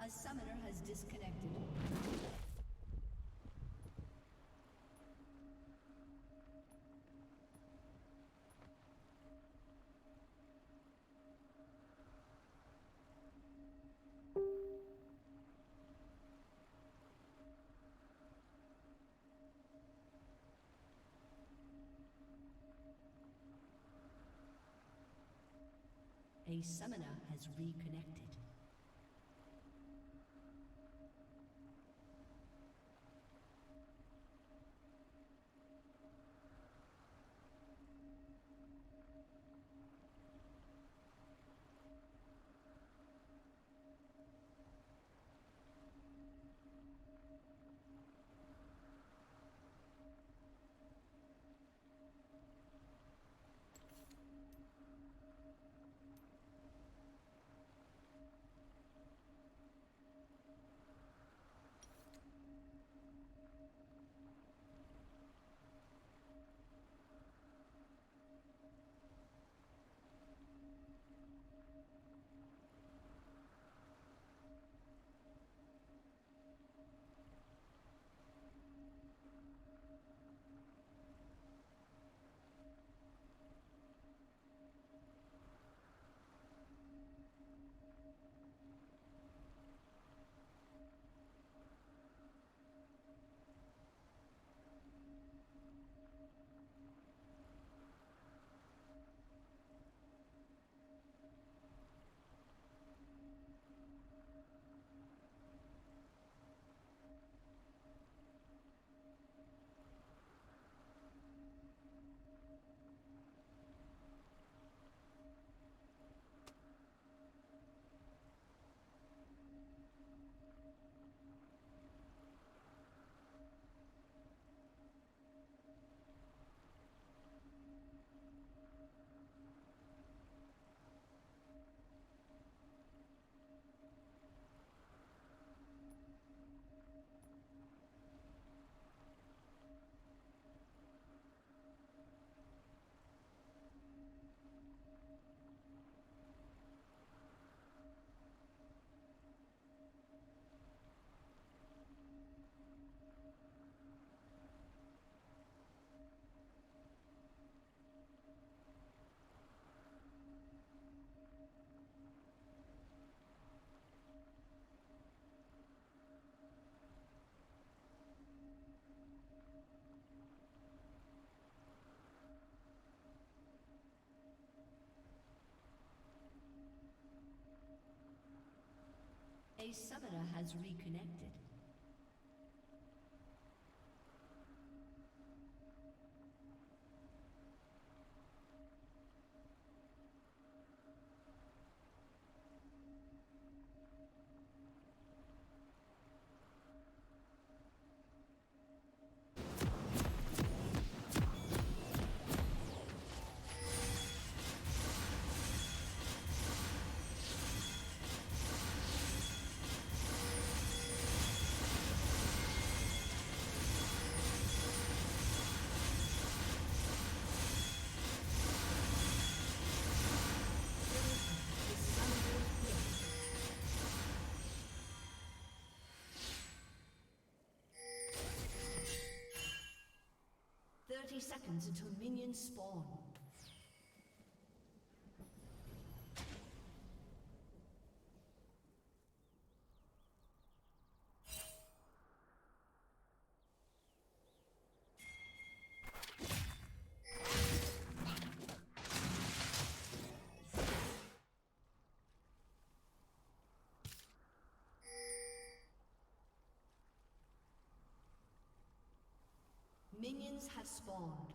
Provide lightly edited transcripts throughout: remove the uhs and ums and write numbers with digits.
A summoner has disconnected. A summoner has reconnected. A summoner has reconnected. Seconds until minions spawn. Minions have spawned.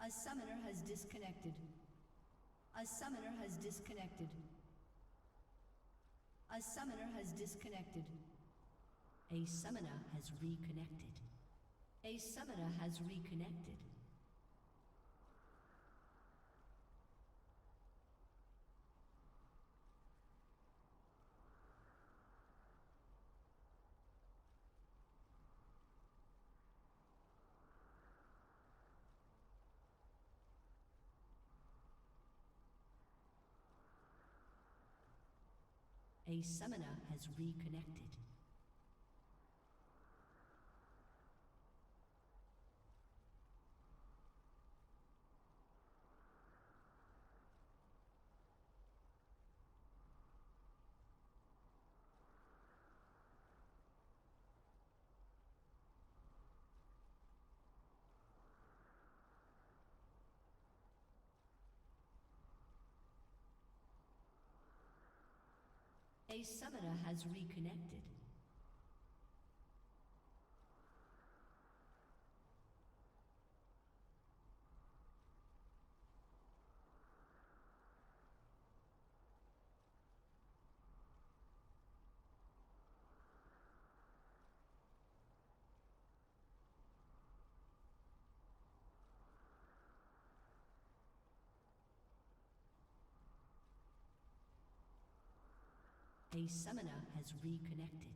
A summoner has disconnected. A summoner has disconnected. A summoner has disconnected. A summoner has reconnected. A summoner has reconnected. A summoner has reconnected. A summoner has reconnected. A summoner has reconnected.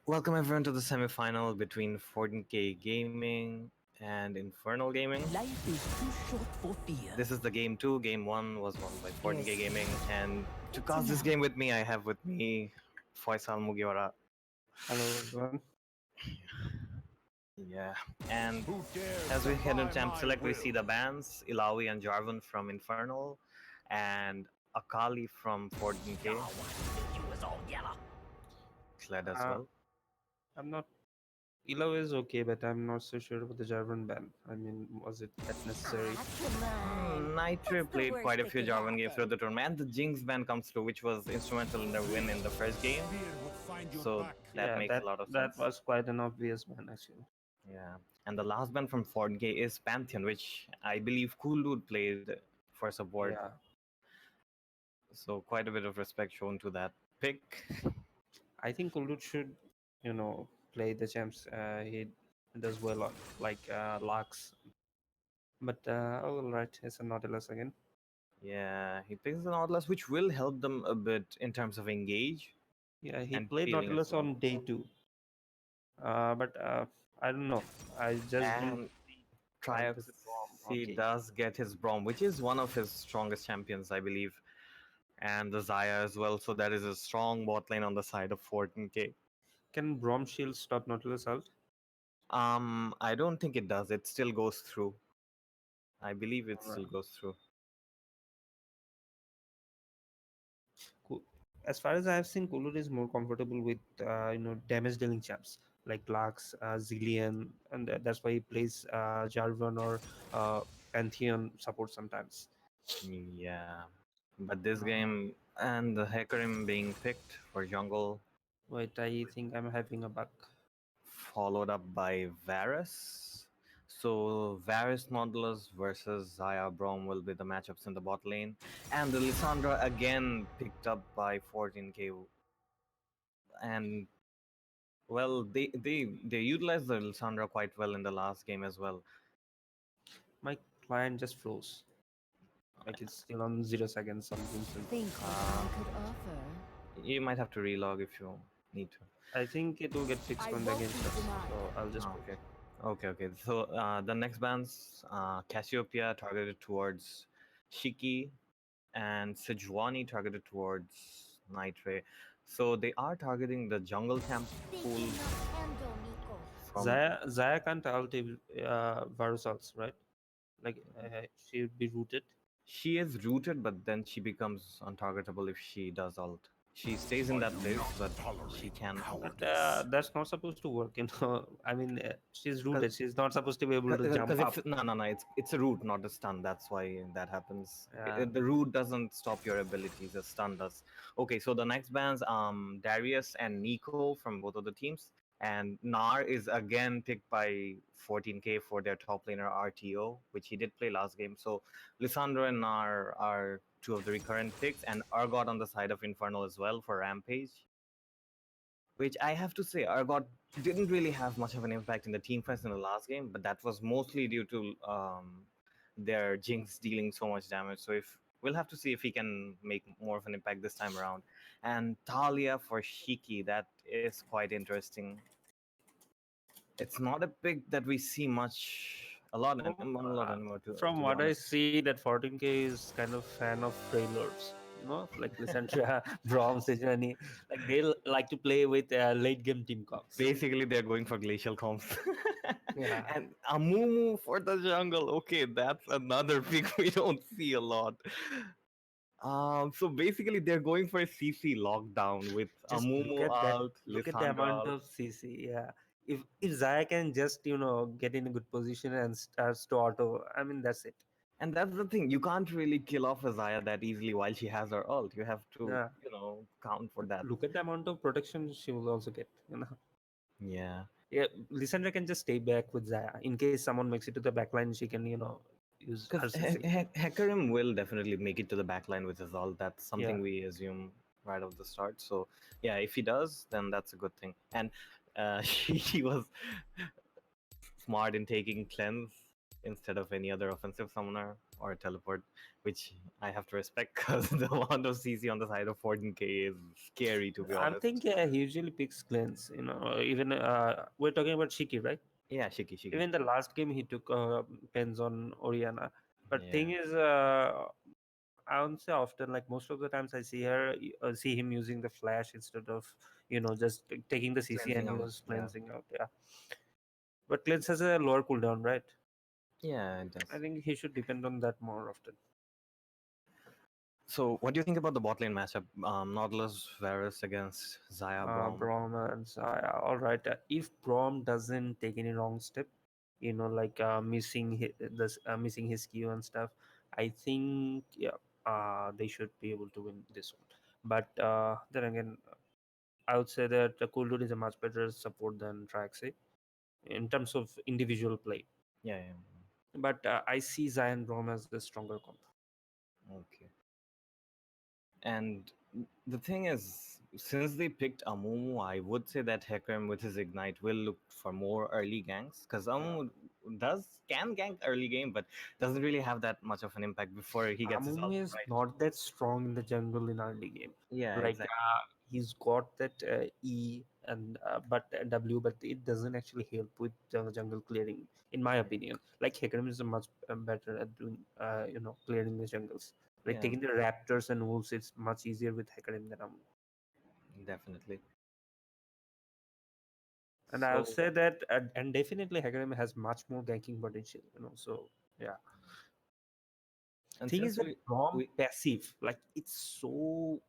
Welcome everyone to the semifinal between 14K Gaming and Infernal Gaming. Life is too short for fear. This is the game 2. Game 1 was won by 14K Yes. Gaming, and to It's cast this enough. game with me, I have with me Faisal Mugiwara. Hello everyone. Yeah, and Who dares as we head defy into Champ my Select, we will? see the bands Ilawi and Jarvan from Infernal, and Akali from 14K, Oh, I knew you was all yellow. Kled as Uh, well. I'm not. Elo is okay, but I'm not so sure about the Jarvan ban. I mean, was it that necessary? Ah, come on. Nitro What's the played worst quite a that few could Jarvan games happen? throughout the tournament, and the Jinx ban comes through, which was instrumental in their win in the first game. Fear will find your So back. that Yeah, makes a that lot of that sense. was quite an obvious ban actually. Yeah, and the last band from Fortgay is Pantheon, which I believe Cool Dude played for support. Yeah, So quite a bit of respect shown to that pick. I think Ulut should, play the champs. He does well on like Lux, but all right, it's a Nautilus again. Yeah, he picks the Nautilus, which will help them a bit in terms of engage Yeah, he and played peeling as Nautilus well. on day two, but I don't know. I just don't And see why he Triox, doesn't bomb on he gate. does get his Braum, which is one of his strongest champions, I believe, and the Zaya as well. So that is a strong bot lane on the side of 14K. Can Brom Shield stop Nautilus out? I don't think it does. It still goes through. I believe it Alright, still goes through. cool. As far as I have seen, Kulur is more comfortable with damage dealing champs like Lux, Zillion, and that's why he plays Jarvan or Pantheon support sometimes. Yeah, but this Uh, game and the Hecarim being picked for jungle, Wait, I think I'm having a bug. followed up by Varus. So Varus Nautilus versus Zaya Braum will be the matchups in the bot lane, and the Lissandra again picked up by 14K, and well, they utilized the Lissandra quite well in the last game as well. My client just froze. Like it's still on 0 seconds, something simple. Think what Uh, I could offer. you might have to relog if you need to. I think it will get fixed I when the won't game be starts, denied. so I'll just Oh, wait. okay. Okay. So the next band's Cassiopeia targeted towards Shiki and Sejuani targeted towards Nitre. So they are targeting the jungle champ Think pool you're not handle, Nico. from. Zaya can't ult Varus ults, right? Like she would be rooted. She is rooted, but then she becomes untargetable if she does ult. She stays in I that do place, not but she tolerate can ult. But cowardice. that's not supposed to work, I mean, she's rooted. She's not supposed to be able to Because jump if up. no, it's a root, not a stun. That's why that happens. Yeah. The root doesn't stop your abilities. The stun does. Okay, so the next bands Darius and Nico from both of the teams, and Nar is again picked by 14K for their top laner RTO, which he did play last game. So Lissandra and Nar are two of the recurrent picks, and Argot on the side of Infernal as well for Rampage, which I have to say, Argot didn't really have much of an impact in the team fights in the last game, but that was mostly due to their Jinx dealing so much damage. So if we'll have to see if he can make more of an impact this time around. And Talia for Shiki, that is quite interesting. It's not a pick that we see a lot Uh, anymore, to from be what I honest. see, that 14K is kind of fan of Freylords. Like Lysandra, Braum, Sejuani. Like they like to play with late game team comps. Basically, they're going for glacial comps. Yeah. And Amumu for the jungle. Okay, that's another pick we don't see a lot. So basically, they're going for a CC lockdown with Just look Amumu at that. alt, Look at the Lissandra amount alt. of CC. Yeah. If Zaya can just get in a good position and starts to auto, I mean that's it. And that's the thing, you can't really kill off a Zaya that easily while she has her ult. You have to, Yeah. count for that. Look at the amount of protection she will also get. Yeah. Yeah, Lysandra can just stay back with Zaya in case someone makes it to the backline. She can use Because her CC. Hecarim will definitely make it to the backline with his ult. That's Yeah, something we assume right off the start. So, yeah, if he does, then that's a good thing. And he was smart in taking cleanse. instead of any other offensive summoner or teleport, which I have to respect because the amount of CC on the side of 14k is scary, to be I honest. think he usually picks cleanse. Even we're talking about Shiki, right? Yeah, Shiki, Shiki. Even the last game he took cleanse on Oriana. But Yeah, thing is, I won't say often. Like most of the times, I see him using the flash instead of just taking the CC cleansing and out. use Yeah, cleansing out. Yeah, but cleanse has a lower cooldown, right? yeah, it I does. think he should depend on that more often. So, what do you think about the bot lane matchup? Nautilus Varus against Zaya Braum. Brom and Saya. All right. If Brom doesn't take any wrong step, like missing his Q and stuff, I think yeah, they should be able to win this one. But then again, I would say that Cooldude is a much better support than Traxi in terms of individual play. Yeah, yeah. But I see Zion Brom as the stronger comp. Okay. And the thing is, since they picked Amumu, I would say that Hecarim with his Ignite will look for more early ganks because Yeah. Amumu can gank early game, but doesn't really have that much of an impact before he gets his ult, Amumu is right? not that strong in the jungle in early game. Yeah, Like exactly. he's got that E and but W, but it doesn't actually help with jungle clearing, in my opinion. Like Hecarim is much better at doing clearing the jungles. Like Yeah, taking the raptors and wolves, it's much easier with Hecarim than Amumu. definitely. And I'll So, say that, and definitely Hecarim has much more ganking potential. So yeah. and Thing is since that we Rom we passive, like it's so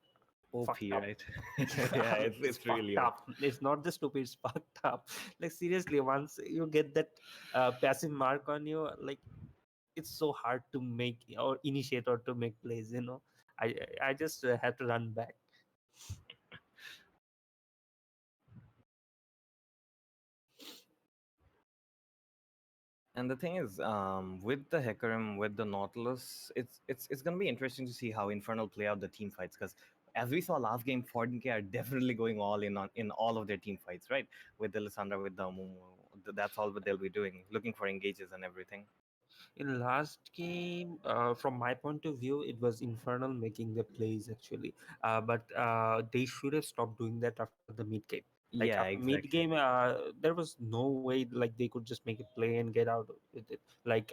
OP, fucked up. right? Yeah, Yeah, it's it's really fucked OP. up. It's not just stupid, it's fucked up. Like seriously, once you get that passive mark on you, like it's so hard to make or initiate or to make plays. I just have to run back. And the thing is, with the Hecarim, with the Nautilus, it's gonna be interesting to see how Infernal play out the team fights because as we saw last game, 14k are definitely going all in on in all of their team fights, right? With the Lissandra, with the Mumu, that's all what they'll be doing, looking for engages and everything. In last game, from my point of view, it was Infernal making the plays actually. But they should have stopped doing that after the mid game. Like Yeah, after mid exactly. game, there was no way like they could just make a play and get out with it. Like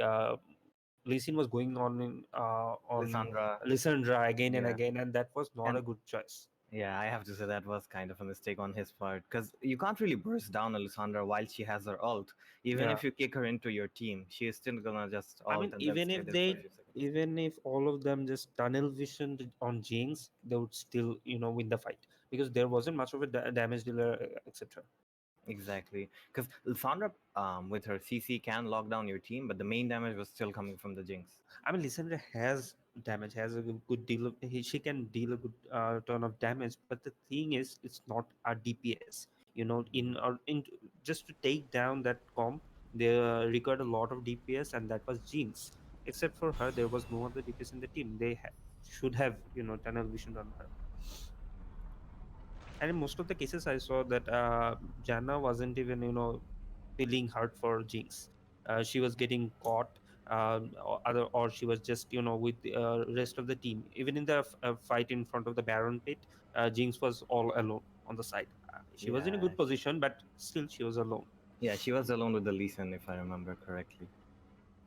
Lee Sin was going on Lissandra, Lissandra again and yeah, again, and that was not and a good choice. yeah, I have to say that was kind of a mistake on his part because you can't really burst down Alessandra while she has her ult. Even Yeah, if you kick her into your team, she is still gonna just I ult mean, and then stay there for a few seconds. even if all of them just tunnel visioned on Jinx, they would still, win the fight because there wasn't much of a damage dealer, etc. Exactly, because Lissandra, with her CC can lock down your team, but the main damage was still coming from the Jinx. I mean, Lissandra has damage, has a good deal of, she can deal a good ton of damage, but the thing is, it's not a DPS. In just to take down that comp, they required a lot of DPS, and that was Jinx. Except for her, there was no other DPS in the team. They should have, tunnel vision on her. And in most of the cases, I saw that Janna wasn't even, feeling hurt for Jinx. She was getting caught, or she was just, with the rest of the team. Even in the fight in front of the Baron pit, Jinx was all alone on the side. She was in a Yeah, good position, but still she was alone. yeah, she was alone with the Lee Sin, if I remember correctly.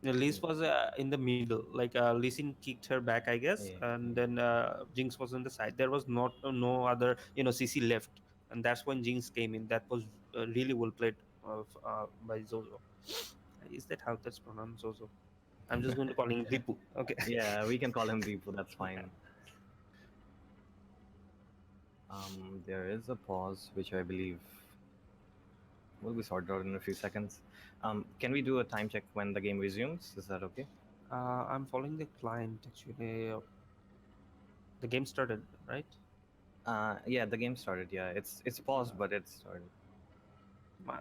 Liz was in the middle, like Lee Sin kicked her back, I guess, Yeah, and yeah. then Jinx was on the side. There was not no other, CC left, and that's when Jinx came in. That was really well played by Zozo. Is that how that's pronounced, Zozo? I'm just going to call him Dipu. Okay. Yeah, we can call him Deepu. That's Yeah. fine. There is a pause, which I believe will be sorted out in a few seconds. Can we do a time check when the game resumes? Is that okay? I'm following the client actually. The game started, right? Yeah, the game started. Yeah, it's paused, Uh, but it started. my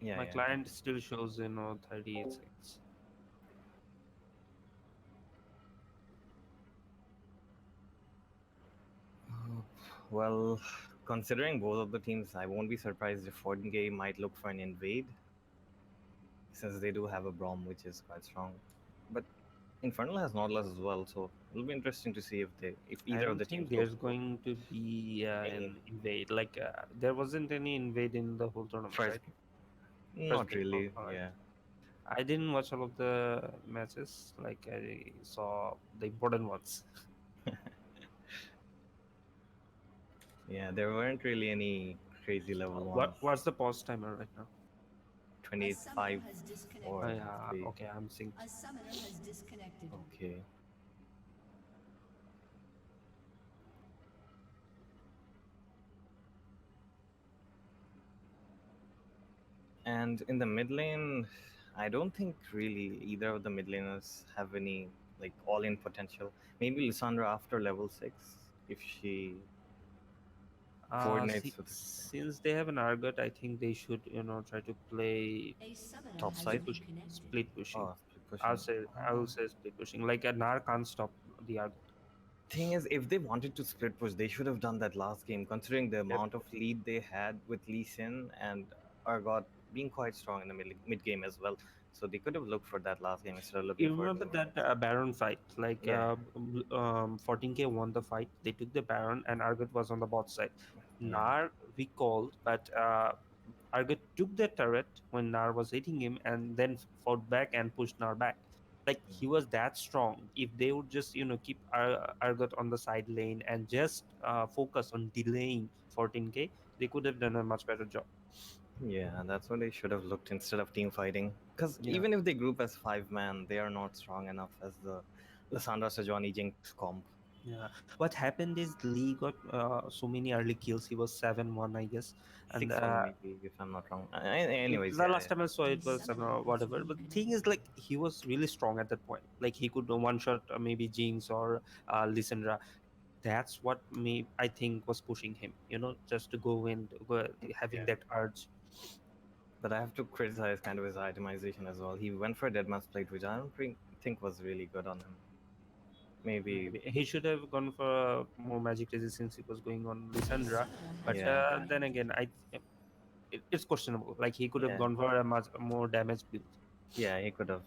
Yeah, my yeah. client still shows 38 seconds. Well, considering both of the teams, I won't be surprised if 14K might look for an invade. since they do have a Brom which is quite strong. But Infernal has Nautilus as well, so it'll be interesting to see if I either of don't the think teams go there's for going to be main an invade. Like there wasn't any invade in the whole tournament, first. right? First Not game. Oh, really, all right. yeah. I didn't watch all of the matches. Like I saw the important ones. Yeah, there weren't really any crazy level ones. What's the pause timer right now? A summoner 25 has or disconnected. Yeah, 3. okay, I'm synced. A summoner has disconnected. Okay. And in the mid lane, I don't think really either of the mid laners have any like all-in potential. Maybe Lissandra after level 6 if she See, coordinates with since they have an Argot, I think they should, try to play A summoner top has split side. push, reconnected. split pushing. Oh, split pushing. I will say split pushing. Like a Nar can't stop the Argot. Thing is, if they wanted to split push, they should have done that last game, considering the amount of lead they had with Lee Sin and Argot being quite strong in the mid game as well. So they could have looked for that last game instead of looking You for it remember in the that next. Baron fight? Like Yeah, 14K won the fight. They took the Baron, and Argot was on the bot side. yeah, Nar recalled, but Argot took the turret when Nar was hitting him, and then fought back and pushed Nar back. Like he was that strong. If they would just keep Argot on the side lane and just focus on delaying 14K, they could have done a much better job. yeah. That's what they should have looked instead of team fighting. Because Yeah. even if they group as 5 man, they are not strong enough as the Lissandra Sejuani Jinx comp. Yeah. What happened is Lee got so many early kills. He was 7-1, I guess. And 6-1 maybe, if I'm not wrong. Anyways, the yeah, last time I saw A it was summoner has whatever. But the thing is, reconnected. like, he was really strong at that point. Like, he could one shot maybe Jinx or Lissandra. That's what me I think was pushing him, just to go and go, having yeah. that urge. But I have to criticize kind of his itemization as well. He went for a Dead Man's Plate, which I don't think was really good on him. Maybe, Maybe he should have gone for more magic resist since he was going on A Lissandra. summoner has But yeah, then reconnected. again, it's questionable. Like he could have yeah, gone for a much more damage build. yeah. He could have,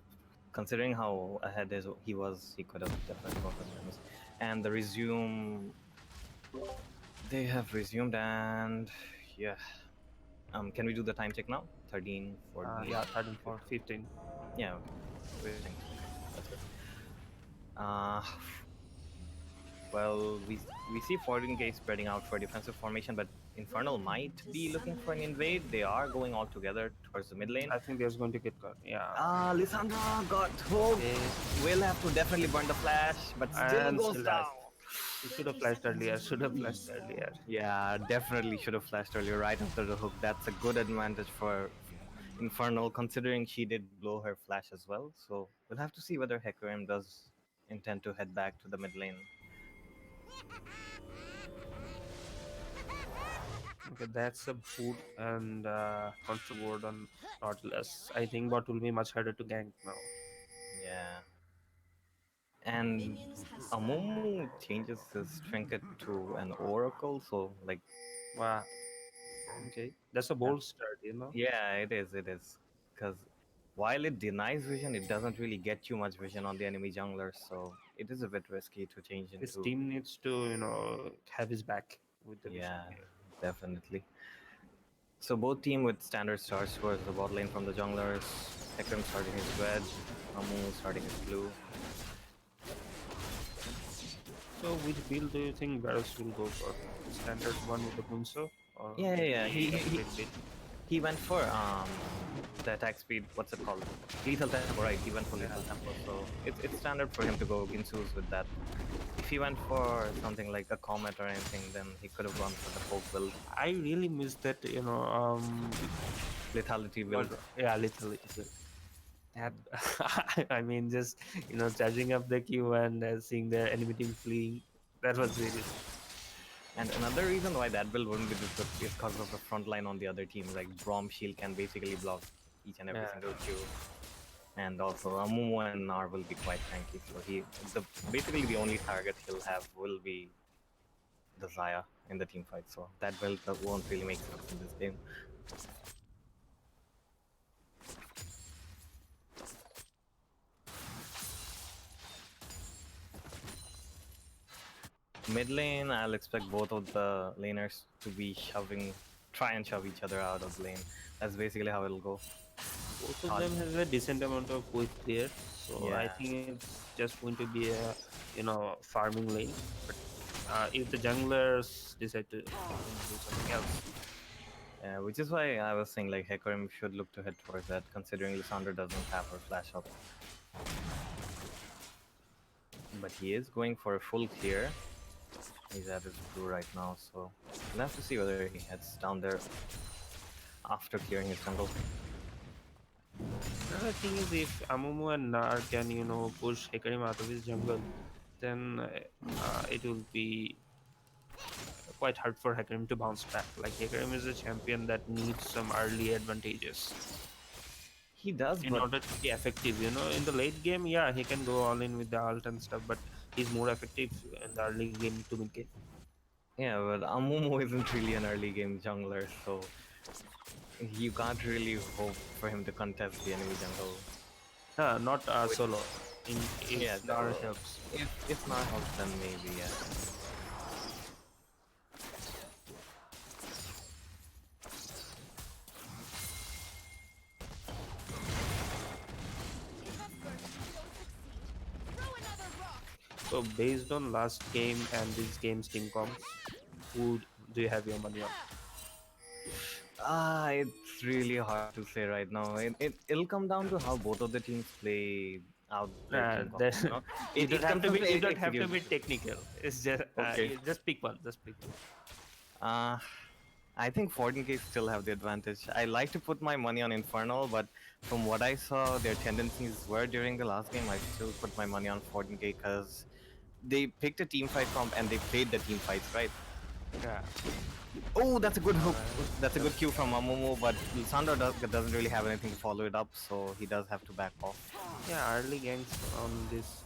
considering how ahead he was, he could have definitely gone for the damage. And the resume, they have resumed, and yeah. Can we do the time check now? 13, 14, Yeah, 13 for 15. 15. Yeah, okay. We think that's good. Uh, well, we see 14K spreading out for defensive formation, but Infernal Welcome might to be looking for an Summoner's invade. Rift. They are going all together towards the mid lane. I think there's going to get caught. Yeah. Lissandra got hooked. Okay. Will have to definitely burn the flash, but still And goes still down. has. He should have 30 flashed seconds earlier. until Should have minions flashed spawn. earlier. Yeah, definitely should have flashed earlier, right after the hook. That's a good advantage for Infernal, considering she did blow her flash as well. So we'll have to see whether Hecarim does intend to head back to the mid lane. Okay, that's a boot and control board on Nautilus. I think bot will be much harder to gank now. Yeah. And Minions have spawned. Amumu changes his trinket to an oracle, so like Wow. Okay, that's a that, bold start. yeah, it is. Because while it denies vision, it doesn't really get you much vision on the enemy jungler, so it is a bit risky to change His into. team needs to, have his back with the vision. Yeah, definitely. So both team with standard starts towards the bot lane from the junglers. Hecarim starting his red, Amu starting his blue. So, which build do you think Varus will go for? The standard one with the Bunso, or Yeah, yeah, yeah. maybe a split build? He went for the attack speed. What's it called? Lethal tempo, right? He went for Yeah. lethal tempo, so it's standard for him to go Ginsu's with that. If he went for something like a comet or anything, then he could have gone for the folk build, I really miss that, lethality what? build. Yeah, literally. That I mean, just charging up the queue and seeing the enemy team fleeing. That was really And another reason why that build wouldn't be this good is because of the front line on the other team. Like Brom Shield can basically block each and every yeah. single Q. And also Amumu and Nar will be quite tanky. So basically the only target he'll have will be the Zaya in the team fight. So that build won't really make sense in this game. Mid lane, I'll expect both of the laners to be try and shove each other out of the lane. That's basically how it'll go. Both of Hard. them has a decent amount of width there, so I Yeah. think it's just going to be a farming lane. But if the junglers decide to do something else, Yeah, which is why I was saying like Hecarim should look to head towards that, considering Lissandra doesn't have her flash up. But he is going for a full clear. He's at his blue right now, so we'll have to see whether he heads down there after clearing his jungle. another thing is if Amumu and Nar can push Hecarim out of his jungle, then it will be quite hard for Hecarim to bounce back. Like Hecarim is a champion that needs some early advantages He does, in but order to be effective. In the late game, yeah, he can go all in with the ult and stuff, but he's more effective in the early game to mid game. yeah, but Amumu isn't really an early game jungler, so you can't really hope for him to contest the enemy jungle. Not solo. Yeah, If Nar helps. if not helps, then maybe yeah. So based on last game and this game's team comps, who do you have your money on? It's really hard to say right now. It'll come down to how both of the teams play out their team comp. There's, You know, you don't it have comes to down be. to You don't have to be execution. technical. It's just Okay. you just pick one. Just pick one. Uh, I think 14K still have the advantage. I like to put my money on Infernal, but from what I saw, their tendencies were during the last game, I still put my money on 14K because they picked a team fight comp and they played the team fights, right? Yeah. Oh, that's a good hook. Alright. That's a good cue from Amumu, but Sandro doesn't really have anything to follow it up, so he does have to back off. Yeah, early ganks on this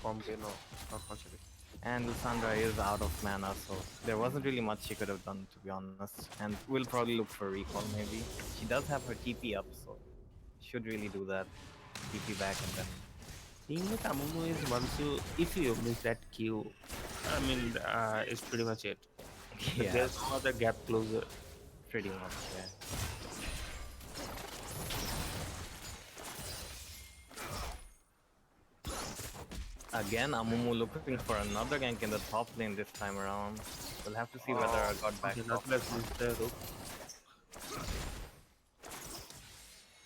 comp, not much of it. And Lissandra is out of mana, so there wasn't really much she could have done, to be honest. And we'll probably look for recall, maybe. She does have her TP up, so should really do that. TP back and then... Thing with Amumu is if you miss that Q, I mean, it's pretty much it. Yeah, There's no other gap closer. pretty much, yeah. Again, Amumu looking for another gank in the top lane this time around. We'll have to see whether I got back Okay, off. let's miss the rook.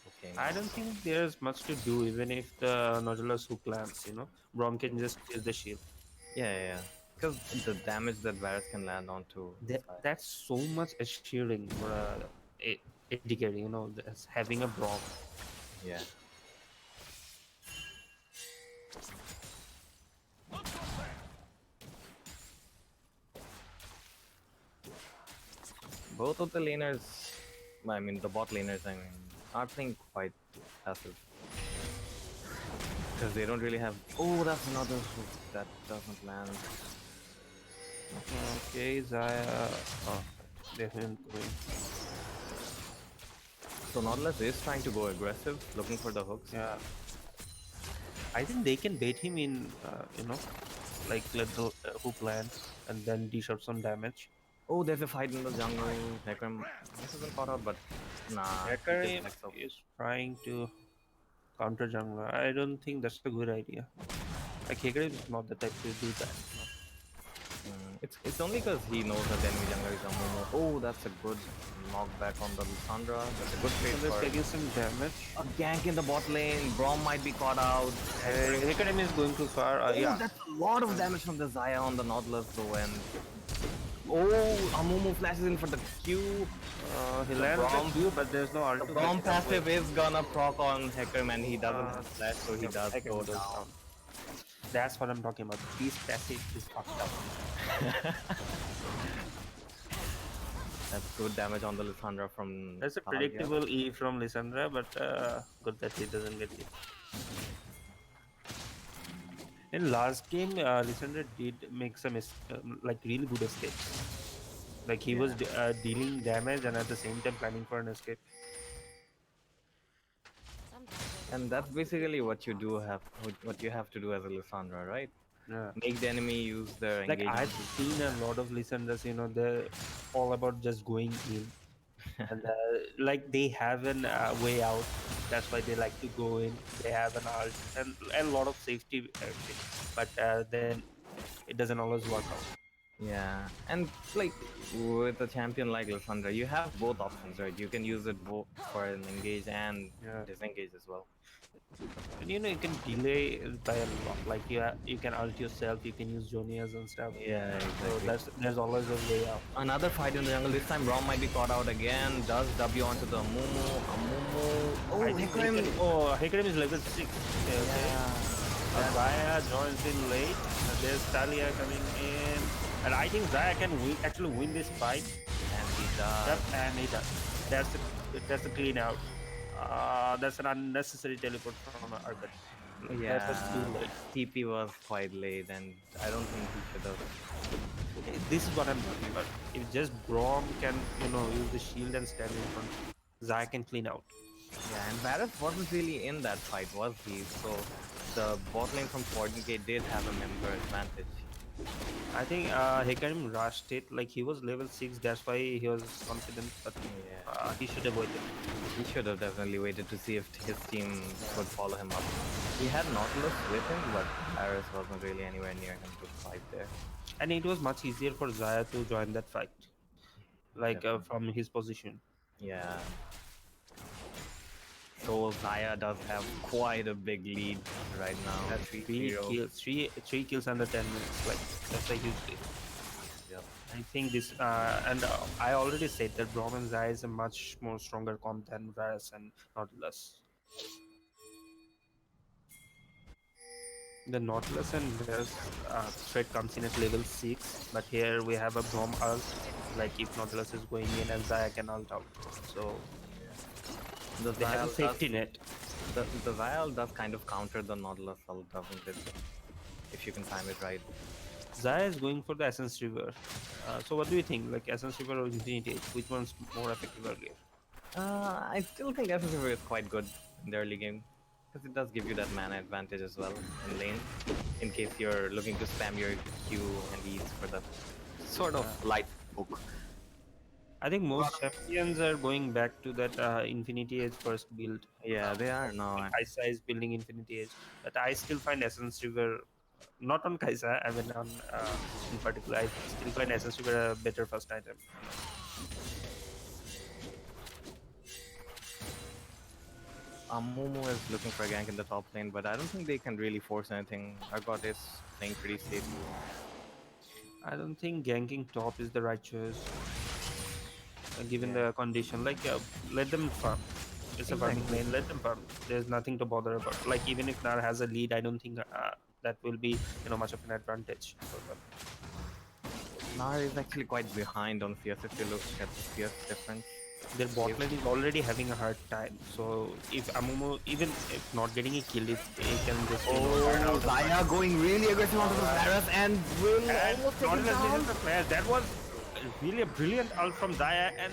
Okay, I now. don't think there's much to do even if the Nautilus hook lands. Brom can just use the shield. Yeah. Because the damage that Varus can land onto... That's so much assuring for a AD carry, that's having a Brom. Yeah. Both of the laners, I mean the bot laners, are playing quite passive. Because they don't really have... Oh, that's another hook that doesn't land. Okay, Zaya. Oh, they haven't going. So Nautilus is trying to go aggressive, looking for the hooks. Yeah. I think they can bait him in, like let the hook land and then dish out some damage. Oh, there's a fight in the jungle. Hecarim isn't caught out, but nah. he just Hecarim backs up. is trying to counter jungler. I don't think that's a good idea. Like Hecarim is not the type to do that. It's only because he knows that the enemy jungler is Amumu. Oh, that's a good knockback on the Lissandra. That's a good trade So they're for taking some damage. a gank in the bot lane. Braum might be caught out. Hecarim is going too far. Oh, Yeah. that's a lot of damage from the Zaya on the Nautilus though, and oh, Amumu flashes in for the Q. He lands Braum- the Q, but there's no ult. The to Braum back it up passive with. is gonna proc on Hecarim, and he doesn't have flash, so he Yep, does Hecarim go goes down. That's what I'm talking about. This passive is fucked up. That's good damage on the Lissandra from That's a Talia. predictable E from Lissandra, but good that he doesn't get it. In last game, Lissandra did make some like really good escapes. Like he was dealing damage and at the same time planning for an escape. And that's basically what you have to do as a Lissandra, right? Yeah. make the enemy use their Like engagement. I've seen a lot of listeners, they're all about just going in, and like they have an way out. That's why they like to go in. They have an art and a lot of safety everything, but then it doesn't always work out. Yeah, and like with a champion like Lissandra, you have both options, right? You can use it both for an engage and Yeah. disengage as well. And you can delay it by a lot. Like you can ult yourself, you can use Jonias and stuff. Yeah, So exactly. there's always a way out. Another fight in the jungle. This time, Braum might be caught out again. Does W onto the Mumu. Amumu. Oh, I think Hecarim. Hecarim is level 6. Okay, okay. Yeah. Zaya joins in late. There's Talia coming in. And I think Zaya can actually win this fight. And he does. Yep, and he does. That's the clean out. That's an unnecessary teleport from Arcade. That was too Yeah. late. TP was quite late, and I don't think he should have. This is what I'm talking about. If just Brom can, use the shield and stand in front, Zaya can clean out. Yeah, and Varus wasn't really in that fight, was he? So the bot lane from 40k did have a member advantage. I think Hecarim rushed it. Like he was level 6, that's why he was confident. But Yeah. he should have waited. He should have definitely waited to see if his team would follow him up. He had Nautilus with him, but Varus wasn't really anywhere near him to fight there. And it was much easier for Zaya to join that fight, like Definitely. from his position. Yeah. So Zaya does have quite a big lead right now. That's 3 kills, three kills under 10 minutes. Like that's a huge lead. Yep. I think this, and I already said that Braum and Zaya is a much more stronger comp than Varus and Nautilus. The Nautilus and Varus threat comes in at level 6, but here we have a Braum ult. Like if Nautilus is going in and Zaya can ult out, so The they have a Zaya safety does, net. the Zaya does kind of counter the Nautilus ult, doesn't it? If you can time it right. Zaya is going for the Essence River. So what do you think? Like Essence River or Infinity Age? Which one's more effective earlier? I still think FSF is quite good in the early game. Because it does give you that mana advantage as well in lane. In case you're looking to spam your Q and E's for the sort of light poke. I think most champions are going back to that Infinity Age first build. Yeah, they are now. Kaisa is building Infinity Age, but I still find Essence River, not on Kaisa, I mean on in particular, I still find Essence River a better first item. Momo is looking for a gank in the top lane, but I don't think they can really force anything. Argot is playing pretty safe. I don't think ganking top is the right choice, given the condition. Like, let them farm. It's a farming lane. Let them farm. There's nothing to bother about. Like, even if Nar has a lead, I don't think that will be, much of an advantage for them. Nar is actually quite behind on Fierce if you look at the Fierce difference. Their bot lane is already having a hard time. So if Amumu, even if not getting a kill, if they can just burn out the fight. Zaya going really aggressive onto the Varus and will And almost take him Nautilus down. misses the flash. That was really a brilliant ult from Zaya, and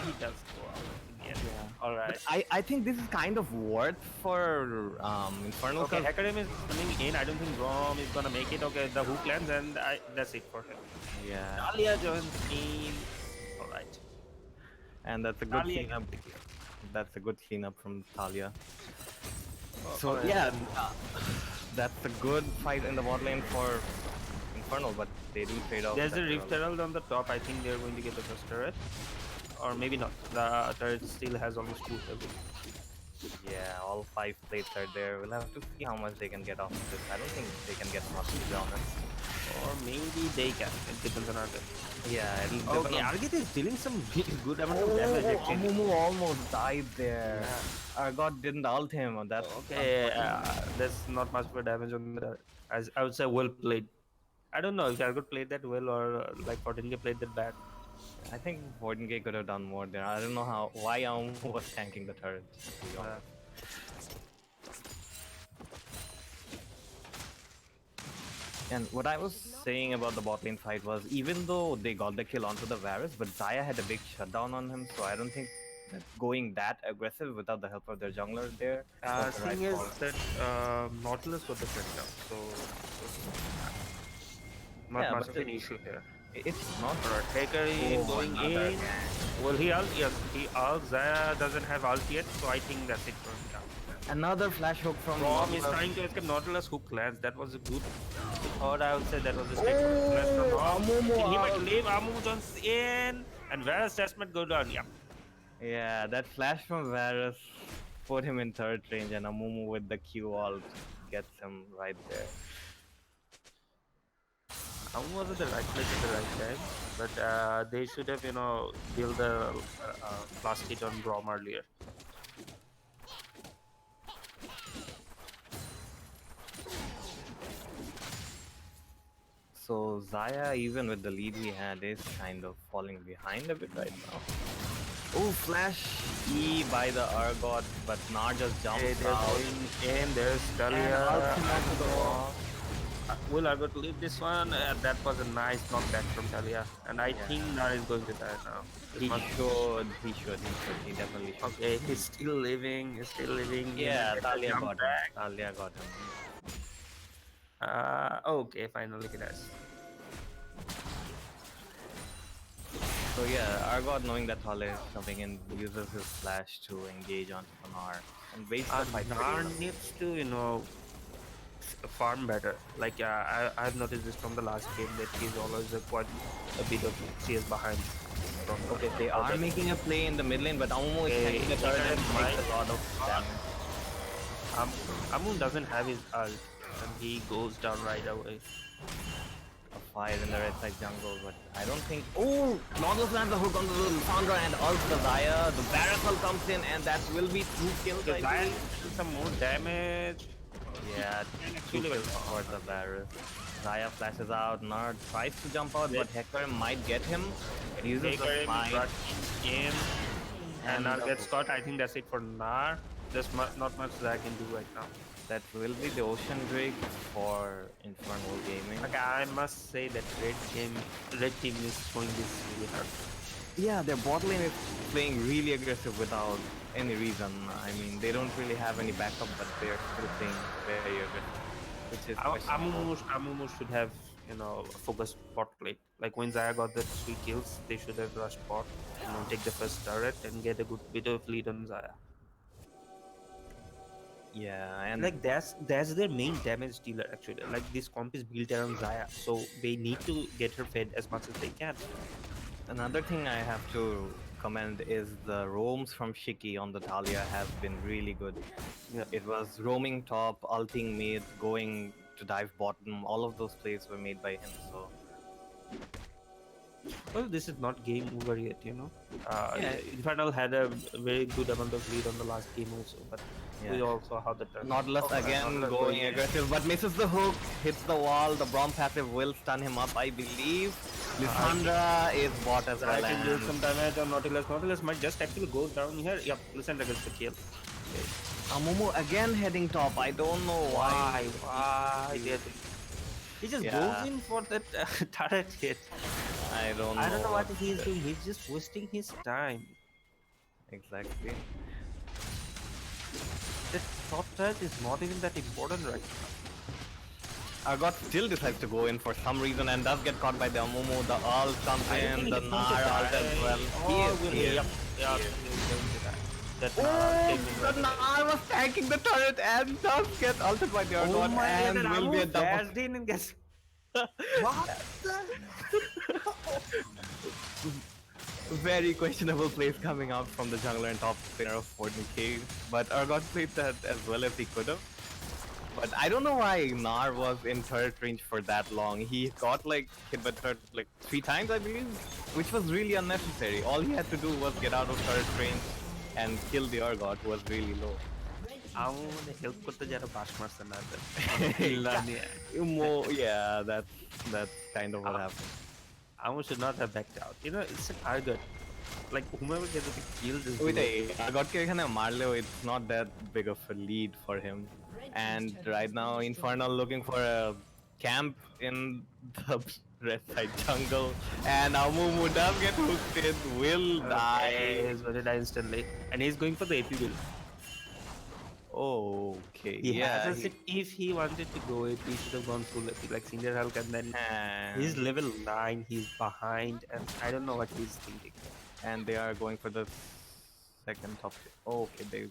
he does go out in the end. All right. I think this is kind of worth for Infernal. Okay, 'cause- Hecarim is coming in. I don't think Rom is gonna make it. Okay, the hook lands, and that's it for him. Yeah, Talia joins in. All right. and that's a good Talia cleanup. That's a good cleanup from Talia. So alright. yeah, that's a good fight in the bot lane for Infernal, but they do trade off. There's a that Rift Herald on the top. I think they're going to get the first turret. Or maybe not. The turret still has almost 2 health. Yeah, all 5 plates are there. We'll have to see how much they can get off of this. I don't think they can get much, to be honest. Or maybe they can. It depends on Argit. Yeah, it'll depend Okay, on- Argit is dealing some really good amount of damage Oh, actually. Amumu almost died there. Argot didn't ult him. That's Okay, there's not much for damage on the. As I would say, well played. I don't know if Argot played that well or like 14K played that bad. I think 14K could have done more there. I don't know why Amumu was tanking the turret. To be honest. And what I was saying about the bot lane fight was, even though they got the kill onto the Varus, but Zaya had a big shutdown on him, so I don't think that going that aggressive without the help of their jungler there was the right Thing is call. that Nautilus got the shutdown, so Not Yeah, much but of an issue here. it's not. Alright, Hikari Oh, going another in. gang. Well, yes, he ult. Zaya doesn't have ult yet, so I think that's it for him. Yeah. Another flash hook from Rom is Nautilus. trying to escape Nautilus hook lands. That was a good thought. I would say that was a straight flash from Oh, Rom. Amumu He might out. leave. Amumu jumps in, and Varus Testament go down. Yeah. Yeah, that flash from Varus put him in third range, and Amumu with the Q ult gets him right there. Amumu was at the right place at the right time, but they should have, built the last hit on Rom earlier. So Zaya, even with the lead he had, is kind of falling behind a bit right now. Oh, flash E by the Argot, but Nar just jumps Okay, they're out. going in. There's And Talia. ultimate to the wall. Will Argot leave this one? That was a nice knockback from Talia, and I think Nar is going to die now. He should, he definitely should. Okay, he's still living. He's still living. He Yeah, might get a Talia jump got him. back. Talia got him. Okay, finally he does. So yeah, Argot, knowing that Talia is coming in, uses his flash to engage onto Nar and waits the fight. Nar needs to, farm better. Like I've noticed this from the last game that he's always quite a bit of CS behind. Okay, they are making a play in the mid lane, but Amumu is taking the turret and takes a lot of damage. Amun doesn't have his ult, and he goes down right away. A fire in the red side jungle, but I don't think. Oh, Nautilus lands the hook on the Lissandra and ults the Zaya. The Barracel comes in, and that will be 2 kills. The I Zaya believe. does some more damage. Yeah, 2 kills for the Barracel. Zaya flashes out, Nar tries to jump out, but Hector might get him. Uses the smite. In, and Nar the gets hook. caught. I think that's it for Nar. There's not much that I can do right now. That will be the Ocean Drake for Infernal Gaming. Like I must say that red team is going this really hard. Yeah, their bot lane is playing really aggressive without any reason. I mean, they don't really have any backup, but they're still playing very aggressive, which is questionable. Amumu should have, focused bot play. Like when Zaya got the 3 kills, they should have rushed bot, take the first turret and get a good bit of lead on Zaya. Yeah, and Like that's their main damage dealer actually. Like this comp is built around Zaya, so they need to get her fed as much as they can. another thing I have to commend is the roams from Shiki on the Talia have been really good. Yeah. It was roaming top, ulting mid, going to dive bottom. All of those plays were made by him. So Well, this is not game over yet, Yeah. Infernal had a very good amount of lead on the last game also, but we yeah. all saw how the turn. Nautilus again Nautilus going in. aggressive, but misses the hook, hits the wall. The Braum passive will stun him up, I believe. Lissandra is bought as I well. can do and some damage on Nautilus. Nautilus might just actually go down here. Yep, Lysandra gets the kill. Amumu again heading top. I don't know why. Why? He just Yeah. goes in for that turret hit. I don't know. I don't know what he's doing. He's just wasting his time. Exactly. That top turret is not even that important right now. Argot still decides to go in for some reason and does get caught by the Amumu. The ult comes I don't in, think the he's going to Nar ult die. as well. Oh, He is. Yep, he's going to die. That Nar Oh, came in the right away. Nar was tanking the turret and does get ulted by the Argot Oh my and god, will be a Amu double. dashed in and gets... What the... Very questionable plays coming out from the jungler and top laner of 14k, but Argot played that as well as he could have. But I don't know why Nar was in turret range for that long. He got like hit by turret like 3 times, I believe, which was really unnecessary. All he had to do was get out of turret range and kill the Argot, who was really low. Amu help করতে যারা বাস মারছে না Yeah, that's kind of what happened. Amu should not have backed out. It's an Argot. Like whomever gets the kill just Wait, do it. Argot ke ekhane marleo, it's not that big of a lead for him. And right now, Infernal looking for a camp in the red side jungle, and Amumu does get hooked in, will die. He's going to die instantly, and he's going for the AP build. Okay, He has yeah, a sit. If he wanted to go it, he should have gone full epic like Cinder Hulk, and then he's and level 9. He's behind, and I don't know what he's thinking. they are going for the second top. Okay, they.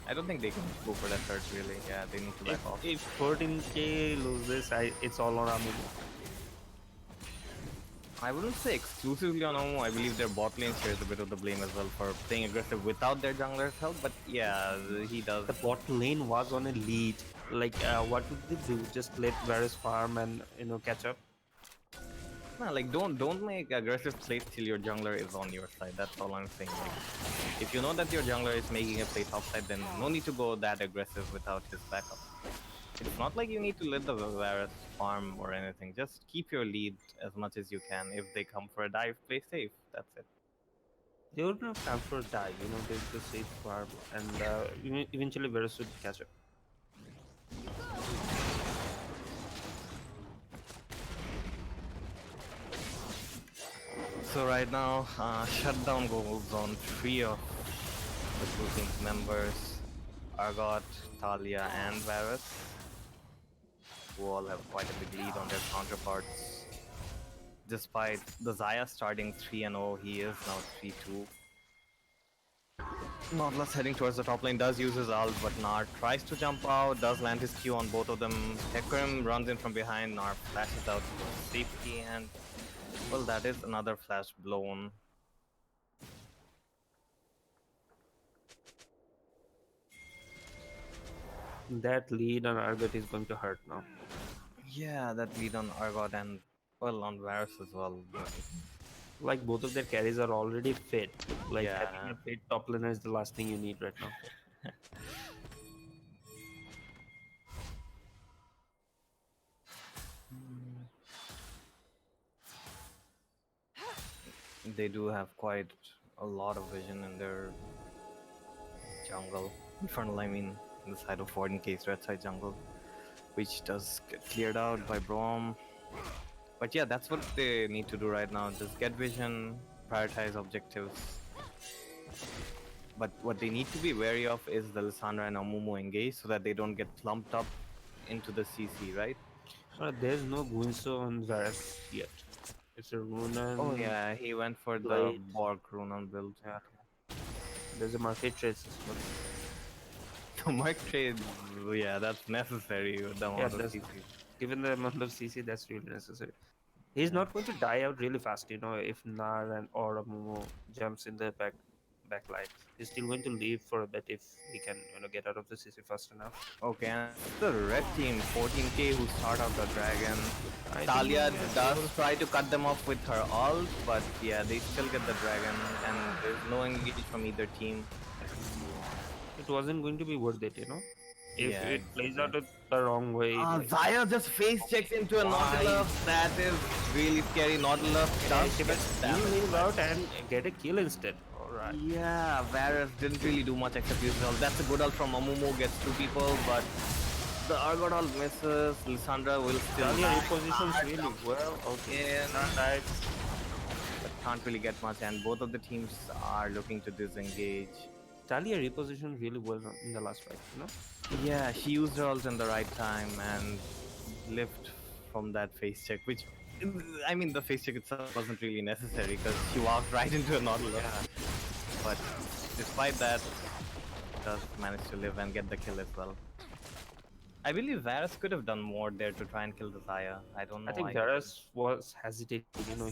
I don't think they can go for that third really. Yeah, they need to back off. If 14k loses, it's all on Amumu. I wouldn't say exclusively on Omo. I believe their bot lane shares a bit of the blame as well for playing aggressive without their jungler's help. But yeah, he does. The bot lane was on a lead. Like, what would they do? Just let Varus farm and catch up. No, like don't make aggressive plays till your jungler is on your side. That's all I'm saying. Like, if you know that your jungler is making a play topside, then no need to go that aggressive without his backup. It's not like you need to let the Varus farm or anything. Just keep your lead as much as you can. If they come for a dive, play safe. That's it. They would not come for a dive. They just safe farm, and eventually Varus would catch up. So right now, shutdown goes on three of the blue team's members, Argot, Talia, and Varus, who all have quite a big lead on their counterparts. Despite the Zaya starting 3-0, he is now 3-2. Nautilus heading towards the top lane does use his ult, but Nar tries to jump out, does land his Q on both of them. Hecarim runs in from behind, Nar flashes out for safety, and well, that is another flash blown. That lead on Argot is going to hurt now. Yeah, that lead on Argot and well on Varus as well. Like both of their carries are already fit. Like having Yeah. a fit top laner is the last thing you need right now. They do have quite a lot of vision in their jungle. Infernal, I mean, in the side of 14k's red side jungle, which does get cleared out by Braum. But yeah, that's what they need to do right now. Just get vision, prioritize objectives. But what they need to be wary of is the Lissandra and Amumu engage so that they don't get clumped up into the CC, right? There's no Guinso on Varus yet. It's a Oh Runan yeah, he went for the Blade. Borg Runan build. Yeah. There's a market trace as well. The Mark trade, yeah, that's necessary with the Yeah, amount of that's CC. given the amount of CC, that's really necessary. He's Yeah. not going to die out really fast, if Nar and or Amumu jumps in the back line. He's still going to leave for a bit if he can, get out of the CC fast enough. Okay, and the red team, 14k, who start out the dragon. I don't Talia know, does try to cut them off with her ult, but yeah, they still get the dragon, and there's no engage from either team. it wasn't going to be worth it. If Yeah, it plays exactly. out the wrong way, like Zaya just face checks into a why Nautilus. That is really scary. Nautilus does she get must damage. live out and get a kill instead. Alright. Yeah, Varus didn't really do much except use the ult. That's a good ult from Amumu, gets two people, but the Argot ult misses. Lissandra will still Talia die. repositions really well. Okay. In, Alright. but can't really get much, and both of the teams are looking to disengage. Talia repositioned really well in the last fight. Yeah, she used her ult in the right time and lived from that face check, which I mean, the face check itself wasn't really necessary because she walked right into a Nautilus. Yeah. But despite that, does manage to live and get the kill as well. I believe Varus could have done more there to try and kill the Zaya. I don't I know think why he didn't. Varus was hesitating.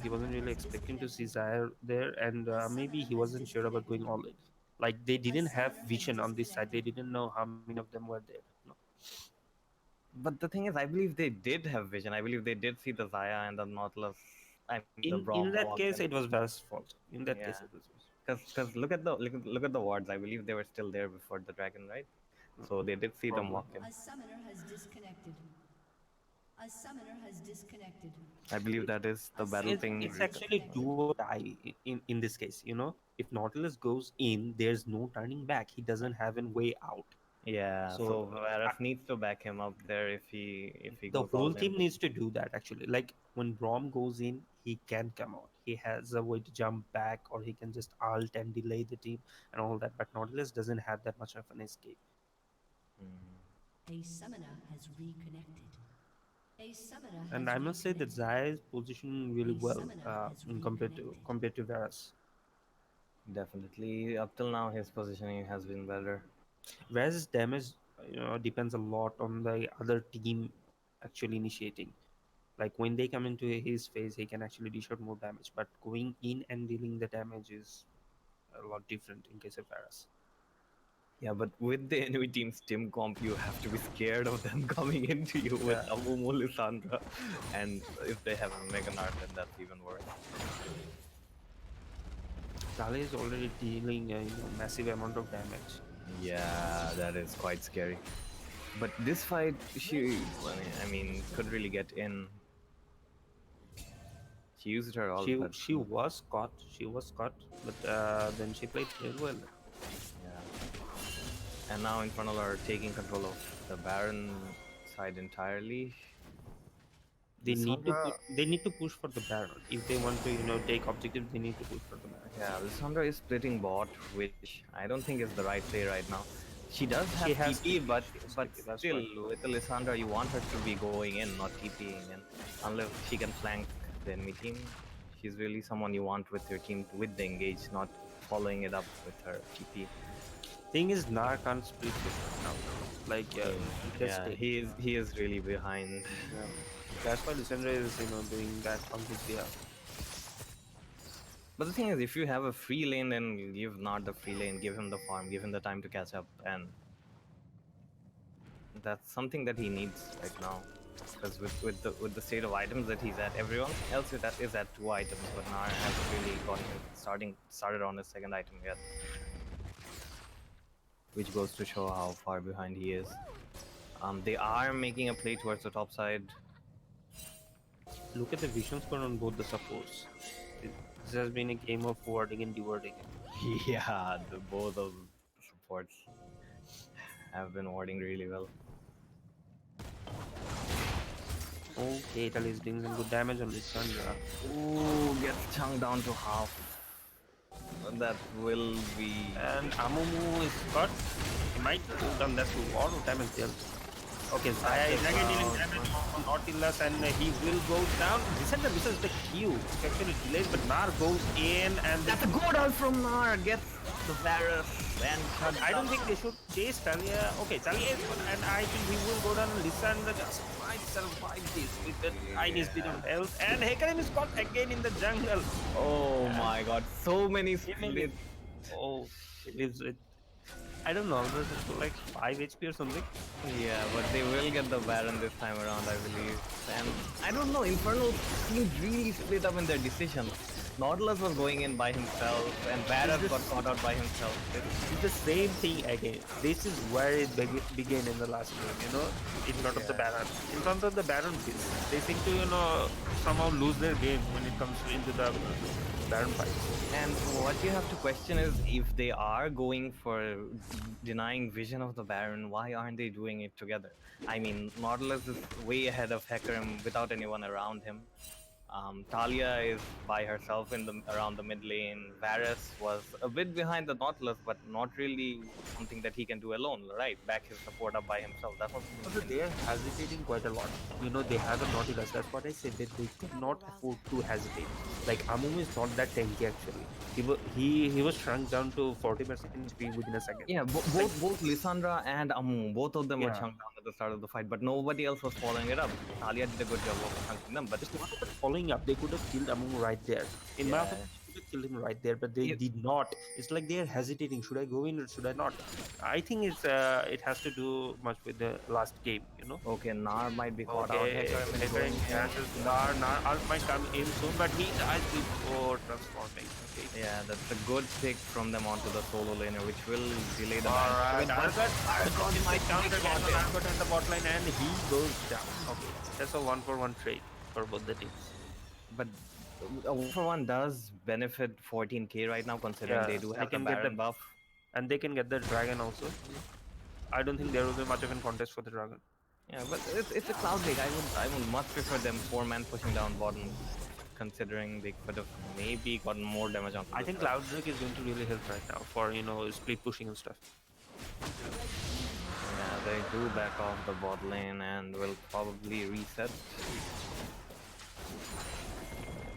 He wasn't really expecting to see Zaire there, and maybe he wasn't sure about going all in. Like they didn't have vision on this side. They didn't know how many of them were there. But the thing is, I believe they did have vision. I believe they did see the Zaya and the Nautilus. I mean, the In Braum that walk case, in. it was Varus' fault. In that Yeah, case, it was. because look at the wards. I believe they were still there before the dragon, right? So they did see them Probably. walk in. A summoner has disconnected. A summoner has disconnected. I believe that is the battle It's, thing. it's actually do or die in this case. If Nautilus goes in, there's no turning back. He doesn't have a way out. Yeah, So so Varus needs to back him up there if he the goes whole all in. team needs to do that actually. Like when Brom goes in, he can come out. He has a way to jump back, or he can just alt and delay the team and all that. But Nautilus doesn't have that much of an escape. A summoner has reconnected. A summoner has And I must say that reconnected. Zaya is positioning really A well summoner has in reconnected. compared to Varus. Definitely, up till now, his positioning has been better. Varus' damage, depends a lot on the other team actually initiating. Like when they come into his phase, he can actually dish out more damage. But going in and dealing the damage is a lot different in case of Varus. Yeah, but with the enemy team's team comp, you have to be scared of them coming into you with Yeah. Amumu, Lissandra, and if they have a Mega Nart, then that's even worse. Talia is already dealing a massive amount of damage. Yeah, that is quite scary. But this fight, I mean, could really get in. She used her ult, but She was caught. She was caught, but then she played very well. yeah. And now Infernal are taking control of the Baron side entirely. Lissandra, They need to push for the Baron if they want to take objectives. They need to push for the Baron. yeah, Lissandra is splitting bot, which I don't think is the right play right now. She does She have has TP, TP. but She has but TP. That's still, why. with the Lissandra, you want her to be going in, not TPing in, unless she can flank the enemy team. She's really someone you want with your team with the engage, not following it up with her TP. Thing is, Nar can't split push right now. Like he gets Yeah, stake. he is really behind. Yeah. That's why Lissandra is doing that completely out. But the thing is, if you have a free lane, then you give not the free lane, give him the farm, give him the time to catch up, and that's something that he needs right now. Because with the state of items that he's at, everyone else is at 2 items, but Nar hasn't really gotten started on his second item yet, which goes to show how far behind he is. They are making a play towards the top side. Look at the vision score on both the supports. This has been a game of warding and dewarding. Yeah, both of the supports have been warding really well. Okay, Italy is doing some good damage on Lissandra. Ooh, gets chunked down to half. That will be. And Amumu is cut. He might have done that to all of damage dealt. Okay, Zaya is again dealing damage on Nautilus and he will go down. This is the Q. It's actually delayed, but Nar goes in and That's a good ult from Nar. Gets the Varus and I don't think they should chase Talia. Okay, Talia is good, and I think he will go down. Lissandra just might survive this with the tiniest bit of health. And Hecarim is caught again in the jungle. Oh my god, so many splits. Oh, it lives with. I don't know, this is like 5 HP or something. Yeah, but they will get the Baron this time around, I believe. And I don't know, Infernal seemed really split up in their decisions. Nautilus was going in by himself, and Varus got caught out by himself. It's the same thing again. This is where it began in the last game, in front of the Baron. In front of the Baron, they seem to, somehow lose their game when it comes into the Baron fight. And what you have to question is, if they are going for denying vision of the Baron, why aren't they doing it together? I mean, Nautilus is way ahead of Hecarim without anyone around him. Talia is by herself around the mid lane. Varus was a bit behind the Nautilus, but not really something that he can do alone, right? Back his support up by himself. That's what Also, they are hesitating quite a lot. They have a Nautilus. That's what I said, that they cannot afford to hesitate. Like Amumu is not that tanky actually. He was shrunk down to 40% HP within a second. Yeah, both Lissandra and Amu, both of them were Yeah. chunked down at the start of the fight, but nobody else was following it up. Talia did a good job of chunking them, but It's not about following up. They could have killed Amumu right there. In my yeah. opinion, they could have killed him right there, but they Yeah. did not. It's like they are hesitating. Should I go in or should I not? I think it has to do much with the last game. Okay, Nar might be caught out. Okay, Hecarim is Hecarim going in. chances Nar ult might come in soon, but he dies before transforming. Okay. Yeah, that's a good pick from them onto the solo laner, which will delay the Alright, ban. Argot might counter Argot on the bot line and he goes down. Okay, that's a 1-for-1 trade for both the teams. But a 1-for-1 does benefit 14k right now, considering Yeah, they do they have the can get Baron the- buff. And they can get the dragon also. I don't think there will be much of a contest for the dragon. Yeah, but it's a Cloud League. I would much prefer them 4-man pushing down bottom, considering they could have maybe gotten more damage on. I think Cloud Drake is going to really help right now for split pushing and stuff. Yeah, They do back off the bot lane and will probably reset.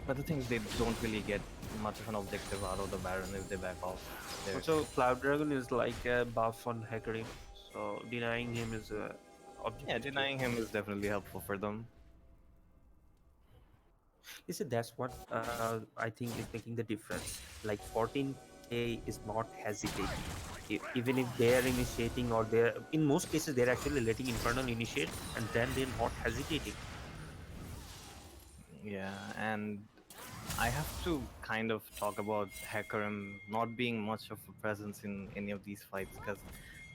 But the thing is, they don't really get much of an objective out of the Baron if they back off. They're, Also, Cloud Dragon is like a buff on Hecarim, so denying him is a yeah, objective kill. denying him is definitely helpful for them. You see, that's what I think is making the difference. Like 14K is not hesitating. Even if they are initiating, or they're in most cases they're actually letting Infernal initiate, and then they're not hesitating. Yeah, and I have to kind of talk about Hecarim not being much of a presence in any of these fights because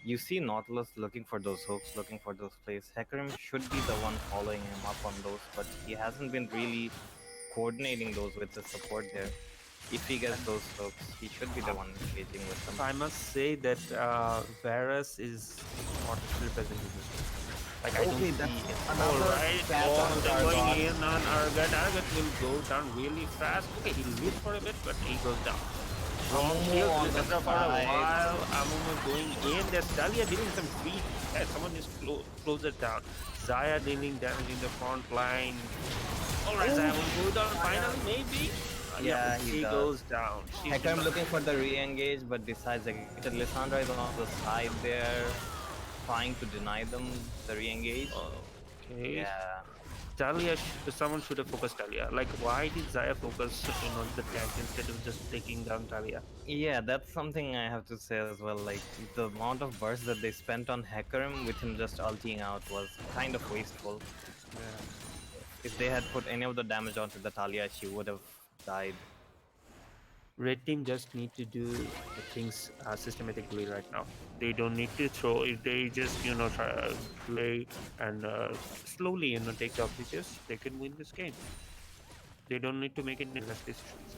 you see Nautilus looking for those hooks, looking for those plays. Hecarim should be the one following him up on those, but he hasn't been really coordinating those with the support there. If he gets And those hooks, he should be the one engaging with them. I must say that Varus is not representing this game. Like I don't Okay, see that's him. All another right, flash all on of them going Zargot. in on Argat. Argat will go down really fast. Okay, he lives for a bit, but he goes down. Wrong Amumu shield, on the Lissandra for a side. while. Amumu going in. There's Dahlia dealing some free. Someone is close it down. Zaya dealing damage in the front line. Alright, Zaya will go down finally, maybe. Yeah, Yep, he she does. goes down. She's Hecarim not. looking for the re-engage, but decides against it. Lissandra is on the side there, trying to deny them the re-engage. Okay. Yeah. Talia, someone should have focused Talia. Like, why did Zaya focus on the tank instead of just taking down Talia? Yeah, that's something I have to say as well. Like, the amount of burst that they spent on Hecarim with him just ulting out was kind of wasteful. Yeah. If they had put any of the damage onto the Talia, she would have died. Red team just need to do things systematically right now. They don't need to throw. If they just try, play and slowly take the objectives, they can win this game. They don't need to make any rush decisions.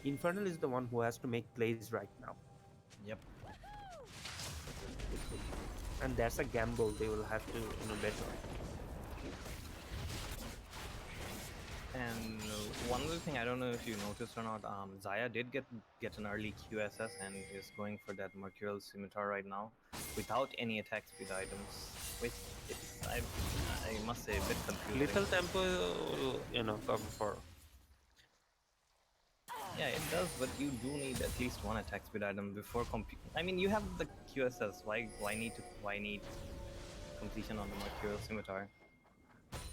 Infernal is the one who has to make plays right now, Yep. and that's a gamble they will have to bet on. And one other thing, I don't know if you noticed or not, Zaya did get an early QSS and is going for that Mercurial Scimitar right now, without any attack speed items, which it's I must say a bit confusing. Little tempo, come for. Yeah, it does, but you do need at least one attack speed item before I mean, you have the QSS. Why need completion on the Mercurial Scimitar?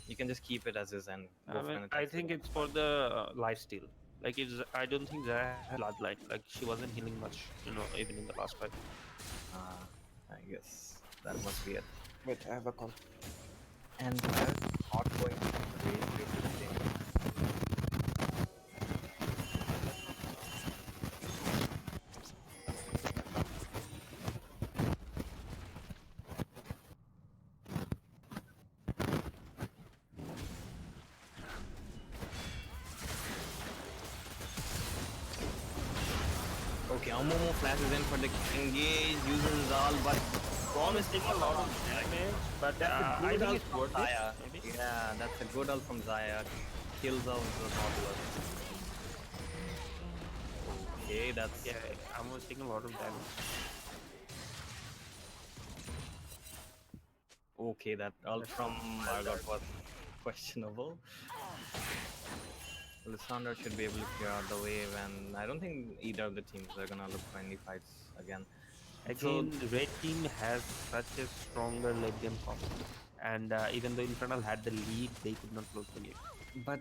You can just keep it as is and go I for mean, an attack I speed think item. it's for the lifesteal. Like, I don't think Zaya has bloodline. Like, she wasn't healing much, even in the last fight. I guess that must be it. Wait, I have a call. And Zaya is not going to be rage bait this game. Okay, Amumu flashes in for the engage, uses Zal, but Storm is taking a lot of damage, but that's a I good think ult it's from worth Zaya. it. Maybe. Yeah, that's a good ult from Zaya. Kills out the Nautilus. Okay, that's Yeah, I'm taking a lot of damage. okay. That ult from Margot was questionable. Lysandra should be able to clear out the wave, and I don't think either of the teams are gonna look for any fights again. So Again, red team has such a stronger late game comp, and even though Infernal had the lead, they could not close the game. but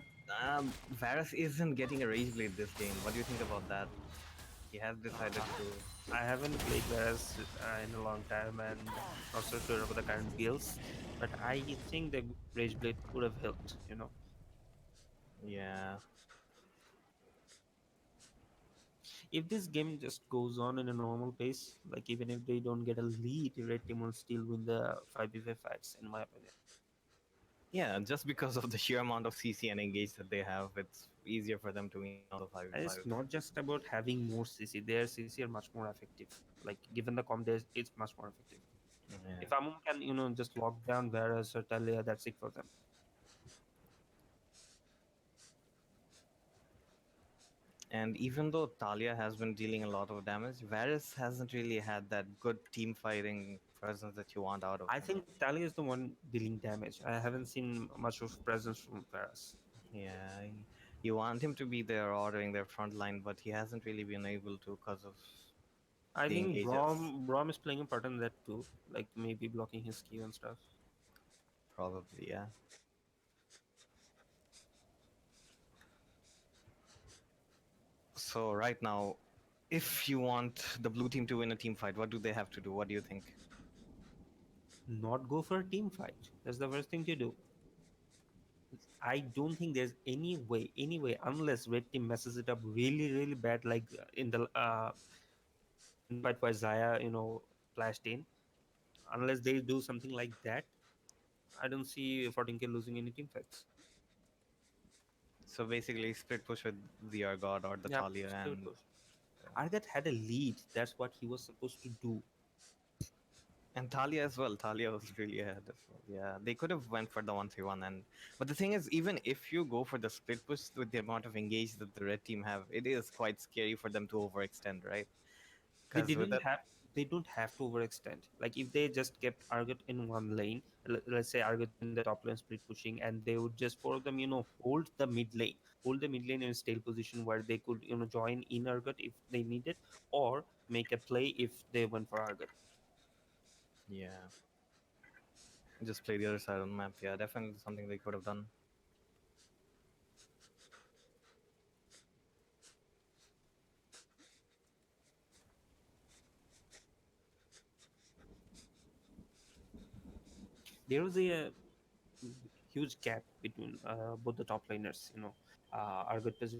Varus isn't getting a Rage Blade this game. What do you think about that? He has decided to. I haven't played Varus in a long time, and not so sure about the current builds, but I think the Rage Blade would have helped. Yeah. If this game just goes on in a normal pace, like even if they don't get a lead, red team will still win the 5v5 fights, in my opinion. Yeah, just because of the sheer amount of CC and engage that they have, it's easier for them to win all the And it's 5v5. not just about having more CC. Their CC are much more effective. Like given the comp, it's much more effective. Yeah. If Amon can, just lock down Varus or Talia, that's it for them. And even though Talia has been dealing a lot of damage, Varys hasn't really had that good team fighting presence that you want out of I him. think Talia is the one dealing damage. I haven't seen much of presence from Paris. Yeah, you want him to be there ordering their front line, but he hasn't really been able to because of I the think engages. Brom is playing a part in that too, like maybe blocking his Q and stuff. Probably, yeah. So right now, if you want the blue team to win a team fight, what do they have to do? What do you think? Not go for a team fight. That's the worst thing to do. I don't think there's any way, unless red team messes it up really, really bad, like in the fight where Zaya, flashed in. Unless they do something like that, I don't see 14K losing any team fights. So basically, split push with the Argod or the Yeah, Talia, split and push. Argat had a lead. That's what he was supposed to do. Talia as well. Talia was really ahead as well. Yeah, they could have went for the 1-3-1, and but the thing is, even if you go for the split push with the amount of engage that the red team have, it is quite scary for them to overextend, right? They Because with didn't that, have. They don't have to overextend. Like if they just kept Argot in one lane, let's say Argot is in the top lane split pushing, and they would just four of them, hold the mid lane in a stale position where they could, join in Argot if they needed, or make a play if they went for Argot. yeah, just play the other side of the map. Yeah, definitely something they could have done. There was a huge gap between both the top laners. Argot was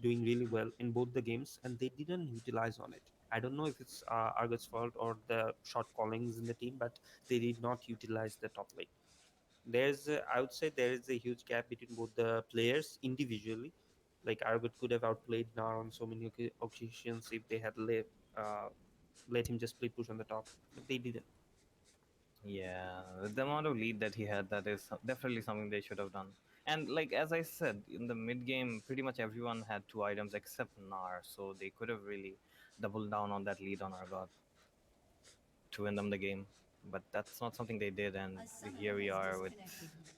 doing really well in both the games, and they didn't utilize on it. I don't know if it's Argot's fault or the short callings in the team, but they did not utilize the top lane. I would say there is a huge gap between both the players individually. Like Argot could have outplayed Nar on so many occasions if they had uh, let him just play push on the top, but they didn't. Yeah, the amount of lead that he had, that is definitely something they should have done. And like as I said, in the mid game, pretty much everyone had two items except Nar, so they could have really doubled down on that lead on Argod to win them the game. But that's not something they did, and A summoner here we has are with disconnected.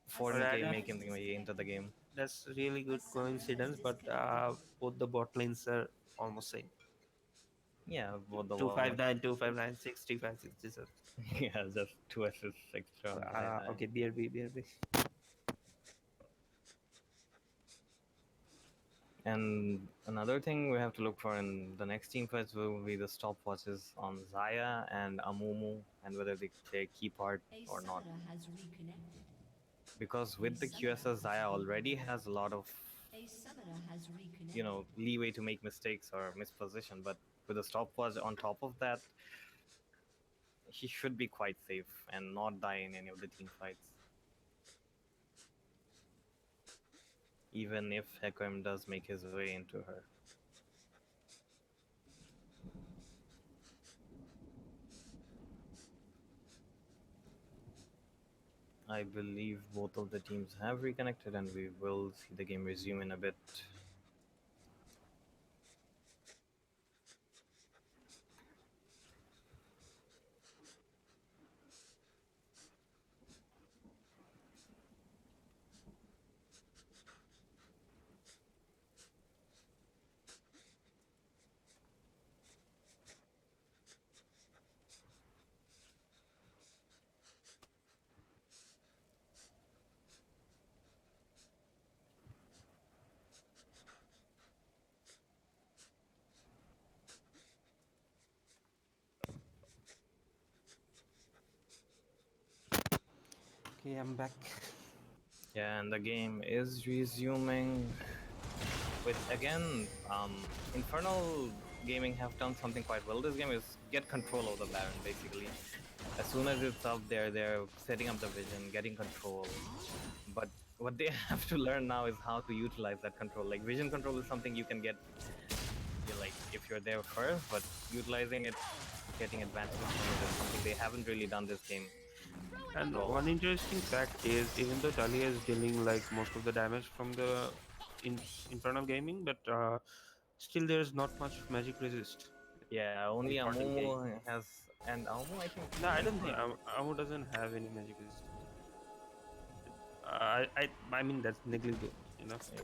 A Alright, 14K summoner has making their way into the disconnected. game. that's really A good summoner has coincidence, but disconnected. both the bot lanes are almost same. Yeah, both the wall. 259, 259, 635, 67. Yeah, just two assists extra on Zaya. Okay, BRB. And another thing we have to look for in the next team fights will be the stopwatches on Zaya and Amumu, and whether they play a key part A or not. summoner has reconnected. Because A with the summoner QSS, has Zaya already reconnected. has a lot of, A summoner has reconnected. leeway to make mistakes or misposition. But with the stopwatch on top of that, he should be quite safe and not die in any of the team fights. Even if Hecarim does make his way into her. I believe both of the teams have reconnected, and we will see the game resume in a bit. Okay, I'm back. Yeah, and the game is resuming with again, Infernal Gaming have done something quite well. This game is get control of the Baron basically. As soon as it's up there, they're setting up the vision, getting control. But what they have to learn now is how to utilize that control. Like vision control is something you can get, like if you're there first, but utilizing it, getting advantage from it is something they haven't really done this game And at all. one interesting fact is, even though Talia is dealing like most of the damage from the in Infernal Gaming, but still there's not much magic resist Yeah, on only 14k. Amumu has, and Amumu I think No, I may don't think have. Amo doesn't have any magic resistance. I mean that's negligible, you know. Yeah.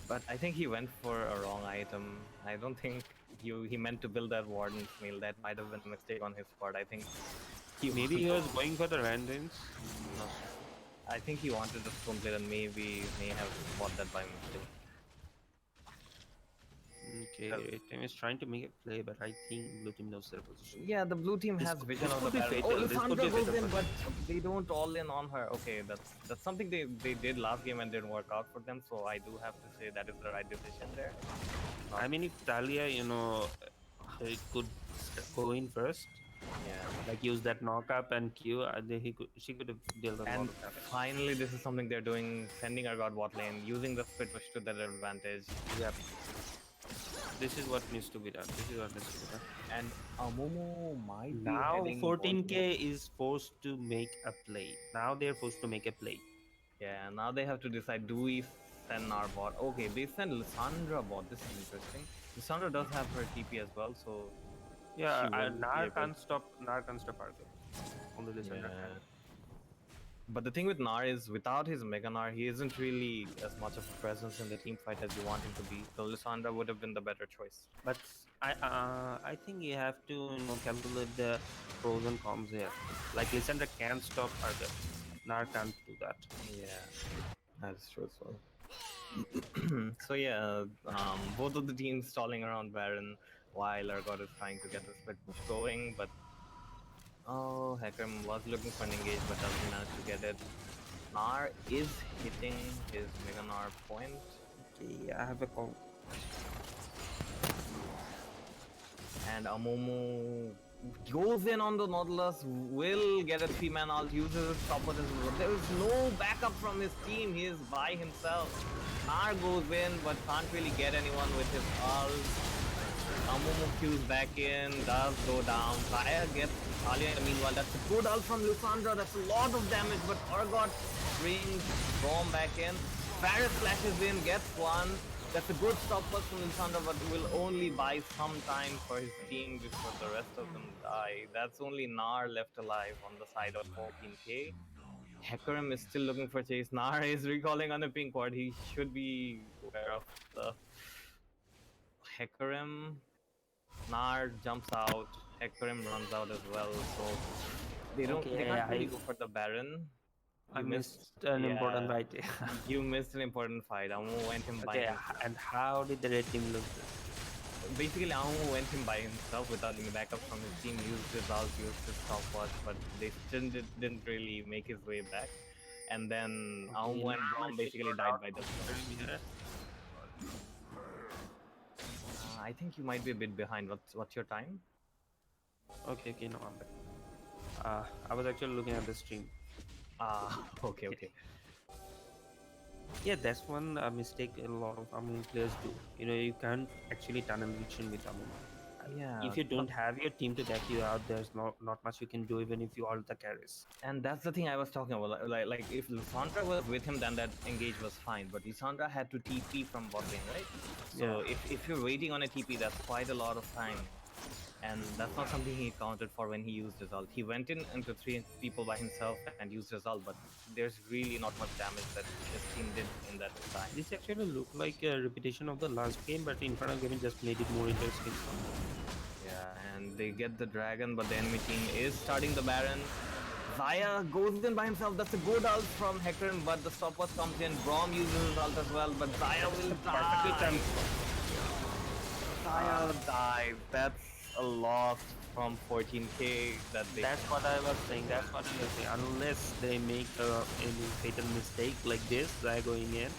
But I think he went for a wrong item. I don't think he meant to build that Warden's Mail. That might have been a mistake on his part. I think he Maybe wanted, he was going for the randoms. I'm not sure. I think he wanted the stone blade and maybe may have bought that by mistake. Okay, 'Cause- Red Team is trying to make a play, but I think Blue Team knows their position. Yeah, the blue team This has vision this of the could be Baron. Oh, fatal. This could be Lissandra a goes fatal in, for but them. they don't all in on her. Okay, that's something they did last game and didn't work out for them. So I do have to say that is the right decision there. Not, I mean, if Talia, could go in first, yeah. like use that knock up and Q, she could have dealt a lot And of damage. finally, this is something they're doing, sending our god bot lane, using the split push to their advantage. Yep. This is what needs to be done. This is what needs to be done. And Amumu might be Now heading bot 14k lane. is forced to make a play. Now they're forced to make a play. Yeah, now they have to decide, do we send our bot? Okay, they send Lissandra bot. This is interesting. Lissandra does have her TP as well, so Yeah, she will be Nar able. can't stop. Nar can't stop Arthur. Only Lysandra can. Yeah. But the thing with Nar is, without his Mega Nar, he isn't really as much of a presence in the team fight as you want him to be. So Lissandra would have been the better choice. But I think you have to calculate the pros and cons here. Like Lysandra can stop Arthur. Nar can't do that. Yeah, that's true as well. So yeah, both of the teams stalling around Baron while Urgot is trying to get the split push going, but oh, Hecarim was looking for an engage but doesn't manage to get it. Nar is hitting his Mega Nar point. Okay, I have a call. And Amumu goes in on the Nautilus, will get a 3-man ult, uses his stopper. There is no backup from his team, he is by himself. Nar goes in, but can't really get anyone with his ult. Amumu queues back in, does go down. Zaya gets Talia meanwhile. That's a good ult from Lysandra, that's a lot of damage, but Urgot brings Rom back in. Paris flashes in, gets one. That's a good stop first from Lysandra, but will only buy some time for his team before the rest of them die. That's only Nar left alive on the side of 14k. Hecarim is still looking for chase. Nar is recalling on a pink ward. He should be aware of the Hecarim. Nar jumps out. Hecarim runs out as well. So they Okay, can't really go for the Baron. I You missed, missed an important yeah. fight. You missed an important fight. Amu went him by Okay, himself. and how did the red team lose this? Basically, Amu went him by himself without any backup from his team. Used his ult, used his stopwatch, but they still didn't really make his way back. And then Okay, Amu and now Braum she basically got died out by of themselves. here. I think you might be a bit behind. What's your time? Okay, no, I'm back. I was actually looking at the stream. Ah, okay. Yeah, that's one mistake a lot of players do. You can't actually tunnel vision with Yeah, if you don't have your team to back you out, there's not much you can do even if you ult the carries. and that's the thing I was talking about. Like if Lysandra was with him, then that engage was fine. But Lysandra had to TP from bot lane, right? So Yeah. if you're waiting on a TP, that's quite a lot of time. And that's not something he accounted for when he used his ult. He went in into 3 people by himself and used his ult, but there's really not much damage that his team did in that time. This actually looked like a repetition of the last game, but Infernal Gaming just made it more interesting. Yeah, and they get the dragon, but the enemy team is starting the Baron. Zaya goes in by himself. That's a good ult from Hecarim, but the stopwatch comes in. Braum uses his ult as well, but Zaya will Perfectly die. timed. Zaya dies. That's a loss from 14k that they. That's what I was saying. That's what I was saying. Unless they make any fatal mistake like this, they're going in.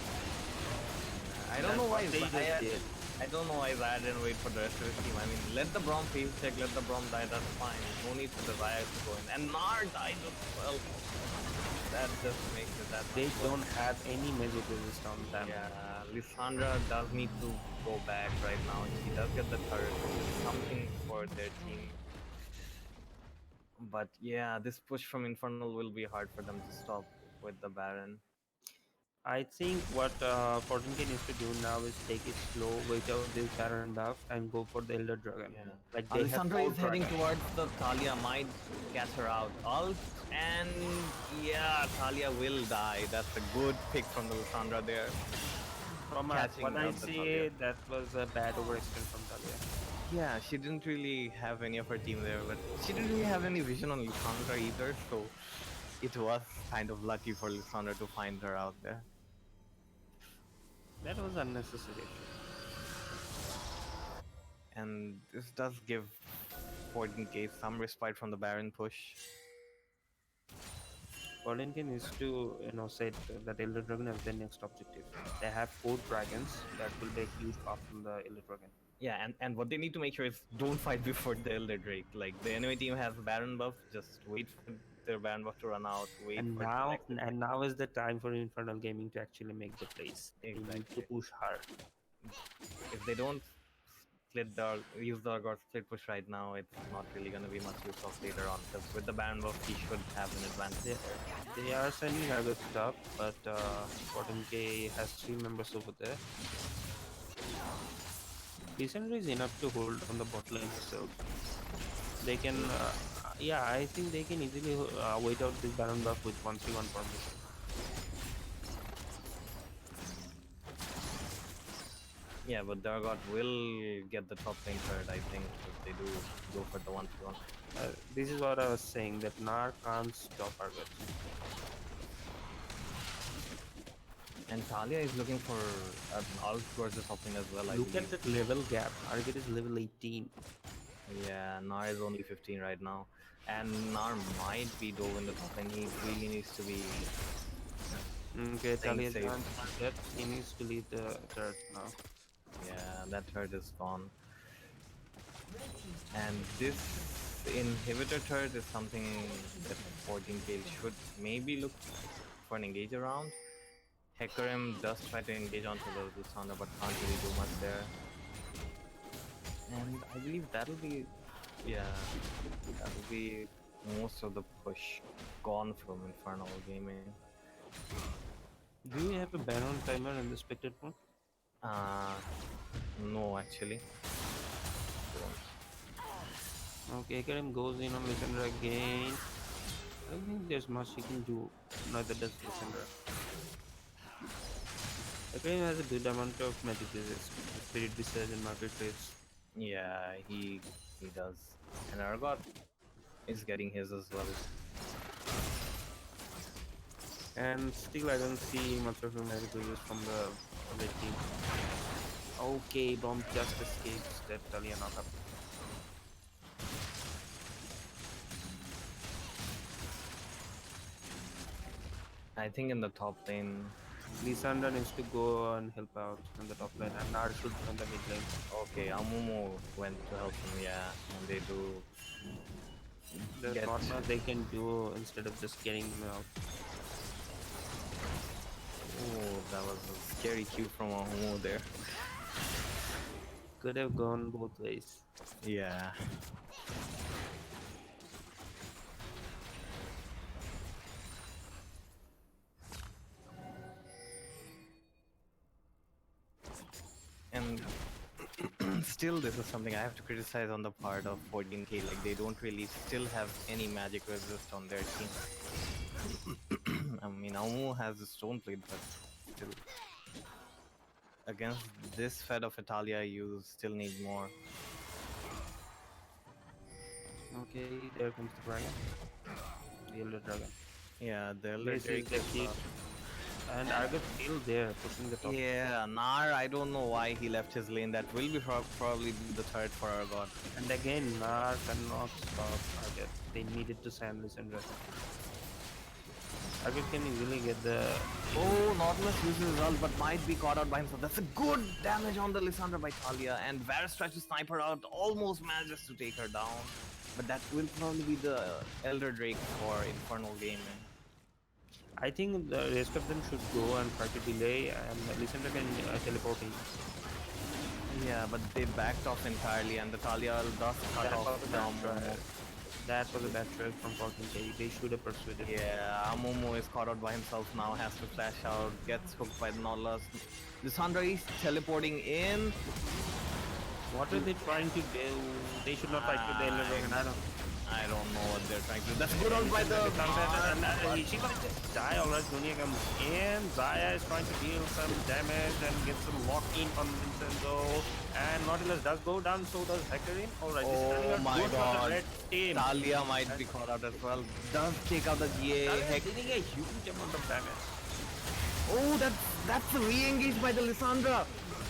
I don't know why That's what they Zaya. just did. I don't know why Zaya didn't wait for the rest of his team. I mean, let the Braum face check, let the Braum die. That's fine. No need for the Zaya to go in. And Nar died as well. That just makes it that. They much worse. don't have any magic resist on them. Yeah, Lysandra does need to go back right now. She does get the turret, which is something for their team. But yeah, this push from Infernal will be hard for them to stop with the Baron. I think what 14K needs to do now is take it slow, wait out this Baron buff, and go for the Elder Dragon. Yeah. Like they have Alessandra 4 is heading dragons. towards the Talia, might catch her out. Ult, and yeah, Talia will die. That's a good pick from the Alessandra there, From what catching I out the Talia. say, that was a bad overextend from Talia. Yeah, she didn't really have any of her team there, but she didn't really have any vision on Lissandra either, so it was kind of lucky for Lissandra to find her out there. That was unnecessary. And this does give 14K some respite from the Baron push. 14K needs to, set that Elder Dragon as their next objective. They have 4 dragons. That will be a huge buff from the Elder Dragon. Yeah, and what they need to make sure is don't fight before the Elder Drake. Like the enemy team has Baron buff, just wait for their Baron buff to run out, wait And for the now, next attack. and now is the time for Infernal Gaming to actually make the plays. They need to Exactly. push hard. If they don't use the Argot split push right now, it's not really gonna be much use of later on. Because with the Baron buff, he should have an They, advantage. they are sending Argus stuff, but 14K has 3 members over there. Lissandra is enough to hold on the bot lane itself. They can, yeah, I think they can easily wait out this Baron buff with 1-3-1 formation. Yeah, but Dargot will get the top lane third, I think, if they do go for the 1v1. This is what I was saying, that Nar can't stop Argus. And Talia is looking for an ult towards the top lane as well, I Look believe. at that level gap. Argus is level 18. Yeah, Nar is only 15 right now. And Nar might be dove in the top lane. He really needs to be... Okay, Talia safe. can't target. He needs to leave the turret now. Yeah, that turret is gone. And this inhibitor turret is something that 14K should maybe look for an engage around. Hecarim does try to engage onto the Lusana, but can't really do much there. And I believe that'll be, yeah, that'll be most of the push gone from Infernal Gaming. Do you have a Baron timer in the spectator mode? No, actually. Okay, Karim goes in on Lissandra again. I don't think there's much he can do. Neither does Lissandra. Karim has a good amount of magic resist. Spirit Visage and Market Rates. Yeah, he does. And Argot is getting his as well. And still I don't see much of a magic resist from the red team. Okay, Bomb just escapes that Talia knockup. I think in the top lane. Lissandra needs to go and help out in the top lane, and Nar should be on the mid lane. Okay, Amumu went to help him, yeah, and they do. There's Get- not much they can do instead of just getting him out. Oh, that was a scary cue from Amumu there. Could have gone both ways. Yeah. And still, this is something I have to criticize on the part of 14K. Like, they don't really still have any magic resist on their team. I mean, Amu has his stone plate, but still. Against this Fed of Italia, you still need more. Okay, there comes the dragon. The Elder Dragon. Yeah, the This is the key. And Argus still there, pushing the top. Yeah, Nar, I don't know why he left his lane. That will be probably be the third for Argot. And again, Nar cannot stop Argus. They needed to sand Lissandra. Argus can easily get the... Oh, Nautilus uses his ult, but might be caught out by himself. That's a good damage on the Lissandra by Talia. And Varus tries to snipe her out, almost manages to take her down. But that will probably be the Elder Drake for Infernal Gaming. I think the rest of them should go and try to delay, and Lissandra can teleport in. Yeah, but they backed off entirely, and the Talia does cut Back off off the the That was a bad choice from 14K. They should have persuaded. Yeah, Amumu is caught out by himself now, has to flash out, gets hooked by the Nautilus. Lissandra is teleporting in. What are they trying to do? They should not fight with the Elder Dragon. I don't know what they're trying to do. That's good out by the She might just die. Alright, Dunia comes in. Zaya is trying to deal some damage and get some lock in on Vincenzo. And Nautilus does go down, so does Hecarim. Alright, this is turning Oh out my good for the god. red team. Talia might be caught out as well. Does take out the GA. Talia is dealing a huge amount of damage. Oh, that's re-engaged by the Lissandra.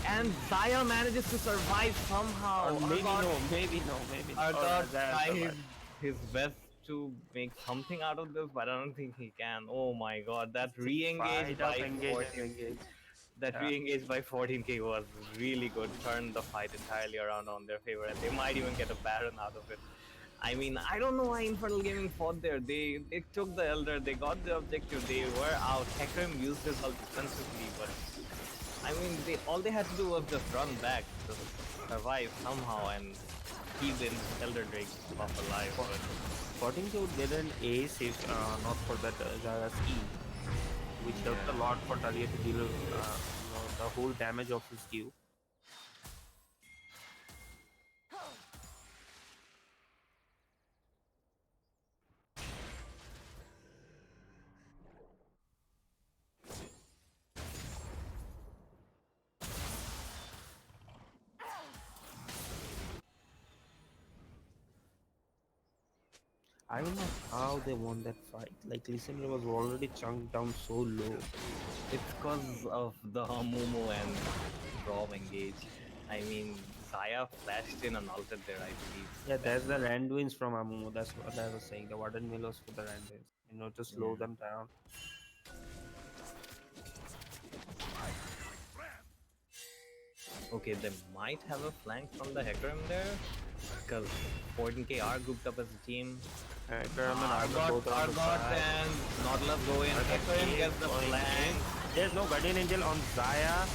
And Zaya manages to survive somehow. Maybe Argot- no, maybe no, maybe no. Argot Zaya try survived. his best to make something out of this, but I don't think he can. Oh my god, that re-engage Fight of by engage 14, and engage. that Yeah. re-engage by 14K was really good. Turned the fight entirely around on their favor, and they might even get a Baron out of it. I mean, I don't know why Infernal Gaming fought there. They took the Elder, they got the objective, they were out. Hecarim used his ult defensively, but I mean, all they had to do was just run back to survive somehow and keep the Elder Drake buff alive. But 14K would get an ace if not for that Zaya's E, which helped a lot for Talia to deal the whole damage of his Q. I don't know how they won that fight. Like, Lissandra was already chunked down so low. it's because of the Mumu and Braum engage. I mean, Zaya flashed in and ulted there, I believe. Yeah, that's the Randuins from Amumu. That's what I was saying. The Warden Mill was for the Randuins. To slow them down. Okay, they might have a flank from the Hecarim there, because 14K are grouped up as a team. Argot and Nautilus go in. Hecarim gets the flank. There's no Guardian Angel on Zaya.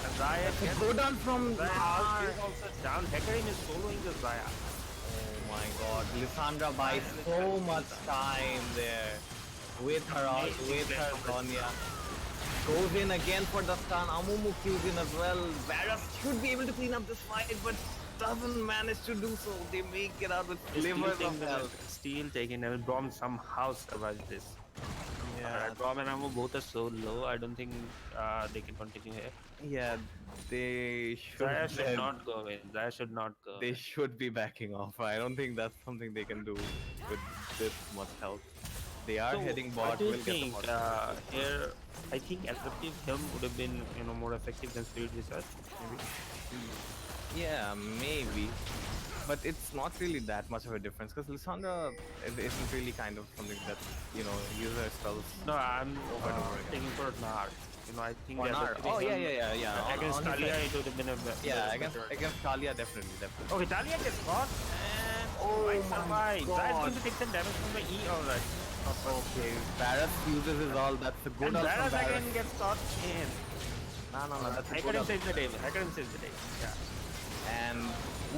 And Zaya gets Go down from Zaya Nar. is also down. Hecarim is soloing the Zaya. Oh my god, Lissandra buys so much time there with her Sonya. Goes in again for the stun. Amumu queues in as well. Varus should be able to clean up this fight, but doesn't manage to do so. They make it out with slivers of health. Still taking damage. Brom somehow survived this. Yeah, Brom and Amu both are so low. I don't think they can continue here. yeah, they Zaya should. should not go in. Zaya should not go. They should be backing off. I don't think that's something they can do with this much health. They are heading bot. What do you Will get the think? bot. Here, I think Adaptive Helm would have been more effective than Spirit Research. Maybe. Yeah, maybe. But it's not really that much of a difference because Lissandra isn't really kind of something that, user spells. No, I'm Over and over again. taking for Nar. I think Or Nar. Adaptive Oh, Helm yeah. Against On his Talia, side. it would have been a Yeah, better. against Talia, definitely. Okay, Talia gets caught and Oh might my survive. Zaya's God. going to take some damage from the E. Alright. Okay, Varus uses his all. That's a good And ult from Varus Varus. again gets caught in. No, that's a good Hecarim ult. saves the day. Hecarim saves the day. Yeah. And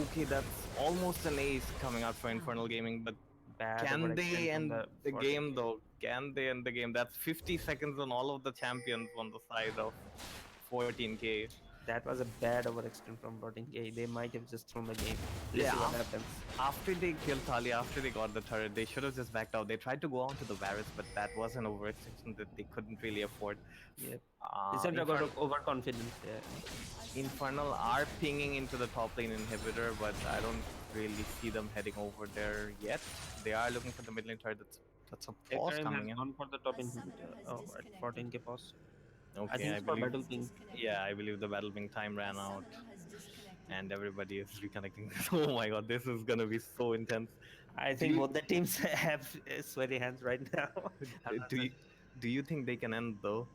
okay, that's almost an ace coming out for Infernal Gaming, but Bad can overextend they from end the 40K. game though? Can they end the game? That's 50 seconds on all of the champions on the side of 14K. That was a bad overextend from 14K. They might have just thrown the game. Let's see Yeah. what happens. After they killed Talia, after they got the turret, they should have just backed out. They tried to go on to the Varus, but that was an overextension that they couldn't really afford. Yep. Uh, Lissandra got Infern- overconfidence there. Infernal are pinging into the top lane inhibitor, but I don't really see them heading over there yet. They are looking for the mid lane turret. That's a pause Hecarim coming has in. gone for the top A inhibitor. summoner has Oh, at disconnected. 14K pause. I Okay, think I it's for believe. Battle King. Yeah, I believe the battle being time ran out, Summoner has disconnected. and everybody is reconnecting. Oh my god, this is gonna be so intense. I think you- both the teams have sweaty hands right now. Do you think they can end though?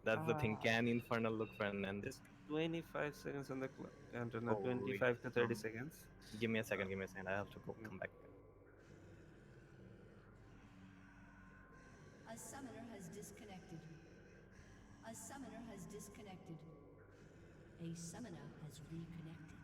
That's the thing. Can Infernal look for an end? Just 25 seconds on the counter now. Oh, 25 to 30 um, seconds. Give me a second. Give me a second. I have to come back. A summoner has disconnected. A summoner has disconnected. A summoner has reconnected.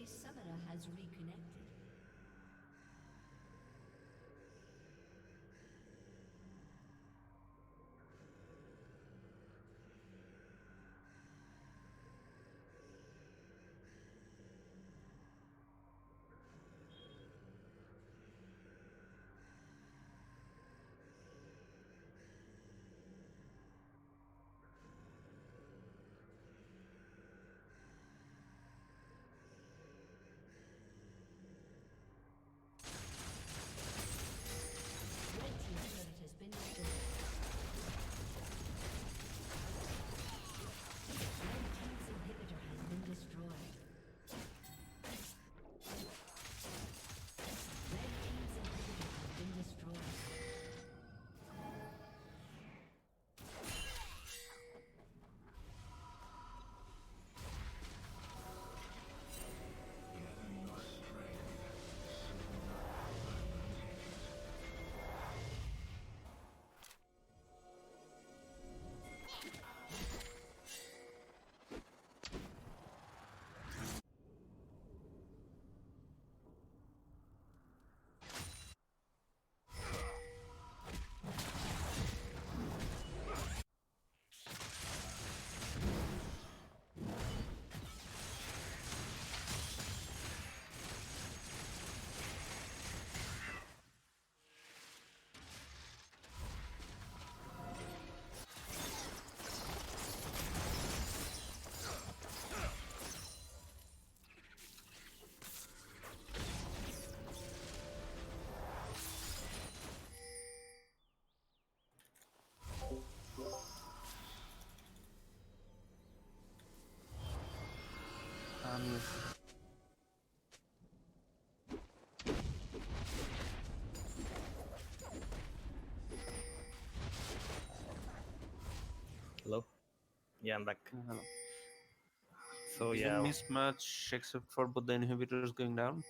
A summoner has reconnected. Red team's turret has been destroyed. Red team's inhibitor has been destroyed. Red team's inhibitor has been destroyed. Hello? Yeah, I'm back. Hello. So Didn't yeah, miss much except for both the inhibitors going down.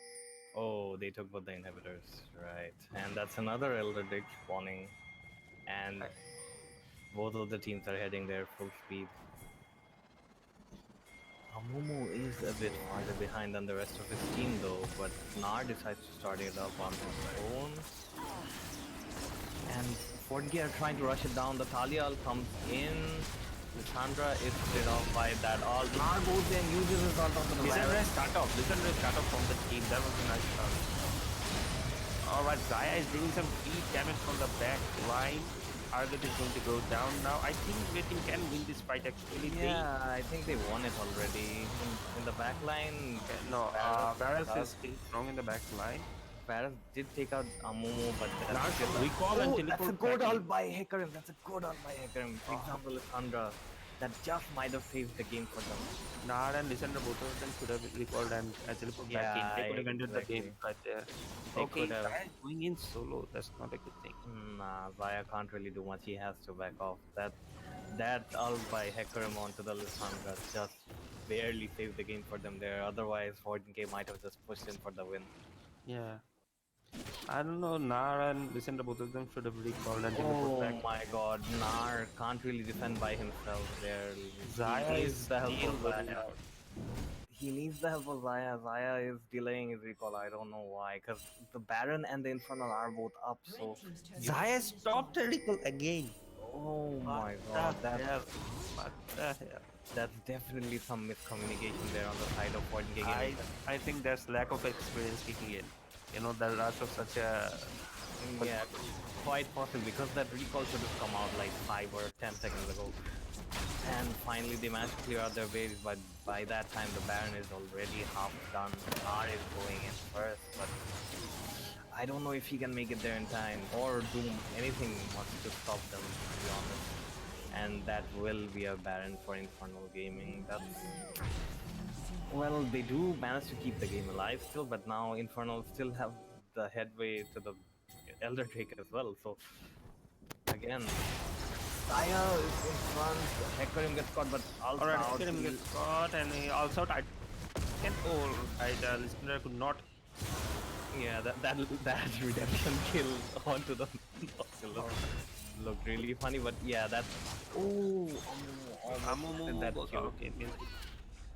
oh, they took both the inhibitors, right? And that's another Elder Dig spawning, and both of the teams are heading there full speed. Amumu is a bit farther behind than the rest of his team though, but Nar decides to start it up on his own. And Fortgear are trying to rush it down. The Talial comes in. Lissandra is split off by that all. Nar goes in, uses his ult onto the Lissandra start off. Lissandra start off from the team. That was a nice start. Alright, Zaya is dealing some deep damage from the back line. Argot is going to go down now. I think Red team can win this fight actually. Yeah, I think they won it already. In the back line, Varus is still strong in the back line. Varus did take out Amumu, but Last recall and that's a teleport good back in. ult by Hecarim. That's a good ult by Hecarim. For example, Lissandra, that just might have saved the game for them. Nar and Lissandra, both of them could have recalled and teleport back in. They could have ended the game right there. They Okay, could have. Zaya is going in solo. That's not a good thing. Nah, Zaya can't really do much. He has to back off. That ult by Hecarim onto the Lissandra just barely saved the game for them there. Otherwise, 14k might have just pushed in for the win. Yeah. I don't know, Nar and Lissandra, both of them should have recalled and teleported Oh back. my god, Nar can't really defend by himself there. Zaya He is needs the help still of loading Zaya. out. He needs the help of Zaya. Zaya is delaying his recall. I don't know why. Because the Baron and the Infernal are both up. So, Red team's turret Zaya has been stopped destroyed. the recall again. oh my What god, the hell? What the hell? that's definitely some miscommunication there on the side of 14k gaming. I think there's lack of experience kicking in. You know, the rush of such a... Yeah, quite possible because that recall should have come out like 5 or 10 seconds ago. And finally they managed to clear out their base, but by that time the Baron is already half done. R is going in first, but I don't know if he can make it there in time, or do anything much to stop them, to be honest. And that will be a Baron for Infernal Gaming. Well, they do manage to keep the game alive still, but now Infernal still have the headway to the Elder Drake as well, so again, Saya is in front, Hecarim gets caught, but also Alright, out. Hecarim gets caught and he also died. Listener could not... Yeah, that redemption kill onto the Nautilus looked really funny, but yeah, that's... Oh, Amumu that goes kill. out. Okay,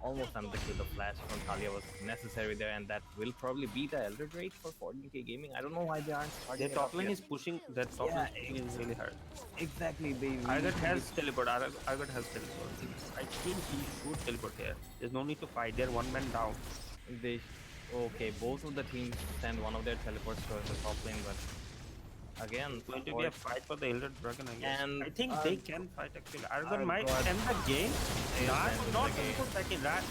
almost unbelievable. The flash from Talia was necessary there, and that will probably be the Elder Drake for 14k Gaming. I don't know why they aren't Their starting it up top lane yet. is pushing. That top lane Yeah, is pushing is really hard. exactly. They really Argot should be. has teleport. Argot has teleport. I think he should teleport here. There's no need to fight. They're one man down. They okay. Both of the teams send one of their teleports towards the top lane, but again, It's going to be a support fight for the Elder Dragon, I guess. and I think they can fight actually. Argon our might god end the game. is Nar end would in not the game. teleport back in. That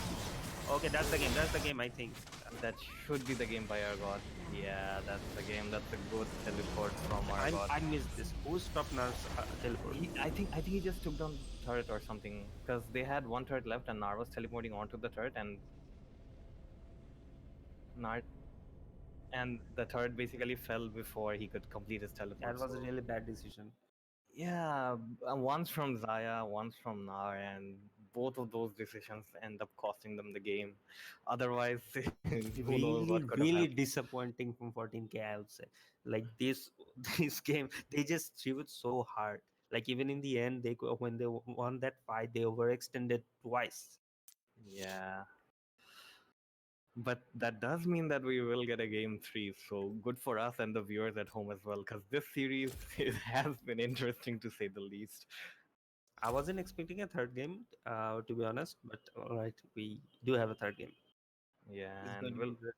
okay, that's the game. That's the game. I think. That should be the game by our god. Yeah, that's the game. That's a good teleport from our god. I missed this. Who stopped Nar's teleport? I think he just took down the turret or something because they had one turret left and Nar was teleporting onto the turret and Nar and the turret basically fell before he could complete his That teleport. was a So really bad decision. yeah, once from Zaya, once from Nar, and both of those decisions end up costing them the game. Otherwise, who knows Really, what could have really happened. disappointing from 14k. I would say, like this, this game, they just threw it so hard. Like even in the end, when they won that fight, they overextended twice. Yeah, but that does mean that we will get a game three. So good for us and the viewers at home as well, because this series has been interesting to say the least. I wasn't expecting a third game, to be honest. But all right, we do have a third game. It's Yeah, going and to we'll be good.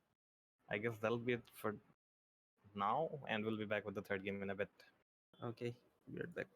I guess that'll be it for now, and we'll be back with the third game in a bit. Okay, be right back.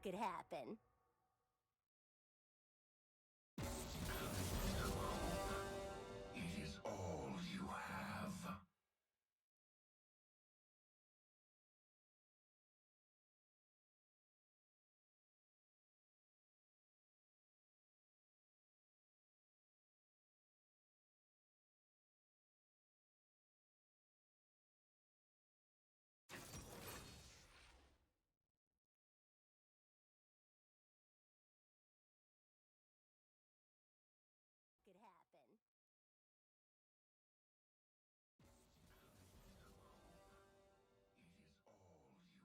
could happen. It is all you have. Could happen. It is all you have.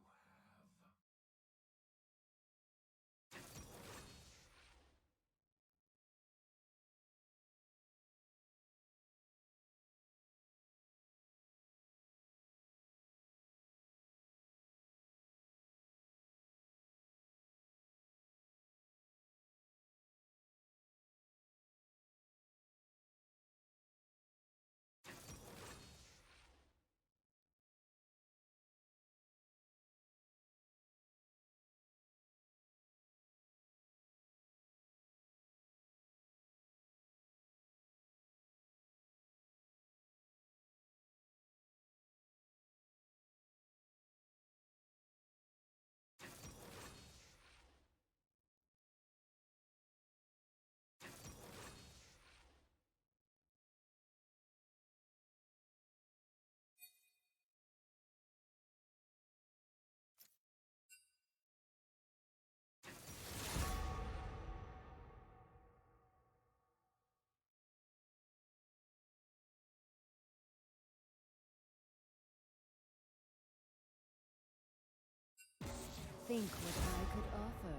Think what I could offer.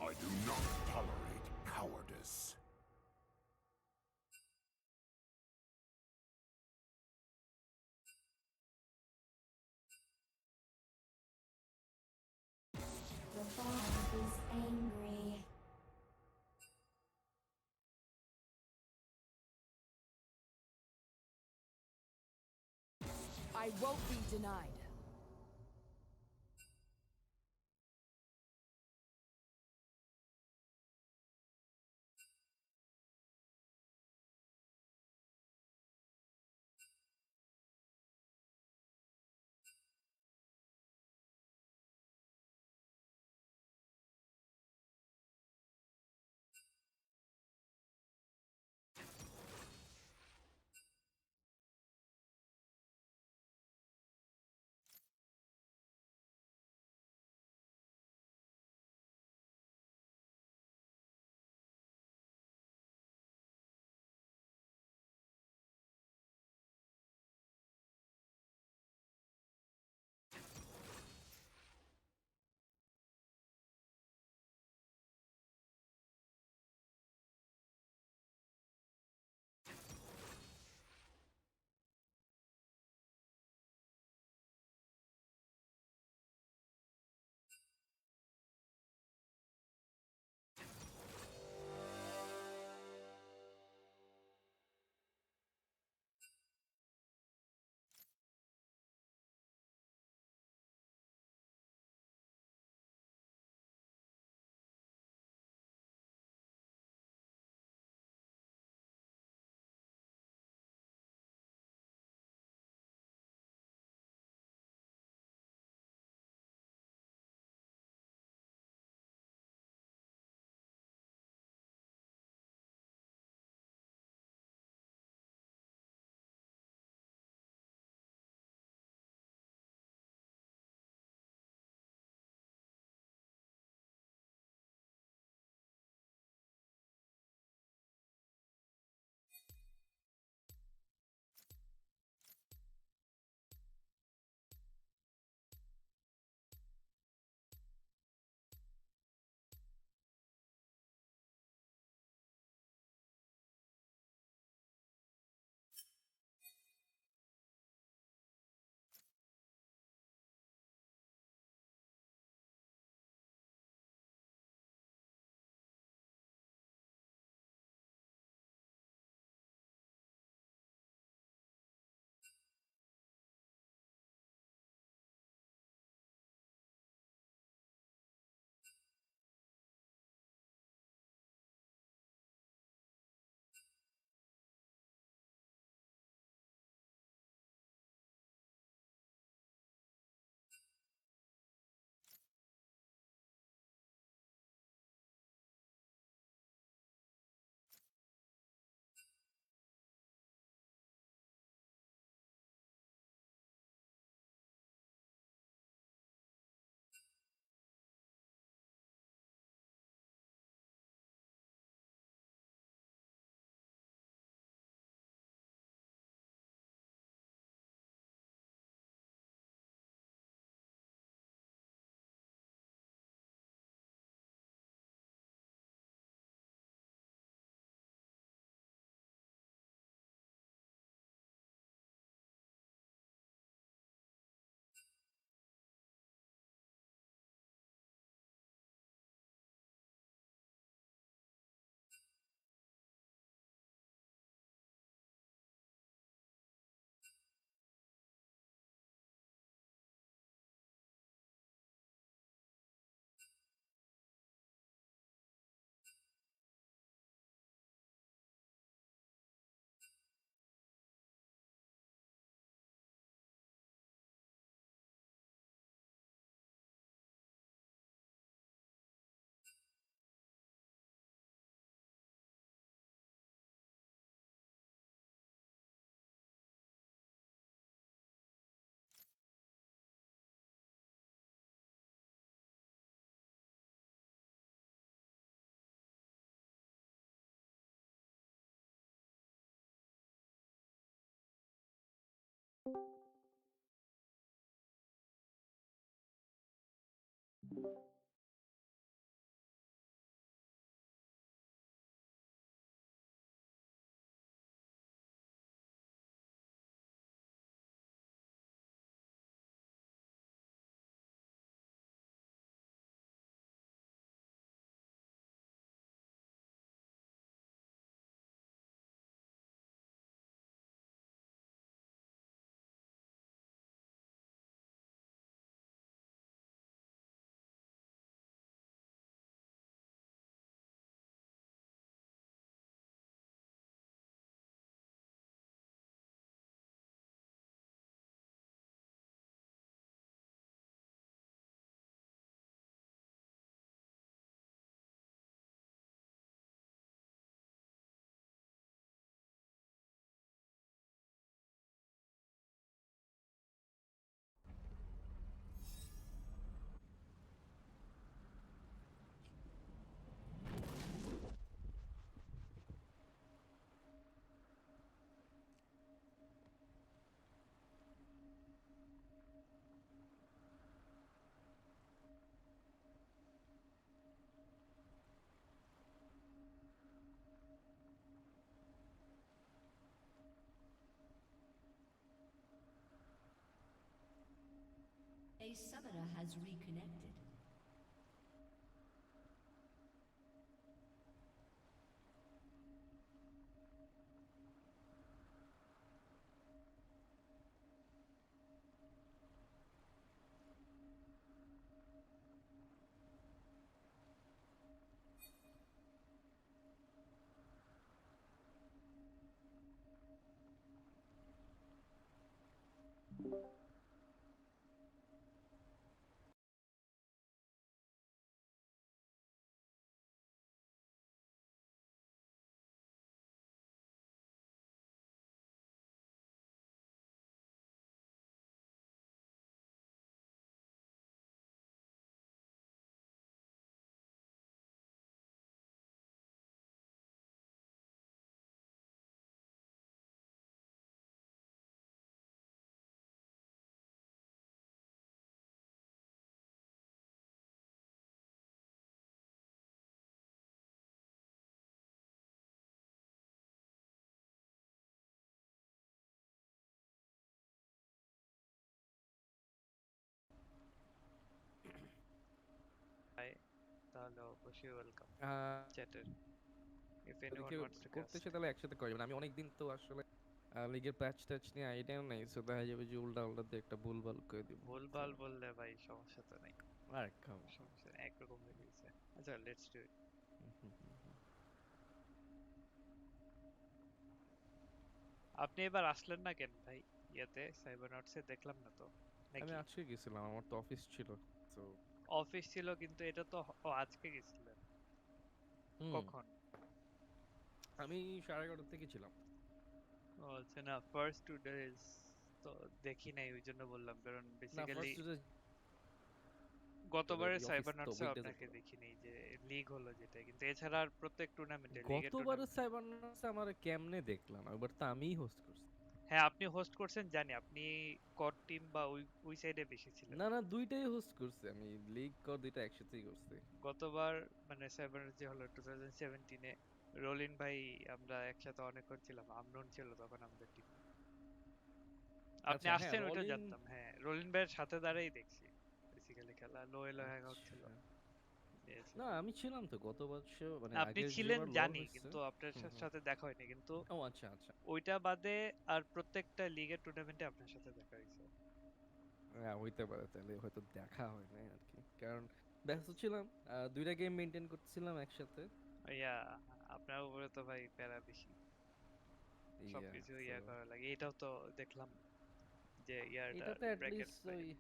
I do not tolerate cowardice. The fog is angry. I won't be denied. A summoner has reconnected. তাহলে অবশ্যই welcome চ্যাটের if তাহলে anyone কেউ wants to করতে caste. চায় তাহলে একসাথে করে যাবেন। আমি অনেকদিন তো আসলে লিগের প্যাচ ট্যাচ নিয়ে আইডিয়া নেই, সো দেখা যাবে যে উল্টা উল্টা দিয়ে একটা ভুলভাল করে দিব। ভুলভাল বললে ভাই সমস্যা তো নাই, আর কাম সমস্যা নেই, একরকম হয়ে গেছে। আচ্ছা লেটস ডু ইট। আপনি এবার আসলেন না কেন ভাই? ইয়াতে সাইবারনটসে দেখলাম না তো আমি নাকি? আজকে গেছিলাম, আমার তো অফিস ছিল। তো অফিস ছিল কিন্তু এটা তো ও আজকে গেছিলেন হুম, কখন? আমি 11:30 থেকে ছিলাম। ও আচ্ছা, না ফার্স্ট 2 ডেজ তো দেখি নাই, ওই জন্য বললাম, কারণ না, বেসিক্যালি ফার্স্ট গতবারের অফিস তো সাইবারনটসে উইকডেজে আপনাকে ছিল। দেখি নাই, যে লিগ হলো যেটা, কিন্তু এছাড়া আর প্রত্যেক টুর্নামেন্টে লিগের গতবারের টুর্নামেন্টে। সাইবারনাটসে আমার কেমনে দেখলাম, এবার তো আমিই হোস্ট করছি। হ্যাঁ আপনি হোস্ট করছেন জানি, আপনি কড টিম বা ওই ওই সাইডে বেশি ছিলেন। না না, দুইটাই হোস্ট করছি আমি, লিগ কর দুইটা একসাথেই করছি। গতবার মানে সেভেন যে হলো 2017-এ রোলিন ভাই আমরা একসাথে অনেকক্ষণ ছিলাম, আমনন ছিল তখন আমাদের টিমে। আপনি আচ্ছা হ্যাঁ, আসছেন ওইটা রলিন। জানতাম, হ্যাঁ রোলিন ভাইয়ের সাথে দাঁড়াই দেখছি বেসিক্যালি খেলা, লো এলো হ্যাং আউট ছিল। আচ্ছা, Yes, না আমি ছিলাম তো গত বছর, মানে আপনি আগের ছিলেন যেবার লর জানি, হয়েছে। কিন্তু আপনার হুম হুম। সাথে দেখা হয়নি, কিন্তু ও আচ্ছা আচ্ছা। ওইটা বাদে আর প্রত্যেকটা লিগের টুর্নামেন্টে আপনার সাথে দেখা হয়েছে। হ্যাঁ হইতে পারে, তাহলে হয়তো দেখা হয় নাই আর কি, কারণ ব্যস্ত ছিলাম। দুইটা গেম মেনটেন করতেছিলাম একসাথে। ইয়া, আপনার উপরে তো ভাই প্যারা বেশি, ইয়া সবকিছু সো ইয়া করা লাগে। এটাও তো দেখলাম যে ইয়ারটার এটাতে ব্র্যাকেটস অ্যাটলিস্ট ভাই। ওই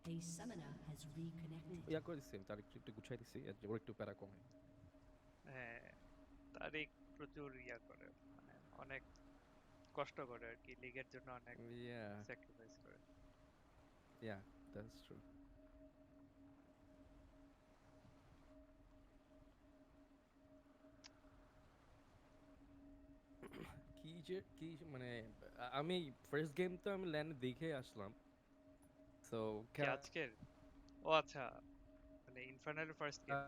A summoner has reconnected. ইয়া করে দিচ্ছি, তার একটু একটু গুছাই দিচ্ছি, আর যে ওর একটু প্যারা কমে। হ্যাঁ তারিক প্রচুর ইয়া করে, মানে অনেক কষ্ট করে আর কি, লিগের জন্য অনেক ইয়া স্যাক্রিফাইস করে। ইয়া, দ্যাটস ট্রু। কি যে মানে আমি ফার্স্ট গেম তো আমি ল্যান্ড দেখে আসলাম, সো কি আজকের? ও আচ্ছা, মানে ইনফার্নালের ফার্স্ট গেম।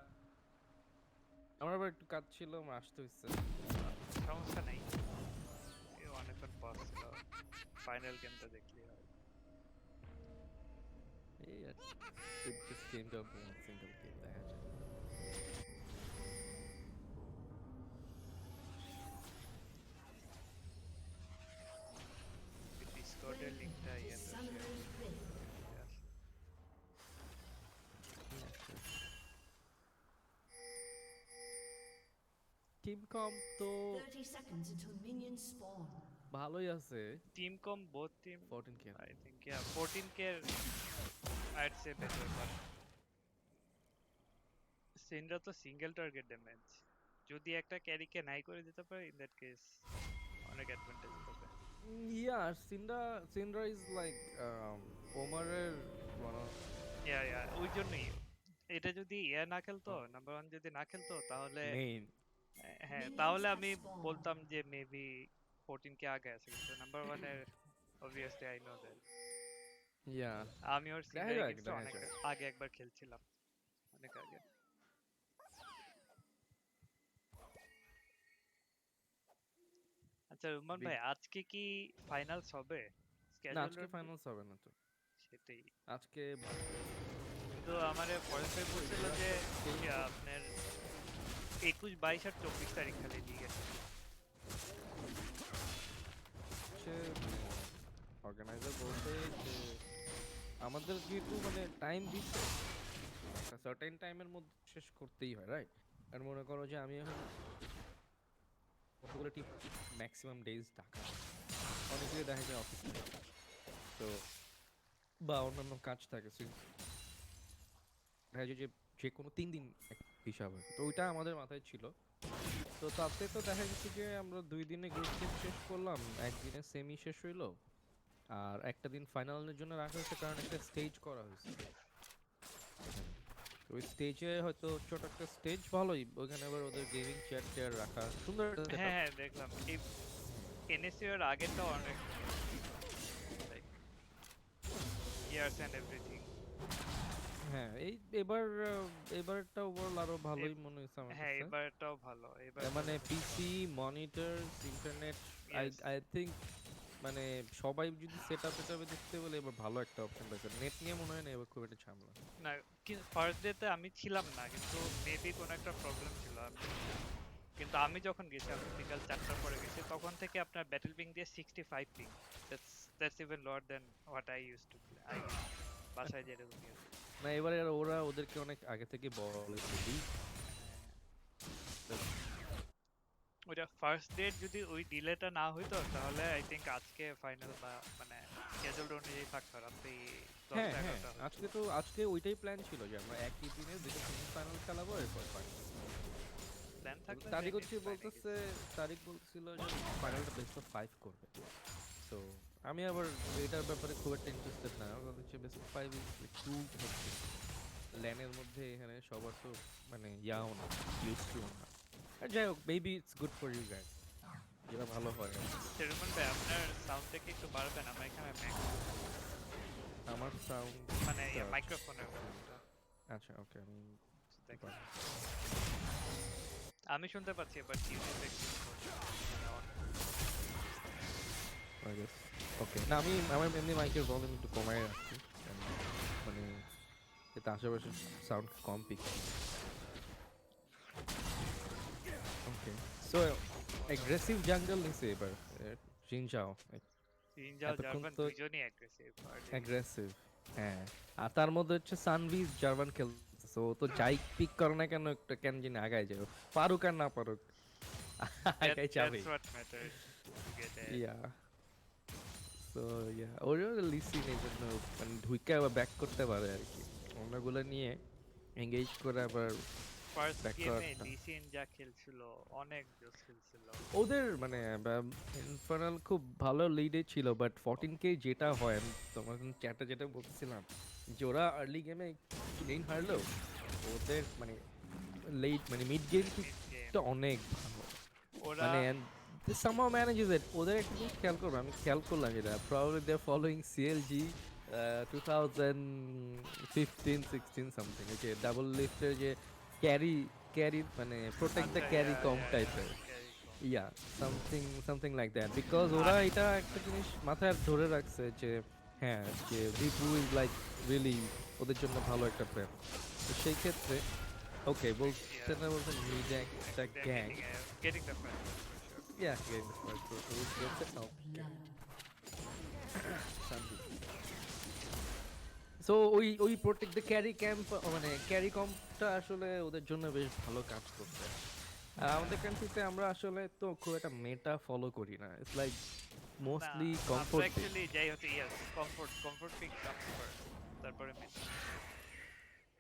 আমার আবার একটু কাজ ছিল, আমার আসতে হচ্ছে। সমস্যা নাই, এ অনেকক্ষণ পর ছিল, ফাইনাল গেমটা দেখলেই হয়। এই আর just came to one single game, দেখা যায়। ডিসকর্ডের লিংকটা ইয়াতে শেয়ার Summoner's Rift. আসে। টিম কম তো 30 seconds until minions spawn. ভালোই আছে। Team comp both team 14k। I think, yeah 14 k I'd say better, but সিনরা তো সিঙ্গেল টার্গেট ড্যামেজ, যদি একটা ক্যারিকে নাই করে দিতে পারে ইন দ্যাট কেস অনেক অ্যাডভান্টেজ পাবে। ইয়া সিন্ড্রা ইজ লাইক ওমারের ওয়ান অফ ইয়া ওই জন্যই এটা যদি ইয়া না খেলতো, নাম্বার ওয়ান যদি না খেলতো তাহলে মেইন। হ্যাঁ Minions তাহলে have আমি spawned. বলতাম যে মেবি 14 কে আগে আছে, কিন্তু নাম্বার ওয়ানের অবভিয়াসলি আই নো দ্যাট। ইয়া, আমি ওর দেখা সিনার যাক এগেইনস্ট দেখা অনেক যাক। আগে একবার খেলছিলাম, অনেক আগে। আচ্ছা রুমান ভাই, আজকে কি ফাইনালস হবে? না স্কেজুয়াল আজকে ফাইনালস হবে না তো। এটাই। আজকে কিন্তু আমারে পরেশ ভাই বলছিল যে আপনার 21, 22 আর 24 তারিখ খালি লিগ আছে। হচ্ছে অর্গানাইজার বলতে যে আমাদের যেহেতু মানে টাইম দিচ্ছে একটা সার্টেন টাইমের মধ্যে শেষ করতেই হয়, রাইট? আর মনে করো যে আমি এখন কতগুলো টিম ম্যাক্সিমাম ডেজ ঢাকা, অনেকেই দেখা যায় অফিস তো বা অন্যান্য কাজ থাকে, so দেখা যায় যে যে কোনো 3 দিন হিসাব হয়, তো ওইটা আমাদের মাথায় ছিল। তো তাতে তো দেখা গেছে যে আমরা 2 দিনে গ্রুপ স্টেজ শেষ করলাম, একদিনে সেমি শেষ হইলো, আর একটা দিন ফাইনালের জন্য রাখা হয়েছে কারণ একটা স্টেজ করা হয়েছে। তো ওই স্টেজে হয়তো ছোট একটা স্টেজ ভালোই, ওখানে আবার ওদের গেমিং চেয়ার টেয়ার রাখা সুন্দর একটা হ্যাঁ setup। হ্যাঁ দেখলাম এই এনএসইউ এর আগেরটা অনেক লাইক ইয়ার্স এন্ড এভরিথিং। হ্যাঁ এই এবারটা ওভারঅল আরো ভালোই মনে হয়েছে আমার হ্যাঁ কাছে। এবারটাও ভালো, এবার মানে PC monitor internet Yes. I think মানে সবাই যদি সেটআপ এটাবে দেখতে বলে এবার ভালো একটা অপশন পাইছে। নেট নিয়ে মনে হয় না এবার খুব একটা ঝামেলা। না ফার্স্ট ডে তে আমি ছিলাম না, কিন্তু মেবি কোনো একটা প্রবলেম ছিল। কিন্তু আমি যখন গেছি, আমি বিকাল 4টার পরে গেছি, তখন থেকে আপনার ব্যাটল পিং দিয়ে 65 ping. That's even lower than what I used to play. বাসায় যেরকম ইউজ। না এবারে আর ওরা ওদেরকে অনেক আগে থেকে বলেছে। ওইটা ফার্স্ট ডে যদি ওই ডিলেটা না হইতো তাহলে আই থিংক আজকে ফাইনাল বা মানে স্কেজুলড অনুযায়ী থাকতো রাত্রি হ্যাঁ 10টা হ্যাঁ 11টা। আজকে ওইটাই প্ল্যান ছিল যে আমরা একই দিনে দুটো সেমিফাইনাল খেলাবো এরপর ফাইনাল। প্ল্যান থাকলে তারিক হচ্ছে বলতেছে, তারিক বলছিল যে ফাইনালটা বেস্ট অফ 5 করবে। তো আমি আবার এটার ব্যাপারে খুব একটা ইন্টারেস্টেড না, আমার হচ্ছে বেস্ট অফ 5 ইজ একটু হচ্ছে ল্যানের মধ্যে এখানে সবার তো মানে ইয়াও না, ইউজ টু না। আর যাই হোক maybe it's good for you guys, যেটা ভালো হয়। সেরকম ভাই আপনার সাউন্ডটা কি একটু বাড়বেন? আমার এখানে আমার সাউন্ড মানে মাইক্রোফোনের ভলিউমটা। আচ্ছা ওকে আমি দেখেন। আমি শুনতে পাচ্ছি বাট ইউটিউবে আই গেস ওকে না আমি আমার এমনি মাইকের ভলিউম একটু কমায় রাখছি মানে এতে আশেপাশে সাউন্ড কম pick. Okay so aggressive jungle নিছে এবার জিনজাও জিনজাও এতক্ষণ জার্মান তো দুইজনই অ্যাগ্রেসিভ। অ্যাগ্রেসিভ হ্যাঁ, আর তার মধ্যে হচ্ছে সানভিজ জার্মান খেলতেছে, ও তো যাই পিক করে না কেন একটা কেন জানি আগায় যাবে, পারুক আর না পারুক আগায় যাবে। That's what matters to get it. Yeah so yeah or listen এই জন্য মানে ঢুইকা আবার ব্যাক করতে পারে আর কি, অন্যগুলো নিয়ে এঙ্গেজ করে আবার ফার্স্ট ব্যাক গেমে করাটা লিসিন যা খেলছিল অনেক জোস খেলছিল। ওদের মানে ইনফার্নাল খুব ভালো লিডে ছিল, বাট 14K যেটা হয় আমি তোমার চ্যাটে যেটা বলছিলাম যে ওরা আর্লি গেমে লেন হারলো, ওদের মানে লেট মানে মিড গেম তো অনেক ভালো ওরা মানে they somehow manages it। ওদের একটা জিনিস খেয়াল করবো, আমি খেয়াল করলাম যেটা probably they're following CLG 2015-16 something, ওই যে ডাবল লিফটের যে ক্যারি মানে প্রোটেক্ট দ্য ক্যারি কম টাইপের ইয়া সামথিং লাইক দ্যাট, বিকজ ওরা এটা একটা জিনিস মাথায় ধরে রাখছে যে হ্যাঁ যে রিপু ইজ লাইক রিয়েলি ওদের জন্য ভালো একটা প্ল্যান। তো সেই ক্ষেত্রে ওকে বলতে না বলতে মিড একটা gang getting the first yeah getting the first so it gets it now so ওই প্রোটেক্ট দ্য ক্যারি ক্যাম্প মানে ক্যারি কম্পটা আসলে ওদের জন্য বেশ ভালো কাজ করছে। আর আমাদের কান্ট্রিতে আমরা আসলে তো খুব একটা মেটা ফলো করি না, it's like mostly comfort. Actually যাই হতে yes comfort pick comes first, তারপরে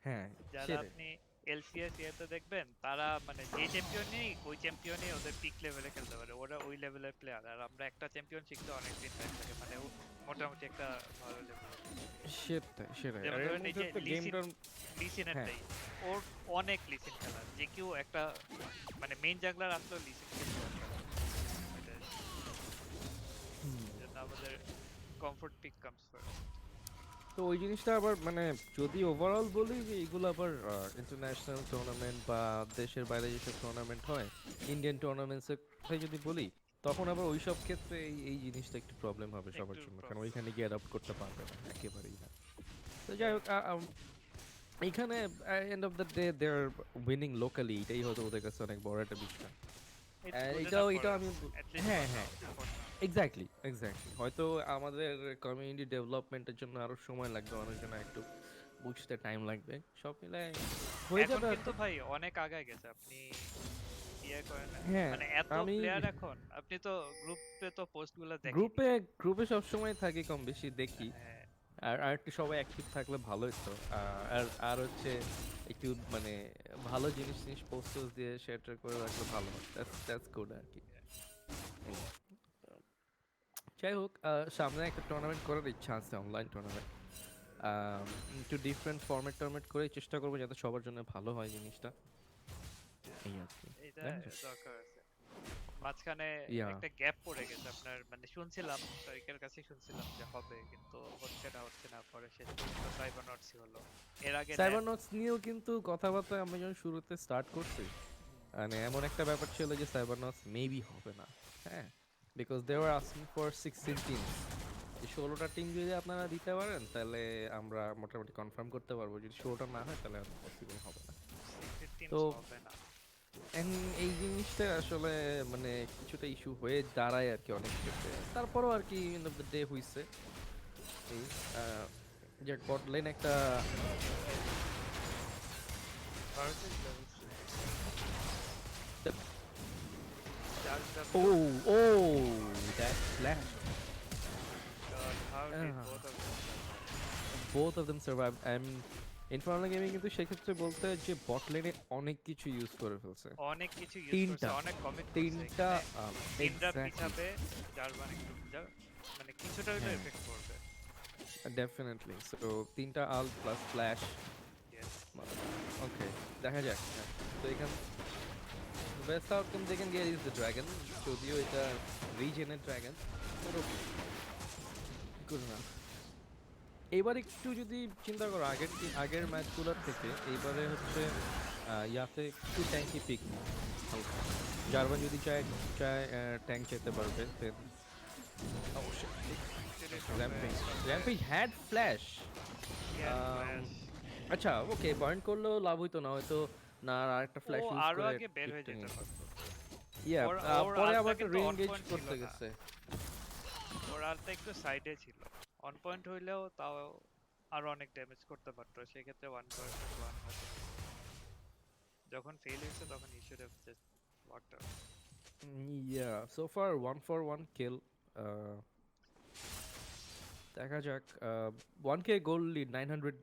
হ্যাঁ যারা সেটাই আপনি এলসিএস ইয়াতে দেখবেন তারা মানে যে চ্যাম্পিয়নই ওই চ্যাম্পিয়নই ওদের পিক লেভেলে খেলতে পারে, ওরা ওই লেভেলের প্লেয়ার। আর আমরা একটা চ্যাম্পিয়ন শিখতে অনেক দিন টাইম লাগে, মানে মোটামুটি একটা ভালো লেভেল। সেটাই যেমন আর এর ধরেন এই মধ্যে যে তো গেমটার লিসিনেরটাই ওর অনেক লিসিন খেলার, যে কেউ একটা মানে মেইন জাগলার আসলেও লিসিন খেলতে পারে। জন্য আমাদের কমফোর্ট পিক কামস ফার্স্ট। তো ওই জিনিসটা আবার মানে যদি ওভারঅল বলি যে এগুলো আবার ইন্টারন্যাশনাল টুর্নামেন্ট বা দেশের বাইরে যেসব টুর্নামেন্ট হয় ইন্ডিয়ান টুর্নামেন্টসের কথা যদি বলি, তখন আবার ওইসব ক্ষেত্রে এই জিনিসটা একটু প্রবলেম হবে সবার জন্য, কারণ ওইখানে গিয়ে অ্যাডাপ্ট করতে পারবে না একেবারেই না। তো যাই হোক এখানে end of the day they are winning locally, এটাই হয়তো ওদের কাছে অনেক বড় একটা বিষয়। It's আর good এটাও enough এটা for আমি us, at least হ্যাঁ for হ্যাঁ now, for now. Exactly exactly হয়তো আমাদের কমিউনিটি ডেভেলপমেন্টের জন্য আরো সময় লাগবে, অনেকজন একটু বুঝতে টাইম লাগবে, সব মিলে হয়ে এখন যাবে আর কিন্তু কি। ভাই অনেক আগায় গেছে, আপনি ইয়ে করেন না। হ্যাঁ মানে এত আমি প্লেয়ার এখন, আপনি তো গ্রুপে তো পোস্ট গুলো দেখেনি। গ্রুপে গ্রুপে সবসময় থাকি, কম বেশি দেখি। হ্যাঁ, আর একটু সবাই অ্যাক্টিভ থাকলে ভালোই তো। আর আর হচ্ছে একটু মানে ভালো জিনিস জিনিস পোস্ট দিয়ে শেয়ার করে রাখলে ভালো হয়, দ্যাটস গুড আর কি। এই, যাই হোক সামনে একটা টুর্নামেন্ট করার ইচ্ছা আছে, অনলাইন টুর্নামেন্ট। একটু ডিফারেন্ট ফরম্যাট টর্মেট করে চেষ্টা করবো যাতে সবার জন্য ভালো হয় জিনিসটা, এই আর কি। এটা দেখা যাক। দরকার আছে। মাঝখানে ইয়া একটা গ্যাপ পড়ে গেছে আপনার, মানে শুনছিলাম তারিকের কাছে শুনছিলাম যে হবে, কিন্তু হচ্ছে না পরে শেষ পর্যন্ত সাইবারনটসই হলো। এর আগে নেট সাইবারনটস নিয়েও কিন্তু কথাবার্তা আমি যখন শুরুতে স্টার্ট করছি, মানে এমন একটা ব্যাপার ছিল যে সাইবারনটস মেবি হবে না, হ্যাঁ, because they are asking for 16 teams. এই 16টা টিম যদি আপনারা দিতে পারেন তাহলে আমরা মোটামুটি কনফার্ম করতে পারবো, যদি 16টা না হয় তাহলে হয়তো পসিবল হবে না। 16 তো টিমস হবে না। এই জিনিসটা আসলে মানে কিছুটা ইস্যু হয়ে দাঁড়ায় আর কি অনেক ক্ষেত্রে, তারপরও আর কি এন্ড অফ দ্য ডে হইছে এই যে বট লাইন একটা ভার্সেস লেভেল 6 ও ও that flash God, how did both of them both of them survived. Infernal Gaming কিন্তু সেক্ষেত্রে বলতে হয় যে বট লেনে অনেক কিছু ইউজ করে ফেলছে, অনেক কিছু ইউজ করছে, তিনটা অনেক কমিট করছে তিনটা এখানে। তিনটা এক্স্যাক্টলি পিছাবে যার মানে মানে কিছুটা হইলেও হ্যাঁ এফেক্ট করবে। ডেফিনেটলি। সো তিনটা আল প্লাস ফ্ল্যাশ, Yes. ওকে দেখা যাক। হ্যাঁ, তো এখান best outcome they can get is the dragon, যদিও এটা রিজেনের dragon, but okay good enough. এইবার একটু যদি চিন্তা করো আগের ম্যাচগুলোর থেকে এইবারে হচ্ছে ইয়াতে একটু ট্যাঙ্কি পিক হালকা, জার্মান যদি চায় চায় ট্যাঙ্ক যেতে পারবে দেন অবশ্যই। Rampage had flash, Yeah, flash. আচ্ছা ওকে বার্ন করলেও লাভ হইতো না হয়তো, না আর একটা ফ্ল্যাশ ও ইউজ আরো করে আগে বের হয়ে পিকটা যেতে নিয়ে পারতো। ইয়া ওর পরে আলটা আবার একটা কিন্তু on রিএনগেজ point ছিল করতে না। গেছে। ওর আলটা একটু সাইডে ছিল, অন পয়েন্ট হইলেও তাও আরো অনেক ড্যামেজ করতে পারতো, সেক্ষেত্রে 1 হতো। যখন ফেল হয়েছে তখন he should have just walked out. Yeah, so far 1 for 1 kill. দেখা যাক 1k গোল লিড 900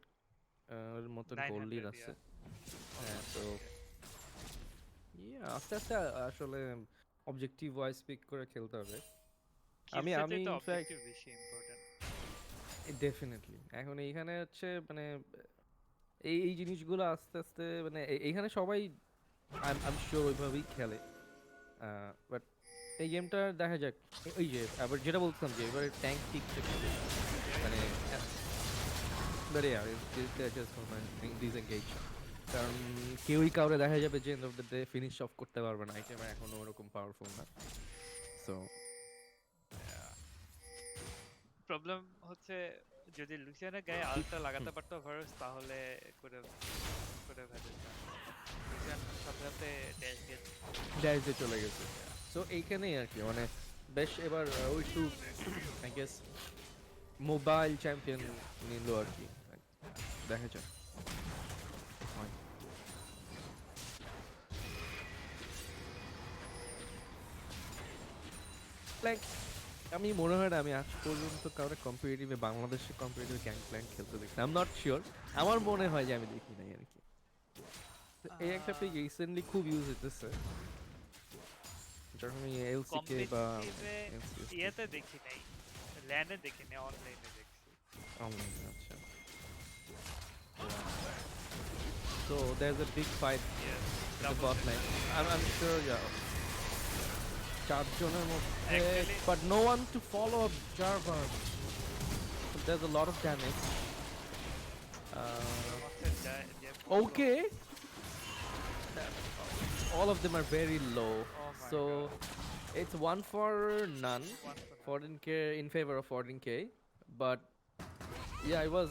এর মতন গোল লিড 900, আছে। yeah. হ্যাঁ তো আস্তে আস্তে আসলে অবজেক্টিভ ওয়াইজ পিক করে খেলতে হবে। আমি কিলসেতে আমি তো ইনফ্যাক্ট অবজেক্টিভ বেশি ইম্পর্টেন্ট। ডেফিনেটলি এখন এইখানে হচ্ছে মানে এই জিনিসগুলো আস্তে আস্তে মানে এইখানে সবাই আই এম শিওর ওইভাবেই খেলে, বাট এই গেমটা দেখা যাক। ওই যে আবার যেটা বলছিলাম যে এবারে ট্যাঙ্ক পিক মানে but yeah, they're just disengage, কারণ কেউই কাউরে দেখা যাবে যে and of the day finish of করতে পারবে না, আইটেম এখনো ওরকম পাওয়ারফুল না। সো প্রবলেম হচ্ছে যদি লুসিয়ানের গায়ে আলটা লাগাতে পারতো ভার্স, তাহলে করে করে ফেলে। লুসিয়ান সাথে সাথে ড্যাশ দিয়ে ডাইসে চলে গেছে। সো এইখানেই আর কি মানে বেশ এবার ওই একটু আই গেস মোবাইল চ্যাম্পিয়ন নিল আর কি, দেখা যাক হয়। লাইক আমি মনে হয় না আমি আজ পর্যন্ত কারো কম্পিটিটিভে বাংলাদেশে কম্পিটিটিভ গ্যাং প্ল্যান খেলতে দেখছি, আই এম নট শিওর, আমার মনে হয় যে আমি দেখি নাই আর কি। এই একটা পিক রিসেন্টলি খুব ইউজ হইতেছে, যখন এলসিকে বা কম্পিটিটিভে ইয়েতে দেখি নাই, ল্যান্ডে দেখি নাই, অনলাইনে দেখছি। অনলাইনে। আচ্ছা so there's a big fight Yes, in the double bot kill. lane. I'm sure yeah চারজনের মধ্যে Actually- but no one to follow up Jarvan, so there's a lot of damage. Okay, all of them are very low, my so God. it's 1 for none, 14k in favor of 14k, but yeah it was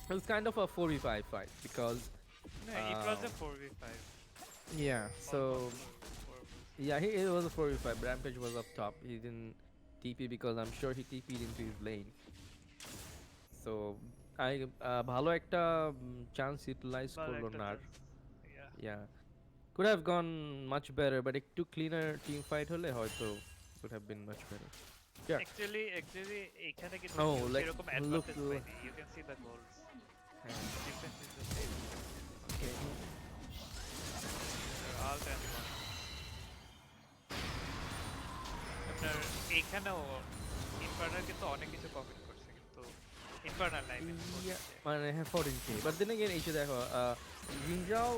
It was kind of a 4v5 fight because No, it was a 4v5. yeah, so Almost four. yeah, it was a 4v5. Rampage was up top. He didn't TP because I'm sure he TP'd into his lane. So I ভালো একটা chance utilize ভালো করলো একটা Nar. chance. Yeah. Yeah, could have gone much better, but একটু cleaner team fight হলে হয়তো could have been much better. Yeah. Actually, এখানে কিন্তু Oh, কেউ like, সেরকম look, advantage পায়নি. You can see the goals. হ্যাঁ, Defense is the same. okay. Alt and one. আপনার এইখানেও ইনফার্নাল কিন্তু অনেক কিছু কমিট করছে কিন্তু ইনফার্নাল নাই Yeah, মানে হ্যাঁ 14k. But then again, এই যে দেখো, Jinzhao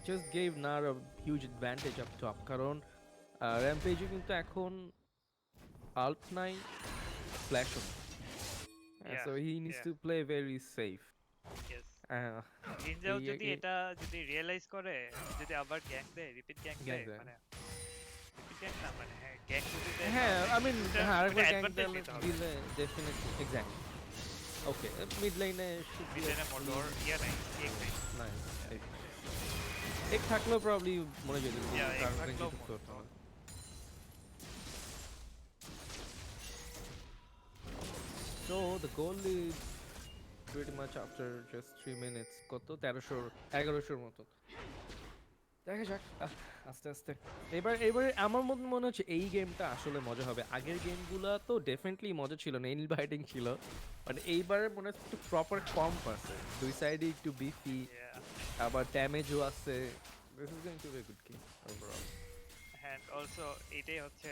just gave Nar a huge advantage up top. কারণ Rampage কিন্তু এখন alt নাই, flash on. Yeah, So he needs yeah. to play very safe. Yes. Uh, জিনজাও এই- যদি এই- এটা যদি রিয়েলাইজ করে যদি আবার গ্যাং দেয় রিপিট গ্যাং Gang দেয় দেয়। মানে রিপিট গ্যাং না মানে হ্যাঁ গ্যাং যদি দেয় হ্যাঁ, তাহলে I mean, কিছুটা হ্যাঁ, আরেকবার মানে gang advantage নিতে হবে। দিলে definitely, exactly. Okay, mid lane should be মিডলাইনে মোটর ইয়া নাই এক নাই nice. এক থাকলেও probably মনে যেত যে Yeah, এক কারণ থাকলেও কিছু করতে মনে হবে। So the goal is pretty much after just 3 minutes কত 1100 মতো দেখা যাক আস্তে আস্তে এবার আমার মনে হচ্ছে এই গেমটা আসলে মজা হবে আগের গেমগুলো তো ডেফিনেটলি মজা ছিল না ইনভাইটিং ছিল বাট এইবারে মনে হচ্ছে একটু প্রপার কম্প আছে দুই সাইডে একটু বিফি Yeah. আবার ড্যামেজও আছে this is going to be a good game overall and also এটাই হচ্ছে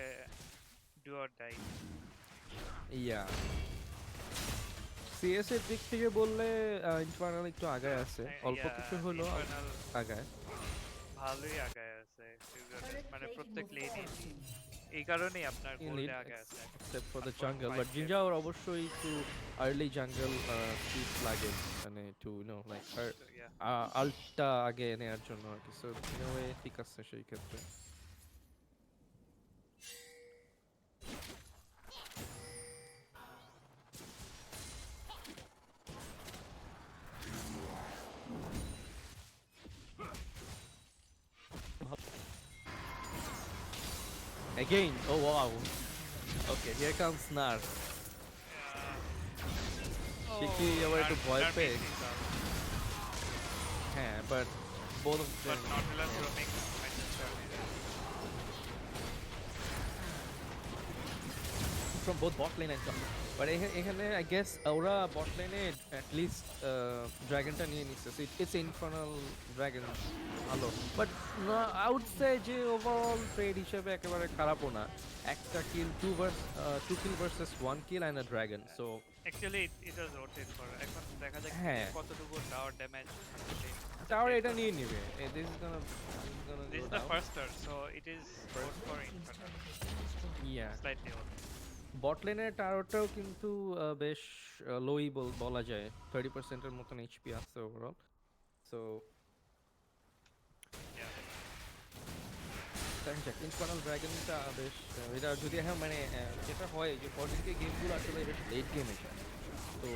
do or die yeah CS এর দিক থেকে বললে ইনফার্নাল একটু আগায় আছে অল্প Yeah, কিছু হলো Infernal আগায় ভালোই আগায় আছে to be honest, মানে প্রত্যেক লেনে এই কারণেই আপনার in গোলটা lead আগে আছে except for the 1.5 jungle but game. Jinjaoর অবশ্যই একটু early jungle speed লাগে মানে to like Yeah. আল্টটা আগে নেওয়ার জন্য আর কি সো in a way ঠিক আছে সেই ক্ষেত্রে Again, oh wow. Okay, here comes Nar. সে কি আবার একটু ভয় পেয়ে হ্যাঁ but both of them but Nautilus roaming from both bot lane and top but এখানে I guess ওরা bot lane at least dragonটা নিয়ে নিচ্ছে so it's infernal dragon ভালো but I would say যে overall trade হিসেবে একেবারে খারাপও না একটা kill 2 kill versus 1 kill and a dragon so actually it was rotate for এখন দেখা যাক হ্যাঁ। কতটুকু টাওয়ার ড্যামেজ tower এটা নিয়ে নিবে this is gonna this go is the down. first turn so it is good for Infernal Yeah. slightly old বট লেনের টাওয়ারটাও কিন্তু বেশ লোই বলা যায় 30% এর মতন এইচপি আছে ওভারঅল সো yeah দেখা যাক ইনফার্নাল ড্রাগনটা বেশ এটা যদি হ্যাঁ মানে যেটা হয় যে 14 কে গেমগুলো আসলে বেশ লেট গেমে যায় তো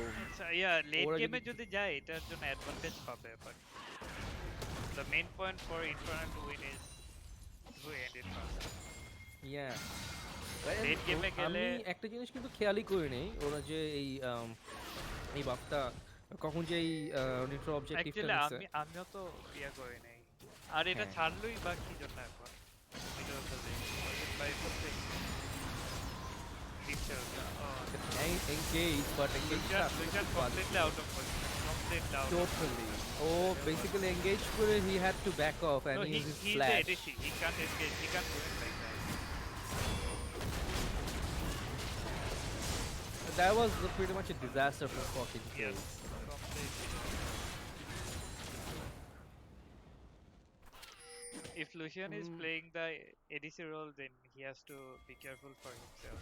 লেট ওরা গেমে যদি- যদি যায় এটার জন্য অ্যাডভান্টেজ পাবে but the main point for Infernal to win is to end it fast yeah Late game এ আমি গেলে- একটা জিনিস কিন্তু খেয়ালই করি নেই ওরা যে এই বাফটা কখন যে এই নিউট্রাল অবজেক্টিভটা অ্যাকচুয়ালি নিছে আমিও তো ইয়া করি নাই আর এটা হ্যাঁ। ছাড়লই বা কি জন্য এখন এটা হচ্ছে যে বাই প্রত্যেক পিকচার engage but engage দুইটা completely out of position complete out totally oh basically engage করে he had to back off and no use his he's flash a ADC he can't engage he can't win like that that was pretty much a disaster for fucking yes kills. completely if Lucian is playing the ADC role then he has to be careful for himself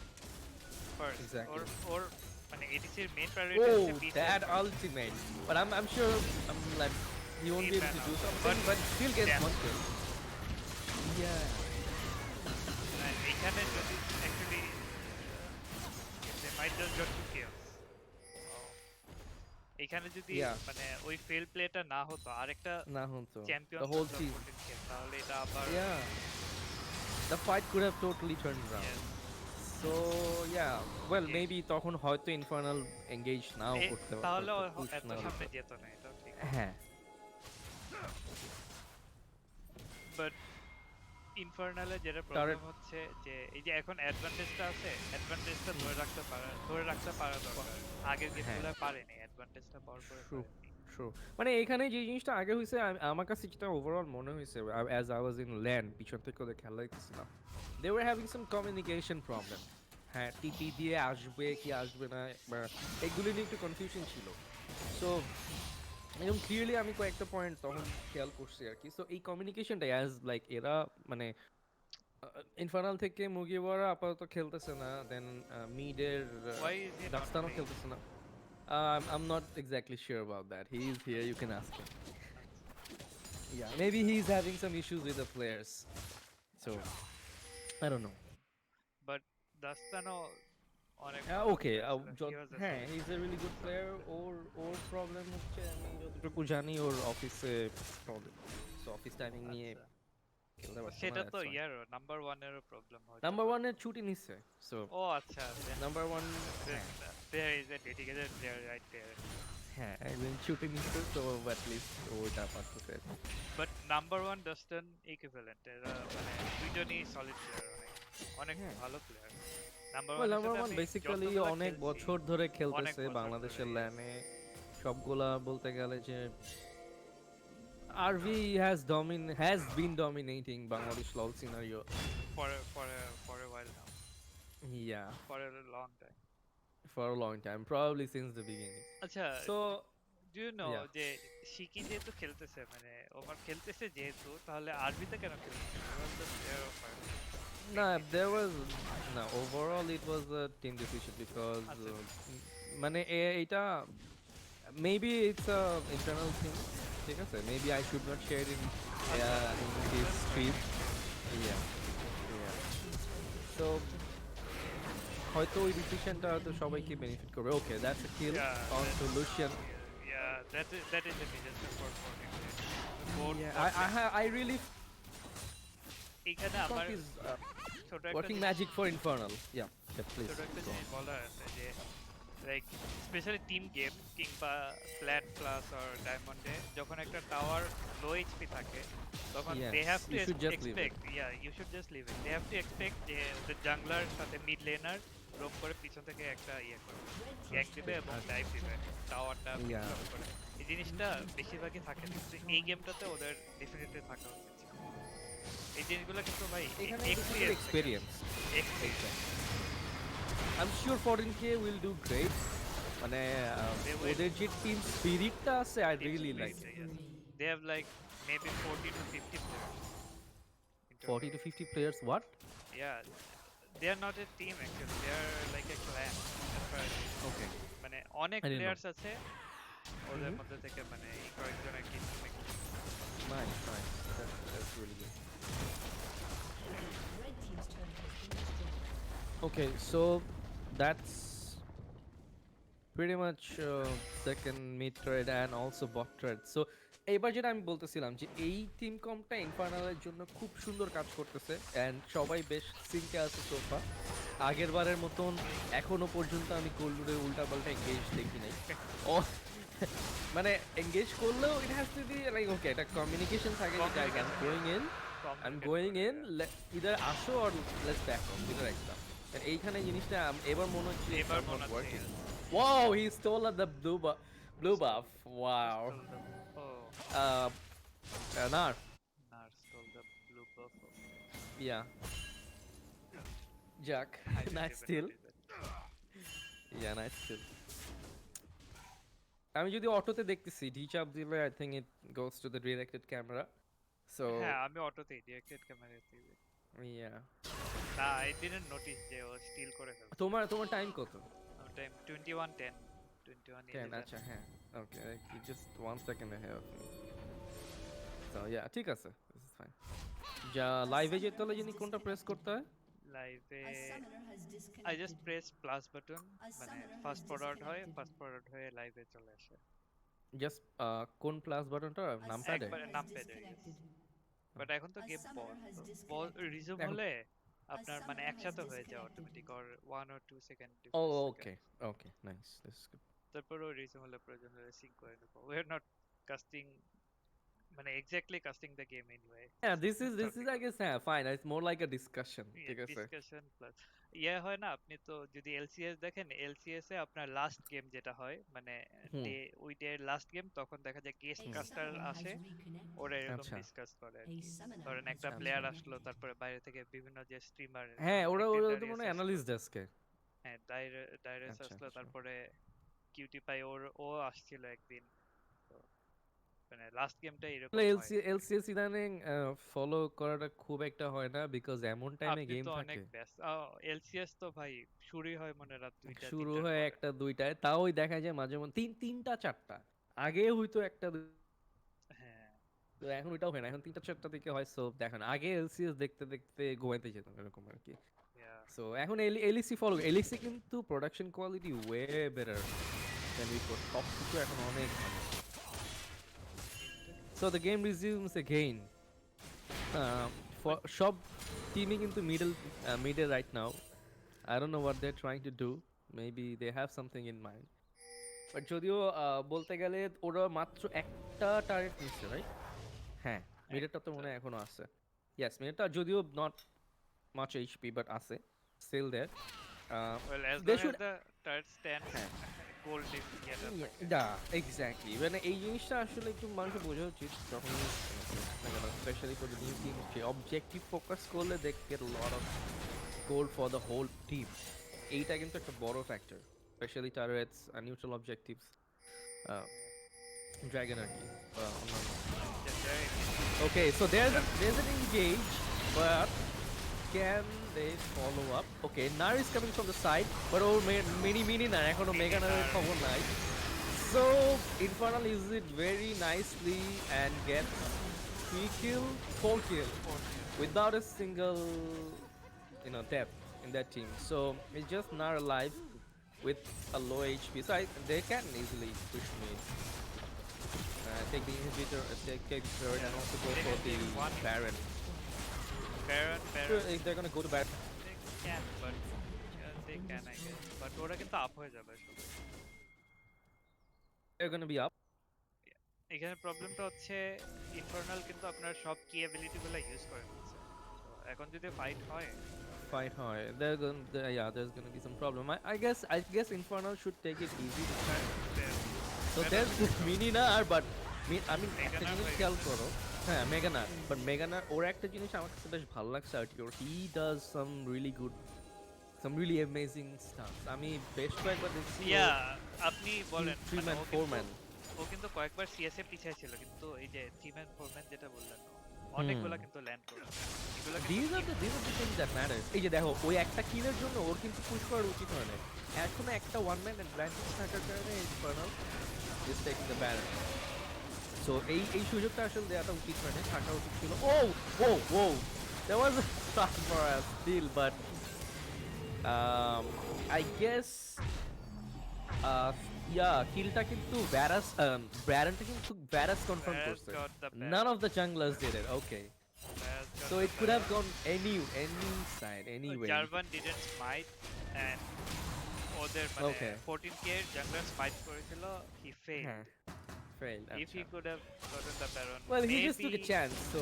first Exactly. or মানে ADC এর main priority Oh, হচ্ছে peace that first. ultimate! But I'm sure like he won't be able to do something, but still gets damn. one kill. Yeah. And এখানে যদি actually they might just got 2 kills এখানে যদি Yeah. মানে ওই fail প্লেটা না হতো আরেকটা না হতো চ্যাম্পিয়ন the whole team, তাহলে এটা আবার yeah, the fight could have totally turned around. Yes. So yeah, well Okay. maybe তখন হয়তো ইনফার্নাল এঙ্গেজ নাও করতে তাহলে করতে পুশ এত নাও সামনে দিত। যেত না, এটাও ঠিক। হ্যাঁ বাট ইনফার্নালে যেটা Turret. প্রবলেম হচ্ছে যে এই যে এখন অ্যাডভান্টেজটা আছে, অ্যাডভান্টেজটা ধরে রাখতে পারা দরকার। আগের গেমগুলো পারেনি, অ্যাডভান্টেজটা পাওয়ার পরে True. পারেনি। True. মানে এখানে যে জিনিসটা আগে হয়েছে আমার কাছে যেটা ওভারঅল মনে হয়েছে as I was in land পিছন থেকে ওদের খেলা দেখতেছিলাম they were having some communication problem. হ্যাঁ টিপি দিয়ে আসবে কি আসবে না বা এগুলি নিয়ে একটু কনফিউশন ছিল। সো এরকম ক্লিয়ারলি আমি কয়েকটা পয়েন্ট তখন খেয়াল করছি আর কি। সো এই কমিউনিকেশনটা অ্যাজ লাইক এরা মানে ইনফার্নাল থেকে মুগিওয়ারা আপাতত খেলতেছে না, দেন মিডের Why is he not দাস্তানও playing? খেলতেছে না। I'm not exactly sure about that. He is here, you can ask him. Yeah, maybe he's having some issues with the players. So, I don't know. But দাস্তানো অনেক Okay, he was a হ্যাঁ, solid he's a really good player. Or problem হচ্ছে আমি যতটুকু জানি ওর অফিসে problem. So office timing নিয়ে আচ্ছা। খেলতে পারছে না। সেটা তো that's why. ইয়ার নাম্বার 1 এরও প্রবলেম হচ্ছে। Number 1 এর ছুটি নিচ্ছে। So, ও আচ্ছা, number 1 then হ্যাঁ, there is a dedicated player right there. হ্যাঁ, একদিন ছুটি নিচ্ছে তো at least ওটা পারতেছে। বাট নাম্বার 1 ডাস্টন ইকুইভ্যালেন্ট, এরা মানে দুইজনই সলিড প্লেয়ার, অনেক হ্যাঁ। ভালো প্লেয়ার। নাম্বার Well, 1 number হিসেবে one আমি basically যতগুলা অনেক খেলছি, বছর ধরে অনেক খেলতেছে বছর বাংলাদেশের ধরে, ল্যানে সবগুলা বলতে গেলে যে RV has been dominating Bangladesh LoL scenario. for a while now, Yeah, for a long time. for a long time, probably since the beginning. আচ্ছা, So, do you know yeah. যে শিকি যেহেতু খেলতেছে, মানে ওভার খেলতেছে যেহেতু, তাহলে আরবিতে কেন খেলতেছে? He was the player of our Nah, team. there was overall it was a team decision because আচ্ছা। মানে এটা maybe it's a internal thing, ঠিক আছে, maybe I should not share it in this stream. Yeah, yeah. So হয়তো ওই ডিসিশনটা হয়তো সবাইকে বেনিফিট করবে। Okay that's a kill Yeah, on to Lucian. Yeah, that is a disaster for him. I really এখানে thought আমার he's ছোট একটা working জিনিস- magic for Infernal. Yeah, please. ছোট একটা go on. জিনিস বলার আছে যে লাইক স্পেশালি টিম গেম কিংবা ফ্ল্যাট ক্লাস আর ডায়মন্ডে যখন একটা টাওয়ার লো এইচপি থাকে তখন Yes, they have to you should just leave it. Expect, you should just leave it, they have to expect যে ওদের জাংলার সাথে মিড লেনার রোম করে পিছন থেকে একটা করে গ্যাং দিবে এবং ডাইভ দিবে টাওয়ারটা Yeah. পিক করে। এই জিনিসটা বেশিরভাগই থাকে না, কিন্তু এই গেমটাতে ওদের ডেফিনেটলি থাকা উচিত ছিল। এই জিনিসগুলো কিন্তু ভাই এখানে experience experience I'm sure 14K will do great. মানে They will. ওদের যে টিম স্পিরিটটা আছে I really like it. They have like maybe 40 to 50 players. in 40 total. to 50 players what? Yeah, they are not a team actually. They are like a clan. as far as I know. Okay. মানে অনেক I didn't know. Players আছে ওদের Mhm. মধ্যে থেকে, মানে এই কয়েকজন আর কি team A- Nice. That's really good. Red team's turret has been destroyed. Okay, so that's pretty much second mid trade and also bot trade. So এইবার যেটা আমি বলতেছিলাম যে এই টিম কমটা ইনফার্নালের জন্য খুব সুন্দর কাজ করতেছে এন্ড সবাই বেশ সিঙ্কে আছে সোফা। আগের বারের মতন এখনো পর্যন্ত আমি কোল্ডুরের উল্টাপাল্টা এঙ্গেজ দেখি নাই। ও মানে এঙ্গেজ করলেও it has to be like okay একটা কমিউনিকেশন থাকে যে I'm going in either আসো or let's back off, either একটা। আর এইখানে জিনিসটা এবার মনে হচ্ছে এবার it's মনে not হচ্ছে, working. yes. Wow, he stole the blue buff. Wow. Oh, Nar. Nar stole the blue buff. Yeah. Jack. I didn't Nice even steal. notice that. Yeah, nice steal. আমি যদি অটোতে দেখতেছি ডি চাপ দিলে I think it goes to the directed camera. So হ্যাঁ, আমি অটোতেই directed ক্যামেরাতেই দেখি। yeah. না, I didn't notice যে ও স্টিল করে ফেলছে। তোমার টাইম কত? টাইম 21:10 21:11 10 আচ্ছা হ্যাঁ ওকে just 1 second ahead of me. So yeah ঠিক আছে, this is fine. যা লাইভে যেতে হলে জানি কোনটা প্রেস করতে হয়? লাইভে A summoner has I disconnected. just press plus button A মানে summoner has ফাস্ট ফরওয়ার্ড হয় disconnected. ফাস্ট ফরওয়ার্ড হয়ে লাইভে চলে আসে জাস্ট কোন প্লাস বাটনটা A নামপ্যাডে? একবারে summoner has নামপ্যাডে disconnected. বাট এখন তো A game summoner pause has তো disconnected. রিজুম এখন হলে A আপনার মানে summoner has একসাথে হয়ে যায় disconnected. Automatic or 1 or 2 second ও ডিফারেন্স থাকে okay okay nice this is good. তারপরও রিজুম হলে প্রয়োজন হলে সিঙ্ক করে নেবো উই আর নট কাস্টিং মানে exactly casting the game anyway হ্যাঁ দিস ইজ আই গেস হ্যাঁ fine it's more like a discussion ঠিক আছে। ডিসকাশন প্লাস হয় না আপনি তো যদি এলসিএস দেখেন এলসিএস এ আপনার লাস্ট গেম যেটা হয় মানে হুম ডে ওই ডে লাস্ট গেম তখন দেখা যায় guest A custard summoner has আসে reconnected. ওরা এরকম আচ্ছা ডিসকাস করে আর A কি summoner ধরেন has একটা আচ্ছা প্লেয়ার reconnected. আসলো তারপরে বাইরে থেকে বিভিন্ন যে স্ট্রিমার হ্যাঁ ওরা একদিন ওরা তো ডারিয়াস মনে হয় আসলো অ্যানালিস্ট ডেস্কে। হ্যাঁ ডাইরেস আচ্ছা আসলো আচ্ছা তারপরে কিউটি পাই ও আসছিল একদিন তো মানে লাস্ট গেমটা এরকম হয় এলসিএস ইদানিং ফলো করাটা খুব একটা হয় না বিকজ এমন টাইমে আপনি গেম তো অনেক থাকে ব্যস্ত এলসিএস তো ভাই শুরুই হয় মনে রাত 2টা শুরু 3টার হয় পরে একটা দুইটায় তাও ওই দেখা যায় মাঝে মধ্যে তিনটা চারটা আগে হয়তো একটা হ্যাঁ তো এখন ওইটাও হয় না এখন তিনটা চারটা থেকে হয় সো দেখেন আগে এলসিএস দেখতে দেখতে ঘুমাইতে যেতাম এরকম আর কি yeah. সো এখন এলইসি ফলো এলইসি কিন্তু প্রোডাকশন কোয়ালিটি ওয়ে বেটার দেন বিফোর সব কিছু এখন অনেক ভালো so the game resumes again সব টিমই কিন্তু middle right now I don't know what they're trying to do. Maybe they have something in mind. But যদিও বলতে গেলে ওরা মাত্র একটা টার্গেট নিচ্ছে রাইট হ্যাঁ মিডেরটা তো মনে হয় এখনো আছে ইয়েস মিডেরটা যদিও নট মাচ এইচপি বাট আছে still there Well, as they long should as the third stands, হ্যাঁ gold is together. দা এক্স্যাক্টলি মানে এই জিনিসটা আসলে একটু মানুষের বোঝা উচিত যখন specially for the new team যে অবজেক্টিভ ফোকাস করলে they get lot of gold for the whole team এইটা কিন্তু একটা বড় factor specially targets neutral objectives dragon আর কি বা অন্যান্য okay so there's an engage but can they follow up okay Nar is coming from the side but oh mini na ekhono mega nar khobor nai so Infernal uses it very nicely and gets 4 kill without a single death in that team so it's just Nar alive with a low HP so they can easily push mid take the inhibitor take the turret and also go for the Baron Baron, Sure, if they're gonna go to Baron they can, but they can, I guess. But ওরা কিন্তু up হয়ে যাবে সবাই। they're gonna be up এখানে প্রবলেমটা হচ্ছে infernal কিন্তু আপনার সব কি অ্যাবিলিটি গুলো ইউজ করে নিচ্ছে তো এখন যদি ফাইট হয় fight hard. There's gonna be some problem. I guess Infernal should take it easy this time. So there's this mini nar, but I mean একটা Meganar জিনিস হয়ে খেয়াল গেছে। করো হ্যাঁ মেগানার বাট মেগানার ওর একটা জিনিস আমার কাছে বেশ ভালো লাগছে আর কি he does some really good some really amazing staff আমি বেশ কয়েকবার দেখছি ইয়া আপনি বলেন থ্রি মানে ম্যান ও ফোর কিন্তু- ম্যান ও কিন্তু কয়েকবার সিএস এ পিছিয়ে ছিল কিন্তু এই যে 3 ম্যান 4 ম্যান যেটা বললেন অনেকগুলা কিন্তু ল্যান্ড করেছে এগুলা these are কিন্তু the things that matters এই যে দেখো ওই একটা কিলের জন্য ওর কিন্তু পুশ করা উচিত হয় না এখনো একটা ওয়ান ম্যান অ্যাডভান্টেজ থাকার কারণে infernal is taking the balance so এই সুযোগটা আসলে দেওয়াটা উচিত হয় না থাকা উচিত ছিল ও ও ও there was a shot for a steal but I guess কিলটা কিন্তু ব্যারনটা কিন্তু ব্যারাস কনফার্ম Varus করছে got the none of the junglers did it okay Varus got so the it could have Baron. gone any side anyway জার্ভান didn't smite and ওদের মানে Okay. 14k এর জাঙ্গলার স্মাইট করেছিল he হ্যাঁ failed failed if he could have gotten the Baron well he just took a maybe- chance so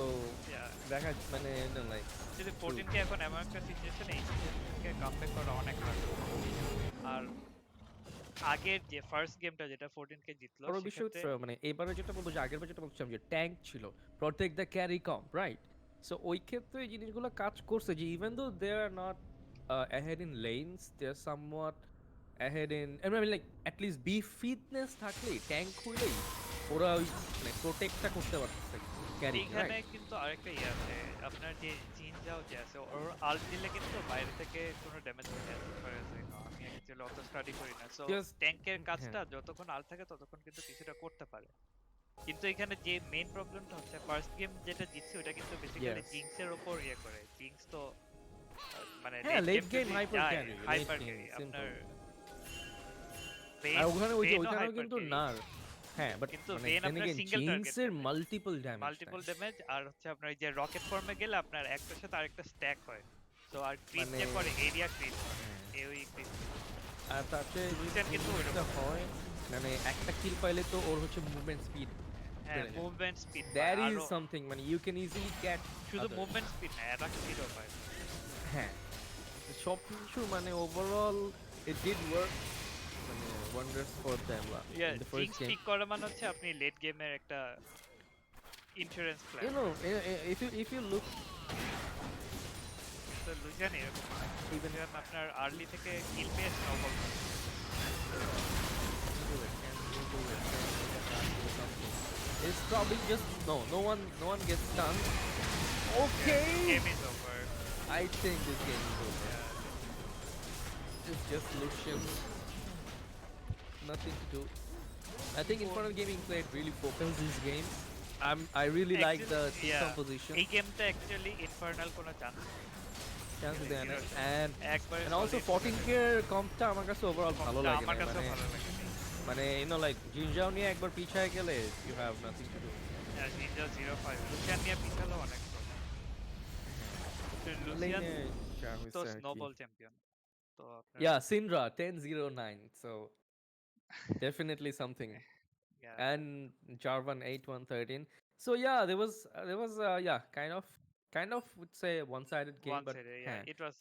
yeah দেখা মানে like যদি 14k এখন এমন একটা সিচুয়েশন এই সিচুয়েশনকে কামব্যাক করা অনেক hard আর আগের যে ফার্স্ট গেমটা যেটা 14k জিতলো বড় বিষয় সেক্ষেত্রে হচ্ছে মানে এবারে যেটা বলবো যে আগেরবার যেটা বলছিলাম যে ট্যাঙ্ক ছিল প্রত্যেক the carry comp right so ওই ক্ষেত্রে এই জিনিসগুলো কাজ করছে যে even though they are not ahead in lanes they are somewhat ahead in I mean like at least be fitness থাকলে ট্যাঙ্ক হইলেই ওরা ওই মানে প্রোটেক্টটা করতে পারতেছে ক্যারি এইখানে রাইট কিন্তু আরেকটা ইয়ে আছে আপনার যে জিন যাও যে আছে ওর আল্ট দিলে কিন্তু বাইরে থেকে কোনো ড্যামেজ করতে পারে না আমি অ্যাকচুয়ালি অত স্টাডি করি না সো Just- ট্যাঙ্কের কাজটা যতক্ষণ আল্ট থাকে ততক্ষণ কিন্তু কিছুটা করতে পারে কিন্তু এখানে যে মেইন প্রবলেমটা হচ্ছে ফার্স্ট গেম যেটা জিতছে ওটা কিন্তু বেসিক্যালি Yes. জিংসের উপর ইয়ে করে জিংস তো মানে হ্যাঁ লেট লেট গেম গেম যদি হাইপার যায় carry, late hyper game carry simple. আপনার আর ভেন ওখানে ওই যে ভেনও ওইখানেও হাইপার কিন্তু ক্যারি নার, হ্যাঁ বাট কিন্তু মানে ভেন দেন আপনার এগেইন সিঙ্গেল টার্গেট চেইনসের ড্যামেজ মাল্টিপল ড্যামেজ মাল্টিপল দেয়। ড্যামেজ আর হচ্ছে আপনার এই যে রকেট ফর্মে গেলে আপনার একটার সাথে আরেকটা স্ট্যাক হয় সো আর ক্রিপ মানে যে করে এরিয়া ক্রিপ করে হ্যাঁ, এওই ক্রিপ আর তার চেয়ে যে লুসিয়ান কিন্তু জিনিসটা ওইরকম হয় মানে একটা কিল পাইলে তো ওর হচ্ছে মুভমেন্ট স্পিড হ্যাঁ বেড়ে যায়। মুভমেন্ট স্পিড পায় দ্যাট ইজ আরো সামথিং, মানে ইউ ক্যান ইজিলি ক্যাচ শুধু মুভমেন্ট স্পিড না অ্যাটাক স্পিডও পায় হ্যাঁ সব কিছু মানে ওভারঅল ইট ডিড ওয়ার্ক, মানে wonders for them yeah in the first Jinx game. Pick করা মানে হচ্ছে আপনি লেট গেমের একটা insurance plan You know, if you look তো লুসিয়ান এরকম না। even লুসিয়ান আপনার আর্লি থেকে কিল পেয়ে snowball it's probably just no one gets stunned. Okay, game is over I think this game is over. It's just Lucian, nothing to do. I think Infernal Gaming played really focused this game. I really like the team composition. এই গেমটা actually infernal কোনো chance Chance Yeah, দেয় না। zero and একবারে and also solid 14k কমটা আমার কাছে overall ভালো লাগে আমার না, কাছেও মানে ভালো লাগে না মানে you know like জিনজাও নিয়ে একবার পিছায় গেলে you have nothing to do. Ninja 05 Lucien নিয়ে পিছালো অনেক লুসিয়ান Lane যা তো হইছে আর কি। স্নোবল চ্যাম্পিয়ন তো আপনার Yeah, Syndra 1009, so definitely something. yeah, And Jarvan 8113. So yeah, there was yeah, kind of would say one-sided game, one but side yeah huh. it was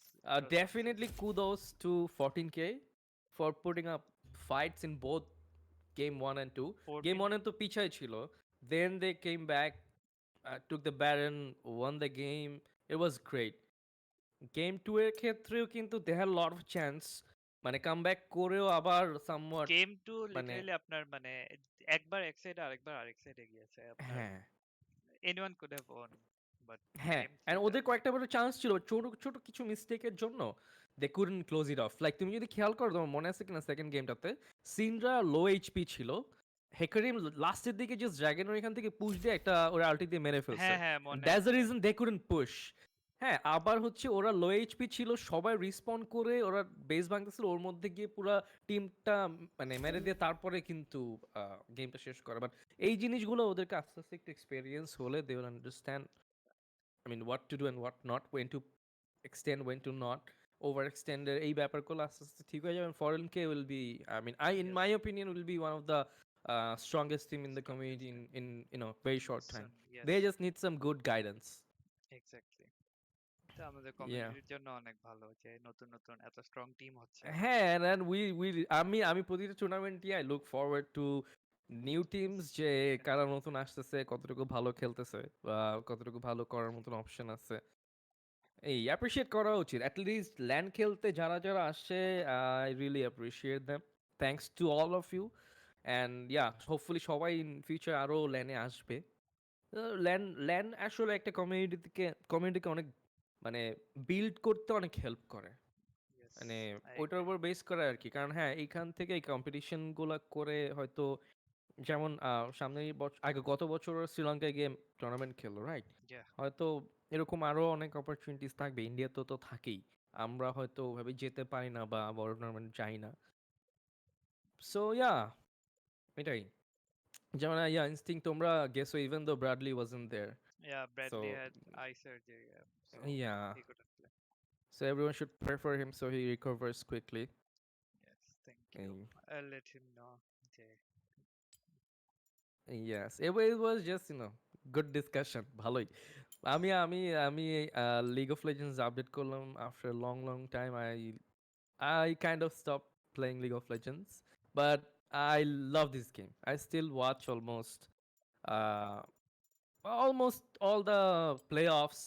Definitely kudos to 14k for putting up fights in both game 1 and 2. 14 Game 1 and 2 pichai chilo. Then they came back, took the Baron, won the game. It was great. Game 2 এর ক্ষেত্রেও কিন্তু they had a lot of chance, মানে comeback করেও আবার somewhat game 2 মানে literally আপনার মানে একবার এক সাইডে আরেকবার আরেক সাইডে গিয়েছে আপনার হ্যাঁ anyone could have won but হ্যাঁ, গেম and 3 ওদের কয়েকটা বড় চান্স ছিল ছোট ছোট কিছু মিস্টেকের জন্য they couldn't close it off. Like তুমি যদি খেয়াল করো, তোমার মনে আছে কিনা সেকেন্ড গেমটাতে সিনরা লো এইচপি ছিল, হেকারিম লাস্টের দিকে জাস্ট ড্রাগনের এখান থেকে পুশ দিয়ে একটা ওরা আল্টি দিয়ে মেরে ফেলছে, হ্যাঁ হ্যাঁ মনে দ্যাটস দ্য আছে রিজন দে কুডন্ট পুশ। হ্যাঁ, আবার হচ্ছে ওরা লো এইচপি ছিল, সবাই রিসপন্ড করে ওরা বেস ভাঙতেছিল, ওর মধ্যে গিয়ে পুরো টিমটা মানে মেরে দিয়ে তারপরে কিন্তু গেমটা শেষ করে। বাট এই জিনিসগুলো ওদেরকে আস্তে আস্তে একটু এক্সপেরিয়েন্স হলে they will understand, I mean, what to do and what not, when to extend, when to not overextend এই ব্যাপারগুলো আস্তে আস্তে ঠিক হয়ে যাবে। Foreign K will be, I mean, in yes my opinion, will be one of the strongest team in the strongest community team. in very short time. Soon, yes They just need some good guidance. Exactly এটা আমাদের Yeah. কমিউনিটির জন্য অনেক ভালো যে নতুন নতুন এত স্ট্রং টিম হচ্ছে হ্যাঁ, and we আমি প্রতিটা টুর্নামেন্টই I look forward to new teams, যে কারা নতুন আসতেছে, কতটুকু ভালো খেলতেছে বা কতটুকু ভালো করার মতন অপশন আছে, এই অ্যাপ্রিশিয়েট করা উচিত। অ্যাট লিস্ট ল্যান্ড খেলতে যারা যারা আসছে, I really appreciate them, thanks to all of you. And yeah, hopefully সবাই ইন ফিউচার আরও ল্যানে আসবে। ল্যান্ড ল্যান্ড আসলে একটা কমিউনিটিকে অনেক মানে বিল্ড করতে অনেক হেল্প করে, yes মানে I ওইটার agree উপর বেস করে আর কি। কারণ হ্যাঁ, এইখান থেকে এই কম্পিটিশনগুলো করে হয়তো যেমন সামনের বছর আগে গত বছর ওরা শ্রীলঙ্কায় গিয়ে টুর্নামেন্ট খেললো, রাইট? yeah হয়তো এরকম আরো অনেক অপরচুনিটিস থাকবে, ইন্ডিয়াতে তো থাকেই, আমরা হয়তো ওভাবে যেতে পারি না বা বড় টুর্নামেন্ট যাই না। সো ইয়া, এটাই যেমন ইয়া ইনস্টিং, তোমরা গেসো even though Bradley wasn't there, yeah so Bradley had eye surgery so yeah, he couldn't play so everyone should pray for him so he recovers quickly. yes thank you I'll let him know যে Yes, it was just good discussion, ভালোই। আমি League of Legends update করলাম after a long time. I kind of stopped playing League of Legends, but I love this game. I still watch uh, almost all the playoffs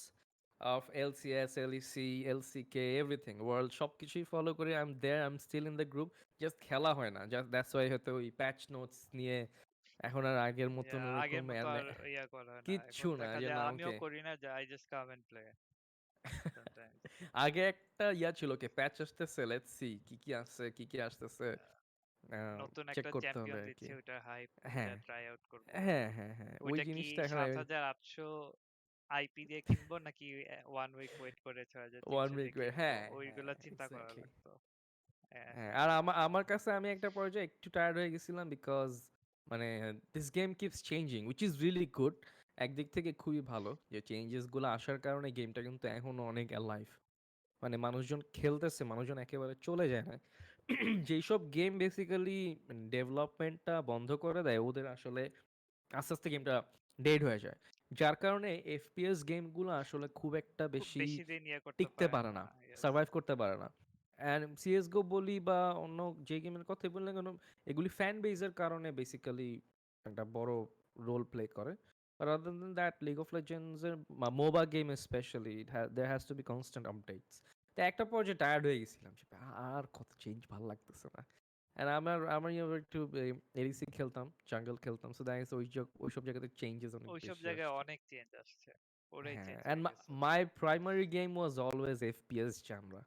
of LCS, LEC, LCK, everything. World সবকিছুই follow করি। I'm there, I'm still in the group. Just খেলা হয় না। Just that's why হয়তো ওই patch notes নিয়ে এখন আর আগের মতন আগের ওরকম মতো আর ইয়া করা হয় না কিচ্ছু এখন না, দেখা যে যায় না আমিও ওকে করি না যে I just come and play sometimes আগে একটা ইয়া ছিল, কি প্যাচ আসতেছে, লেটস সি কি কি আসছে, কি কি আসতেছে, নতুন চেক একটা করতে হবে চ্যাম্পিয়ন আর কি। দিচ্ছে ওটা হাইপ ওটা হ্যাঁ ট্রাই আউট করব হ্যাঁ হ্যাঁ হ্যাঁ, ওই ওইটা কি জিনিসটা এখন ৭,৮০০ আইপি দিয়ে কিনবো নাকি 1 উইক ওয়েট করে 6300 1 দিয়ে week wait, কিনবো হ্যাঁ ওইগুলো হ্যাঁ চিন্তা করা এক্স্যাক্টলি। লাগতো। হ্যাঁ, হ্যাঁ, আর আমার কাছে আমি একটা পর্যায়ে একটু টায়ার্ড হয়ে গেছিলাম বিকজ মানে this game keeps changing which is really good. একদিক থেকে খুবই ভালো যে চেঞ্জেস গুলো আসার কারণে গেমটা কিন্তু এখনো অনেক অ্যালাইভ। মানে মানুষজন খেলতেছে, মানুষজন একেবারে চলে যায় না। যেইসব গেম বেসিক্যালি ডেভেলপমেন্টটা বন্ধ করে দেয় ওদের আসলে আস্তে আস্তে গেমটা ডেড হয়ে যায়, যার কারণে এফপিএস গেমগুলো আসলে খুব একটা খুব বেশি বেশি দিন ইয়ে করতে টিকতে পারে পারে না। না, Yes. সার্ভাইভ করতে পারে না। অ্যান্ড সিএসগো বলি বা অন্য যে গেমের কথাই বললেন কেন, এগুলি ফ্যান বেজের কারণে বেসিক্যালি একটা বড় রোল প্লে করে। But other than that, League of Legends এর MOBA game specially there has to be constant updates. তো একটা পর্যায়ে টায়ার্ড হয়ে গেছিলাম যে আর কত চেঞ্জ ভালো লাগতেছে না। And আমার একটু এডিসি খেলতাম, জাঙ্গল খেলতাম, সো দ্যাট ওইসব জায়গাতে চেঞ্জেস অনেক ওইসব বেশি জায়গায় আসছে। অনেক চেঞ্জ আসছে, পুরাই হ্যাঁ, চেঞ্জ and হয়ে গেছে। my primary game was always FPS genre.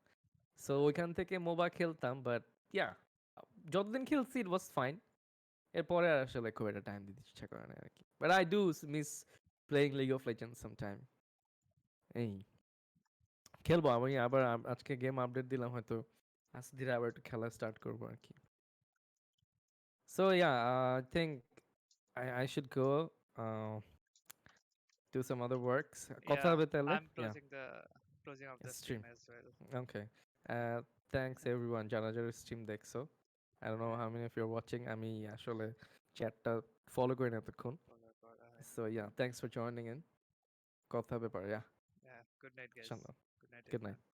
So ওইখান থেকে মোবা খেলতাম, বাট ইয়া যতদিন খেলছি ইট ওয়াজ ফাইন। এরপরে আর আসলে খুব একটা টাইম দিতে ইচ্ছা করে না আর কি, but I do miss playing league of legends sometime. এই খেলবো আমি আবার, আজকে গেম আপডেট দিলাম, হয়তো আস্তে ধীরে আবার একটু খেলা স্টার্ট করবো আর কি। So yeah I think I should go uh, do some other works. কথা Yeah, হবে তাহলে, I'm yeah, closing of the stream stream. as well. Okay. Thanks everyone যারা যারা স্ট্রিম দেখছো। I don't know how many of you are watching. আমি আসলে চ্যাটটা follow করি না এতক্ষণ। Follow করা হয়নি। So yeah, thanks for joining in. কথা হবে পরে, yeah. Yeah, good night guys. Inshallah. Good night Good night. everyone.